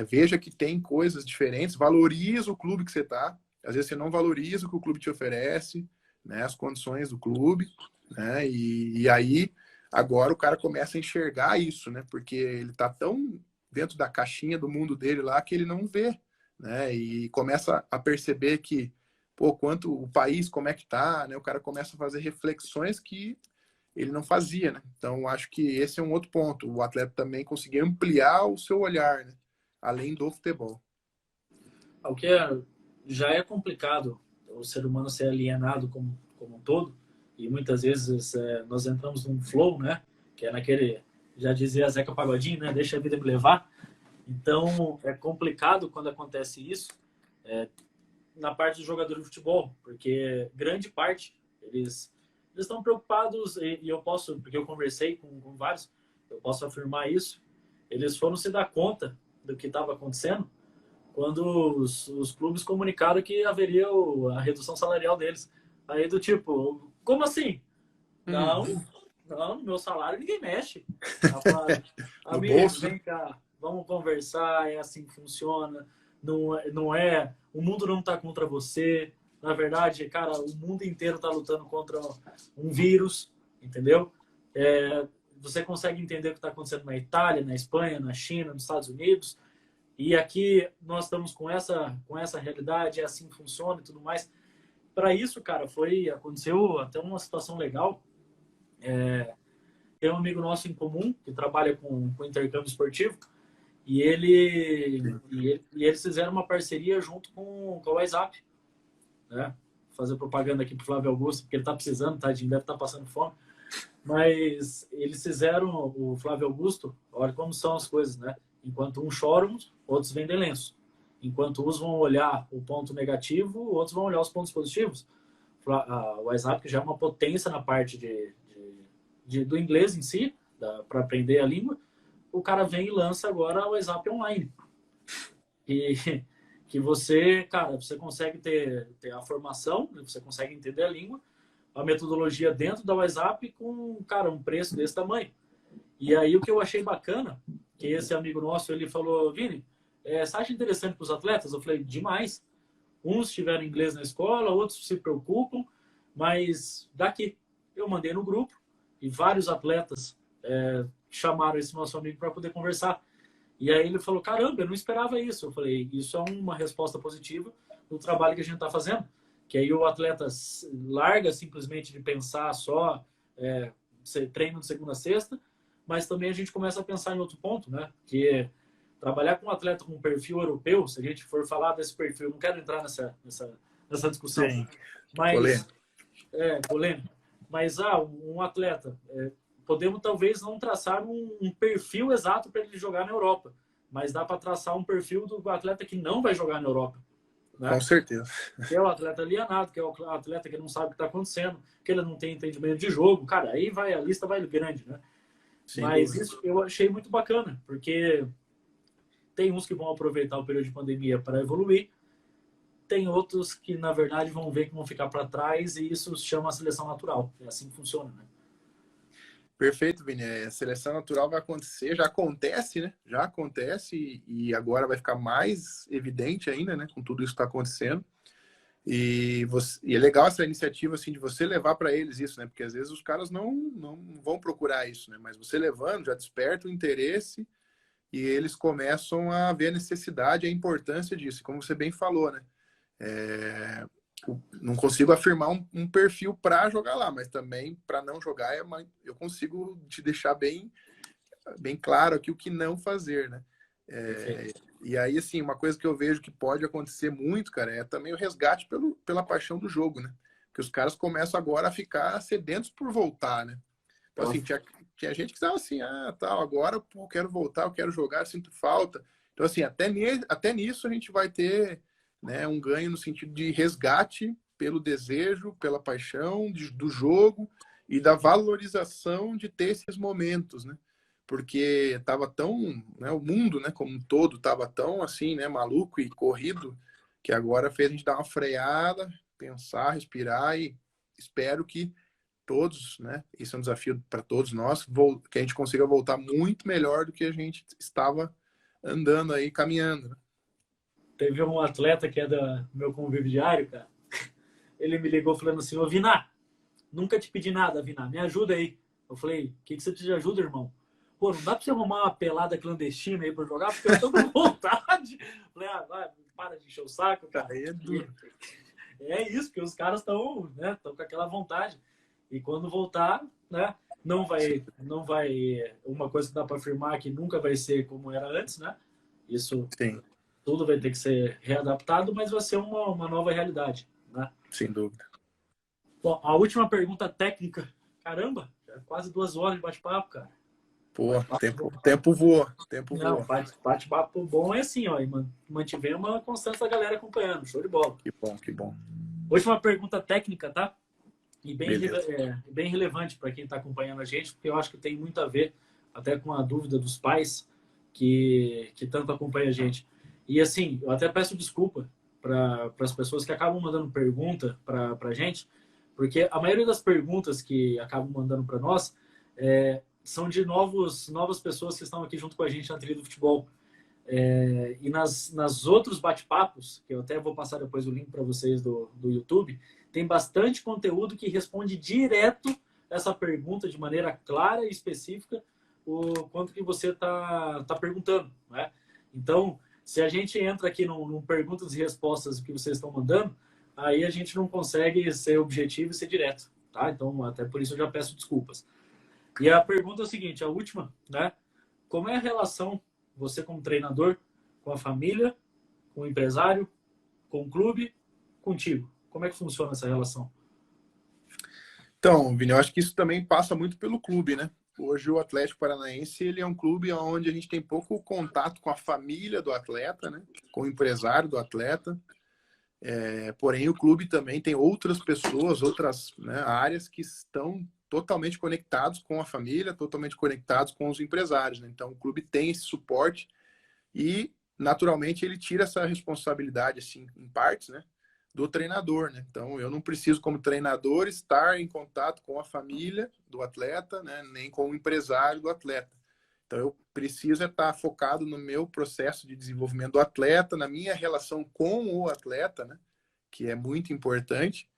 Veja que tem coisas diferentes, valoriza o clube que você tá. Às vezes você não valoriza o que o clube te oferece, né, as condições do clube, né, e aí agora o cara começa a enxergar isso, né, porque ele tá tão dentro da caixinha do mundo dele lá que ele não vê, né, e começa a perceber que, pô, quanto o país, como é que tá, né, o cara começa a fazer reflexões que ele não fazia, né. Então acho que esse é um outro ponto, o atleta também conseguir ampliar o seu olhar, né, além do futebol. O que já é complicado o ser humano ser alienado como um todo, e muitas vezes nós entramos num flow, né? Que é naquele, já dizia Zeca Pagodinho, né? Deixa a vida me levar. Então, é complicado quando acontece isso na parte do jogador de futebol, porque grande parte, eles estão preocupados, e eu posso, porque eu conversei com vários, eu posso afirmar isso, eles foram se dar conta do que estava acontecendo quando os clubes comunicaram que haveria a redução salarial deles. Aí do tipo, como assim? Não, no meu salário ninguém mexe. Falaram, amigo, vem cá, vamos conversar, é assim que funciona. Não é, o mundo não está contra você. Na verdade, cara, o mundo inteiro está lutando contra um vírus, entendeu? Você consegue entender o que está acontecendo na Itália, na Espanha, na China, nos Estados Unidos. E aqui nós estamos com essa realidade, é assim que funciona e tudo mais. Para isso, cara, aconteceu até uma situação legal. Tem um amigo nosso em comum que trabalha com intercâmbio esportivo e eles fizeram uma parceria junto com o WhatsApp, né? fazer propaganda aqui pro Flávio Augusto, porque ele tá precisando, tadinho, deve estar passando fome. Mas eles fizeram, o Flávio Augusto, olha como são as coisas, né? Enquanto uns choram, outros vendem lenço. Enquanto uns vão olhar o ponto negativo, outros vão olhar os pontos positivos. O WhatsApp, que já é uma potência na parte do inglês em si, para aprender a língua, o cara vem e lança agora o WhatsApp online. E que você, cara, você consegue ter a formação, você consegue entender a língua, a metodologia dentro da WhatsApp com, cara, um preço desse tamanho. E aí o que eu achei bacana, que esse amigo nosso, ele falou, Vini, você acha interessante para os atletas? Eu falei, demais. Uns tiveram inglês na escola, outros se preocupam, mas daqui. Eu mandei no grupo e vários atletas chamaram esse nosso amigo para poder conversar. E aí ele falou, caramba, eu não esperava isso. Eu falei, isso é uma resposta positiva do trabalho que a gente está fazendo. Que aí o atleta larga simplesmente de pensar só treino de segunda a sexta, mas também a gente começa a pensar em outro ponto, né? Que trabalhar com um atleta com um perfil europeu, se a gente for falar desse perfil, eu não quero entrar nessa discussão, Sim. mas polêmico. Mas um atleta, podemos talvez não traçar um perfil exato para ele jogar na Europa, mas dá para traçar um perfil do atleta que não vai jogar na Europa. Né? Com certeza. Que é o atleta alienado, que é o atleta que não sabe o que está acontecendo, que ele não tem entendimento de jogo. Cara, aí a lista vai grande, né? Sem Mas dúvida. isso eu achei muito bacana, porque tem uns que vão aproveitar o período de pandemia para evoluir, tem outros que, na verdade, vão ver que vão ficar para trás e isso se chama seleção natural. É assim que funciona, né? Perfeito, Vini. A seleção natural vai acontecer, já acontece, né? Já acontece e agora vai ficar mais evidente ainda, né? Com tudo isso que está acontecendo. E é legal essa iniciativa, assim, de você levar para eles isso, né? Porque às vezes os caras não vão procurar isso, né? Mas você levando já desperta o interesse e eles começam a ver a necessidade, a importância disso. Como você bem falou, né? Não consigo afirmar um perfil para jogar lá, mas também para não jogar eu consigo te deixar bem claro aqui o que não fazer, né? E aí, assim, uma coisa que eu vejo que pode acontecer muito, cara, é também o resgate pela paixão do jogo, né? Porque os caras começam agora a ficar sedentos por voltar, né? Então, assim, tinha gente que estava assim, tal, agora pô, eu quero voltar, eu quero jogar, sinto falta. Então, assim, até nisso a gente vai ter, né, um ganho no sentido de resgate pelo desejo, pela paixão do jogo e da valorização de ter esses momentos, né? Porque estava tão, né, o mundo, né, como um todo, estava tão assim, né, maluco e corrido, que agora fez a gente dar uma freada, pensar, respirar e espero que todos, né, isso é um desafio para todos nós, que a gente consiga voltar muito melhor do que a gente estava andando aí, caminhando, né? Teve um atleta que é do meu convívio diário, cara. Ele me ligou falando assim, ô Vina, nunca te pedi nada, Vina, me ajuda aí. Eu falei, o que você precisa de ajuda, irmão? Pô, não dá pra você arrumar uma pelada clandestina aí pra jogar? Porque eu tô com vontade. Eu falei, vai, para de encher o saco, cara. Aí é duro. É isso, porque os caras estão, né, com aquela vontade. E quando voltar, né, não vai, uma coisa que dá para afirmar que nunca vai ser como era antes, né? Isso, Sim, tudo vai ter que ser readaptado, mas vai ser uma nova realidade, né? sem dúvida. Bom, a última pergunta técnica. Caramba, quase 2 horas de bate-papo, cara. Pô, tempo voa, Não, bate-papo bom é assim, ó, e mantivemos uma constância da galera acompanhando, show de bola. Que bom, que bom. Última pergunta técnica, tá? E Beleza. bem relevante para quem está acompanhando a gente, porque eu acho que tem muito a ver até com a dúvida dos pais que tanto acompanham a gente. E assim, eu até peço desculpa para as pessoas que acabam mandando pergunta para a gente, porque a maioria das perguntas que acabam mandando para nós são de novas pessoas que estão aqui junto com a gente na trilha do futebol. E nas outros bate-papos, que eu até vou passar depois o link para vocês do YouTube, tem bastante conteúdo que responde direto essa pergunta de maneira clara e específica o quanto que você tá perguntando, né? Então, se a gente entra aqui num perguntas e respostas que vocês estão mandando, aí a gente não consegue ser objetivo e ser direto, tá? Então, até por isso eu já peço desculpas. E a pergunta é o seguinte, a última, né? Como é a relação, você como treinador, com a família, com o empresário, com o clube, contigo? Como é que funciona essa relação? Então, Vini, eu acho que isso também passa muito pelo clube, né? Hoje o Atlético Paranaense ele é um clube onde a gente tem pouco contato com a família do atleta, né? Com o empresário do atleta. Porém, o clube também tem outras pessoas, outras, né, áreas que estão totalmente conectados com a família, totalmente conectados com os empresários, né? Então, o clube tem esse suporte e, naturalmente, ele tira essa responsabilidade, assim, em partes, né, do treinador, né? Então, eu não preciso, como treinador, estar em contato com a família do atleta, né, nem com o empresário do atleta. Então, eu preciso estar focado no meu processo de desenvolvimento do atleta, na minha relação com o atleta, né, que é muito importante.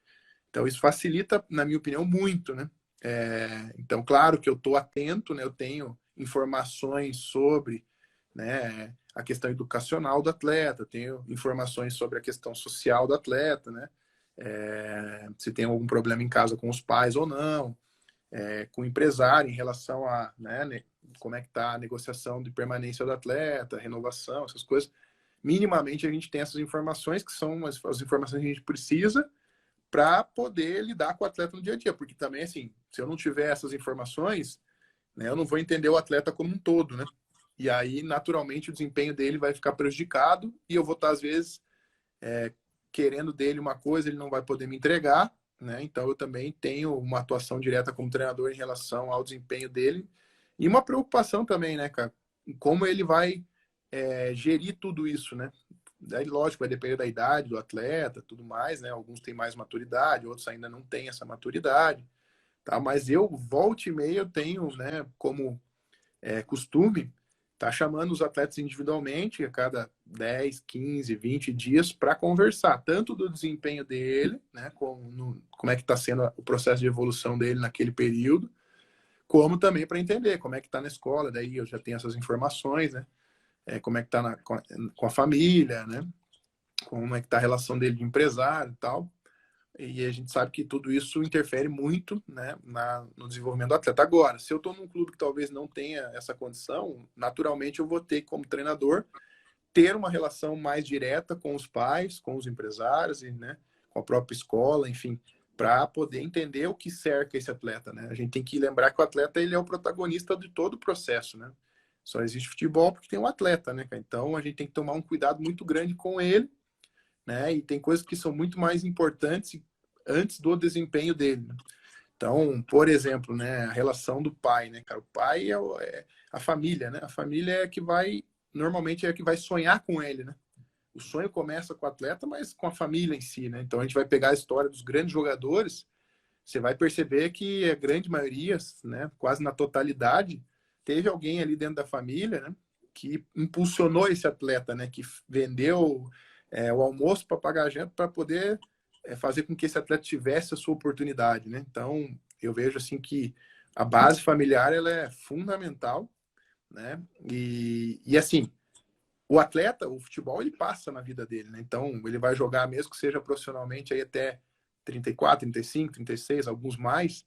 Então, isso facilita, na minha opinião, muito, né? Então, claro que eu estou atento, né? Eu tenho informações sobre, né, a questão educacional do atleta, tenho informações sobre a questão social do atleta, né? Se tem algum problema em casa com os pais ou não, com o empresário em relação a, né, como é que está a negociação de permanência do atleta, renovação, essas coisas. Minimamente a gente tem essas informações, que são as informações que a gente precisa para poder lidar com o atleta no dia a dia, porque também, assim, se eu não tiver essas informações, né, eu não vou entender o atleta como um todo, né? E aí, naturalmente, o desempenho dele vai ficar prejudicado e eu vou estar, às vezes, querendo dele uma coisa, ele não vai poder me entregar, né? Então, eu também tenho uma atuação direta como treinador em relação ao desempenho dele e uma preocupação também, né, cara? Como ele vai gerir tudo isso, né? Daí, lógico, vai depender da idade do atleta, tudo mais, né? Alguns têm mais maturidade, outros ainda não têm essa maturidade, tá? Mas eu, volta e meia, eu tenho, né, como costume, tá chamando os atletas individualmente a cada 10, 15, 20 dias para conversar, tanto do desempenho dele, né, como é que está sendo o processo de evolução dele naquele período, como também para entender como é que está na escola, daí eu já tenho essas informações, né? Como é que está com a família, né? Como é que está a relação dele de empresário e tal. E a gente sabe que tudo isso interfere muito, né, no desenvolvimento do atleta. Agora, se eu estou num clube que talvez não tenha essa condição, naturalmente eu vou ter, como treinador, ter uma relação mais direta com os pais, com os empresários, e, né, com a própria escola, enfim, para poder entender o que cerca esse atleta, né? A gente tem que lembrar que o atleta ele é o protagonista de todo o processo, né? Só existe futebol porque tem um atleta, né? Então a gente tem que tomar um cuidado muito grande com ele, né? E tem coisas que são muito mais importantes antes do desempenho dele, né? Então, por exemplo, né, a relação do pai, né, cara? O pai é a família, né? A família é que vai, normalmente é que vai sonhar com ele, né? O sonho começa com o atleta, mas com a família em si, né? Então a gente vai pegar a história dos grandes jogadores, você vai perceber que a grande maioria, né, quase na totalidade, teve alguém ali dentro da família, né, que impulsionou esse atleta, né, que vendeu o almoço para pagar a janta para poder fazer com que esse atleta tivesse a sua oportunidade, né? Então, eu vejo assim que a base familiar ela é fundamental, né? E assim, o atleta, o futebol, ele passa na vida dele, né? Então, ele vai jogar mesmo que seja profissionalmente aí até 34, 35, 36, alguns mais,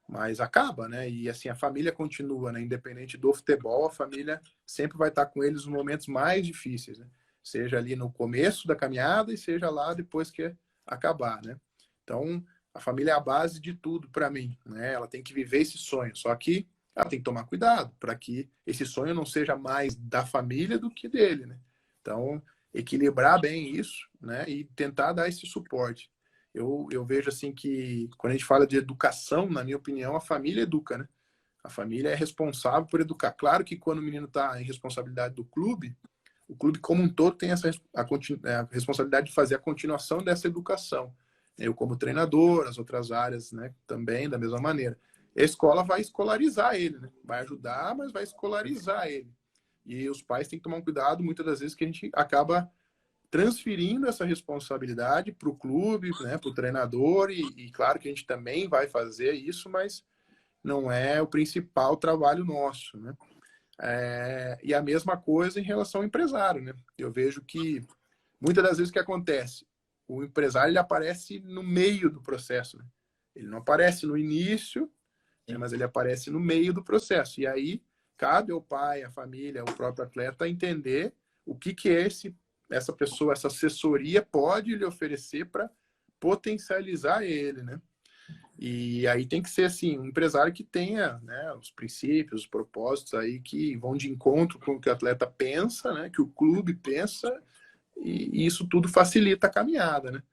mas acaba, né? E assim, a família continua, né? Independente do futebol, a família sempre vai estar com eles nos momentos mais difíceis, né? Seja ali no começo da caminhada e seja lá depois que acabar, né? Então, a família é a base de tudo para mim, né? Ela tem que viver esse sonho, só que ela tem que tomar cuidado para que esse sonho não seja mais da família do que dele, né? Então, equilibrar bem isso, né? E tentar dar esse suporte. Eu vejo assim que quando a gente fala de educação, na minha opinião, a família educa, né? A família é responsável por educar. Claro que quando o menino está em responsabilidade do clube, o clube como um todo tem a responsabilidade de fazer a continuação dessa educação. Eu como treinador, as outras áreas, né, também da mesma maneira. A escola vai escolarizar ele, né? Vai ajudar, mas vai escolarizar ele. E os pais têm que tomar um cuidado, muitas das vezes, que a gente acaba transferindo essa responsabilidade para o clube, né, para o treinador, e claro que a gente também vai fazer isso, mas não é o principal trabalho nosso, né? E a mesma coisa em relação ao empresário, né? Eu vejo que muitas das vezes o que acontece, o empresário ele aparece no meio do processo, né? Ele não aparece no início, né, mas ele aparece no meio do processo. E aí cabe ao pai, à família, ao próprio atleta entender o que é essa pessoa, essa assessoria pode lhe oferecer para potencializar ele, né? E aí tem que ser assim, um empresário que tenha, né, os princípios, os propósitos aí que vão de encontro com o que o atleta pensa, né, que o clube pensa, e isso tudo facilita a caminhada, né?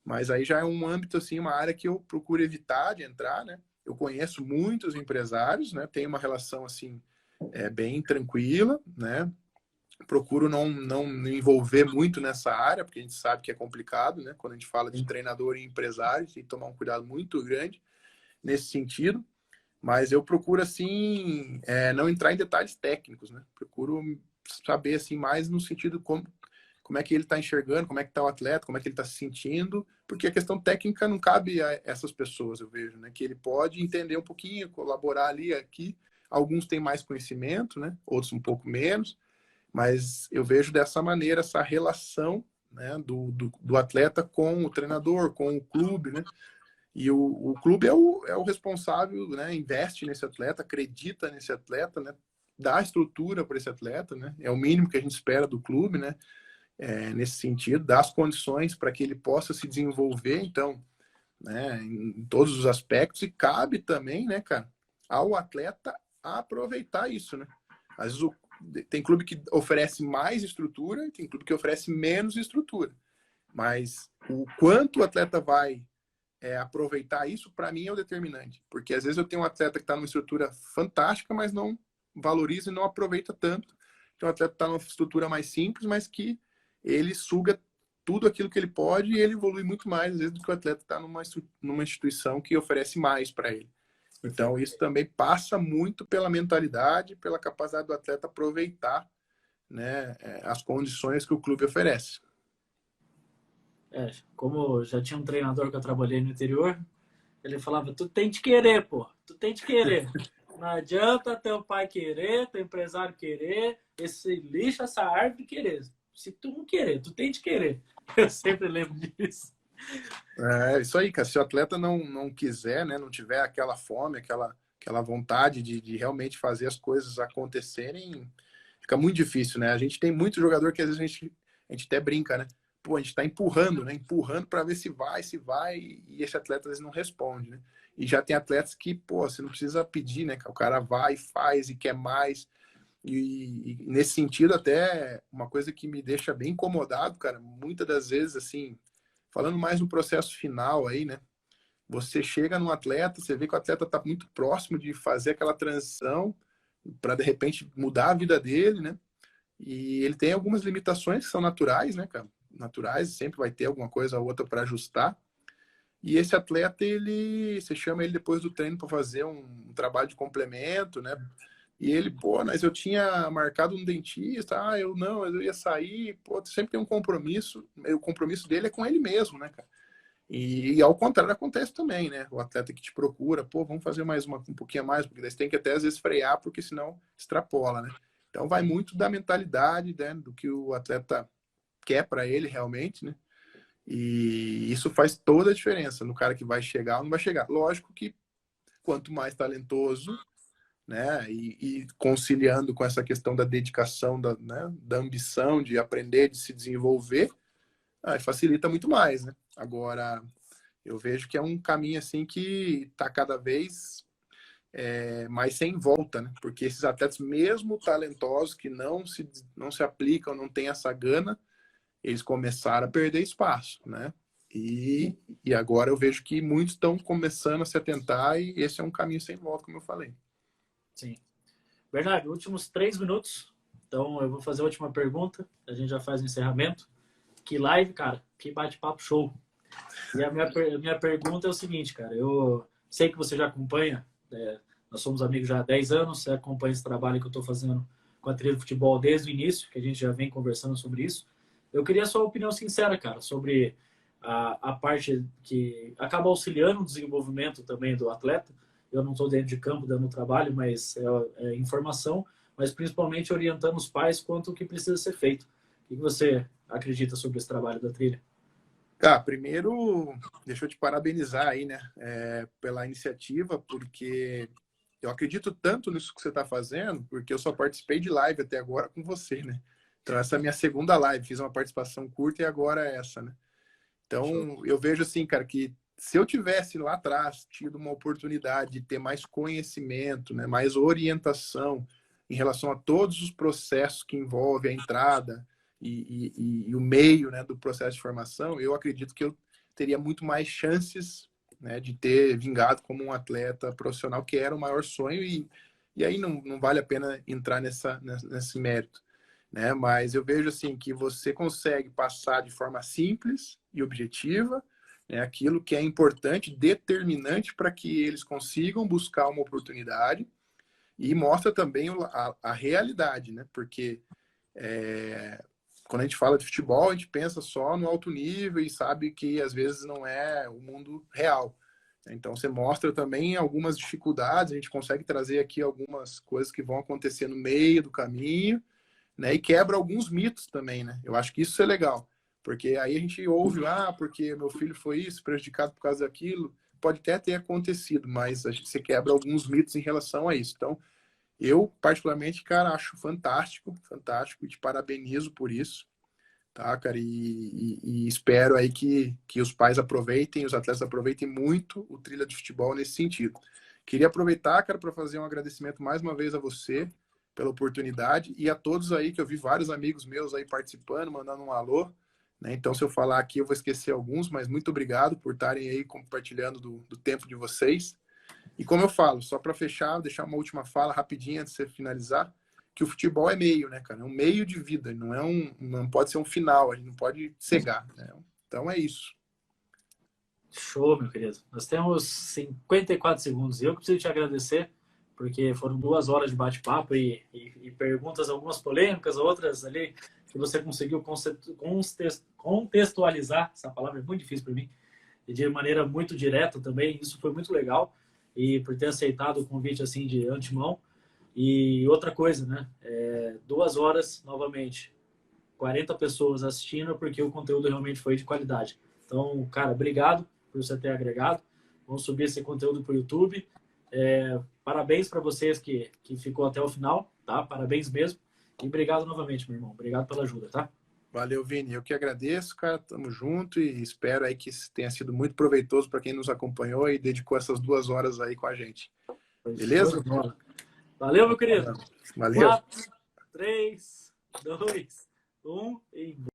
Mas aí já é um âmbito, assim, uma área que eu procuro evitar de entrar, né? Eu conheço muitos empresários, né? Tenho uma relação, assim, bem tranquila, né? Procuro não me envolver muito nessa área, porque a gente sabe que é complicado, né? Quando a gente fala de treinador e empresário, tem que tomar um cuidado muito grande nesse sentido. Mas eu procuro, assim, não entrar em detalhes técnicos, né? Procuro saber, assim, mais no sentido como é que ele está enxergando, como é que está o atleta, como é que ele está se sentindo, porque a questão técnica não cabe a essas pessoas, eu vejo, né? Que ele pode entender um pouquinho, colaborar ali, aqui. Alguns têm mais conhecimento, né? Outros um pouco menos, mas eu vejo dessa maneira essa relação, né, do atleta com o treinador, com o clube, né? E o clube é o responsável, né? Investe nesse atleta, acredita nesse atleta, né? Dá estrutura para esse atleta, né? É o mínimo que a gente espera do clube, né? Nesse sentido, dá as condições para que ele possa se desenvolver, então, né? Em todos os aspectos, e cabe também, né, cara, ao atleta aproveitar isso, né? Às vezes tem clube que oferece mais estrutura e tem clube que oferece menos estrutura. Mas o quanto o atleta vai aproveitar isso, para mim, é o determinante. Porque às vezes eu tenho um atleta que está numa estrutura fantástica, mas não valoriza e não aproveita tanto. Então, o atleta está numa estrutura mais simples, mas que ele suga tudo aquilo que ele pode e ele evolui muito mais, às vezes, do que o atleta está numa instituição que oferece mais para ele. Então, isso também passa muito pela mentalidade, pela capacidade do atleta aproveitar, né, as condições que o clube oferece. Como já tinha um treinador que eu trabalhei no interior, ele falava, tu tem de querer, pô, tu tem de querer. Não adianta teu pai querer, teu empresário querer, esse lixo, essa árvore querer. Se tu não querer, tu tem de querer. Eu sempre lembro disso. Isso aí, cara. Se o atleta não quiser, né, não tiver aquela fome, aquela vontade de realmente fazer as coisas acontecerem, fica muito difícil, né? A gente tem muito jogador que às vezes a gente até brinca, né? Pô, a gente tá empurrando, né? Empurrando para ver se vai, e esse atleta às vezes não responde, né? E já tem atletas que, pô, você não precisa pedir, né? Que o cara vai, faz e quer mais. E nesse sentido, até uma coisa que me deixa bem incomodado, cara, muitas das vezes, assim, falando mais no processo final aí, né? Você chega num atleta, você vê que o atleta está muito próximo de fazer aquela transição para, de repente, mudar a vida dele, né? E ele tem algumas limitações que são naturais, né, cara? Naturais, sempre vai ter alguma coisa ou outra para ajustar. E esse atleta, você chama ele depois do treino para fazer um trabalho de complemento, né? E ele, pô, mas eu tinha marcado um dentista, eu ia sair, pô, sempre tem um compromisso, o compromisso dele é com ele mesmo, né, cara? E ao contrário acontece também, né? O atleta que te procura, pô, vamos fazer um pouquinho a mais, porque daí você tem que até às vezes frear, porque senão extrapola, né? Então vai muito da mentalidade, né, do que o atleta quer para ele realmente, né? E isso faz toda a diferença no cara que vai chegar ou não vai chegar. Lógico que quanto mais talentoso, né, e conciliando com essa questão da dedicação, da ambição de aprender, de se desenvolver, aí facilita muito mais, né? Agora, eu vejo que é um caminho assim que está cada vez mais sem volta, né? Porque esses atletas, mesmo talentosos, que não se aplicam, não têm essa gana, eles começaram a perder espaço, né? E agora eu vejo que muitos estão começando a se atentar e esse é um caminho sem volta, como eu falei. Sim. Bernardo, últimos 3 minutos. Então eu vou fazer a última pergunta. A gente já faz o encerramento. Que live, cara. Que bate-papo show. E a minha pergunta é o seguinte, cara. Eu sei que você já acompanha. Nós somos amigos já há 10 anos. Você acompanha esse trabalho que eu estou fazendo com a trilha de futebol desde o início, que a gente já vem conversando sobre isso. Eu queria a sua opinião sincera, cara, sobre a parte que acaba auxiliando o desenvolvimento também do atleta. Eu não estou dentro de campo dando trabalho, mas é informação, mas principalmente orientando os pais quanto o que precisa ser feito. O que você acredita sobre esse trabalho da trilha? Primeiro, deixa eu te parabenizar aí, né, pela iniciativa, porque eu acredito tanto nisso que você está fazendo, porque eu só participei de live até agora com você, né? Então, essa é a minha segunda live. Fiz uma participação curta e agora é essa, né? Então, eu vejo assim, cara, que se eu tivesse lá atrás tido uma oportunidade de ter mais conhecimento, né, mais orientação em relação a todos os processos que envolvem a entrada e o meio, né, do processo de formação, eu acredito que eu teria muito mais chances, né, de ter vingado como um atleta profissional, que era o maior sonho, e aí não vale a pena entrar nesse mérito, né? Mas eu vejo assim que você consegue passar de forma simples e objetiva, né, aquilo que é importante, determinante para que eles consigam buscar uma oportunidade, e mostra também a realidade, né? Porque quando a gente fala de futebol, a gente pensa só no alto nível e sabe que às vezes não é o mundo real. Então você mostra também algumas dificuldades, a gente consegue trazer aqui algumas coisas que vão acontecer no meio do caminho, né? E quebra alguns mitos também, né? Eu acho que isso é legal, porque aí a gente ouve, porque meu filho foi isso, prejudicado por causa daquilo. Pode até ter acontecido, mas você quebra alguns mitos em relação a isso. Então, eu, particularmente, cara, acho fantástico, fantástico, e te parabenizo por isso, tá, cara? E espero aí que os pais aproveitem, os atletas aproveitem muito o Trilha de Futebol nesse sentido. Queria aproveitar, cara, para fazer um agradecimento mais uma vez a você pela oportunidade e a todos aí, que eu vi vários amigos meus aí participando, mandando um alô, né? Então, se eu falar aqui, eu vou esquecer alguns, mas muito obrigado por estarem aí compartilhando do tempo de vocês. E como eu falo, só para fechar, deixar uma última fala rapidinha antes de você finalizar, que o futebol é meio, né, cara? É um meio de vida, não pode ser um final, a gente não pode cegar, né? Então é isso. Show, meu querido. Nós temos 54 segundos. Eu que preciso te agradecer, porque foram 2 horas de bate-papo e perguntas, algumas polêmicas, outras ali que você conseguiu contextualizar. Essa palavra é muito difícil para mim. E de maneira muito direta também. Isso foi muito legal. E por ter aceitado o convite assim de antemão. E outra coisa, né? 2 horas, novamente. 40 pessoas assistindo, porque o conteúdo realmente foi de qualidade. Então, cara, obrigado por você ter agregado. Vamos subir esse conteúdo para o YouTube. Parabéns para vocês que ficou até o final, tá? Parabéns mesmo. E obrigado novamente, meu irmão. Obrigado pela ajuda, tá? Valeu, Vini. Eu que agradeço, cara. Tamo junto e espero aí que tenha sido muito proveitoso para quem nos acompanhou e dedicou essas 2 horas aí com a gente. Beleza? Valeu, meu querido. Valeu. 4, 3, 2, 1 e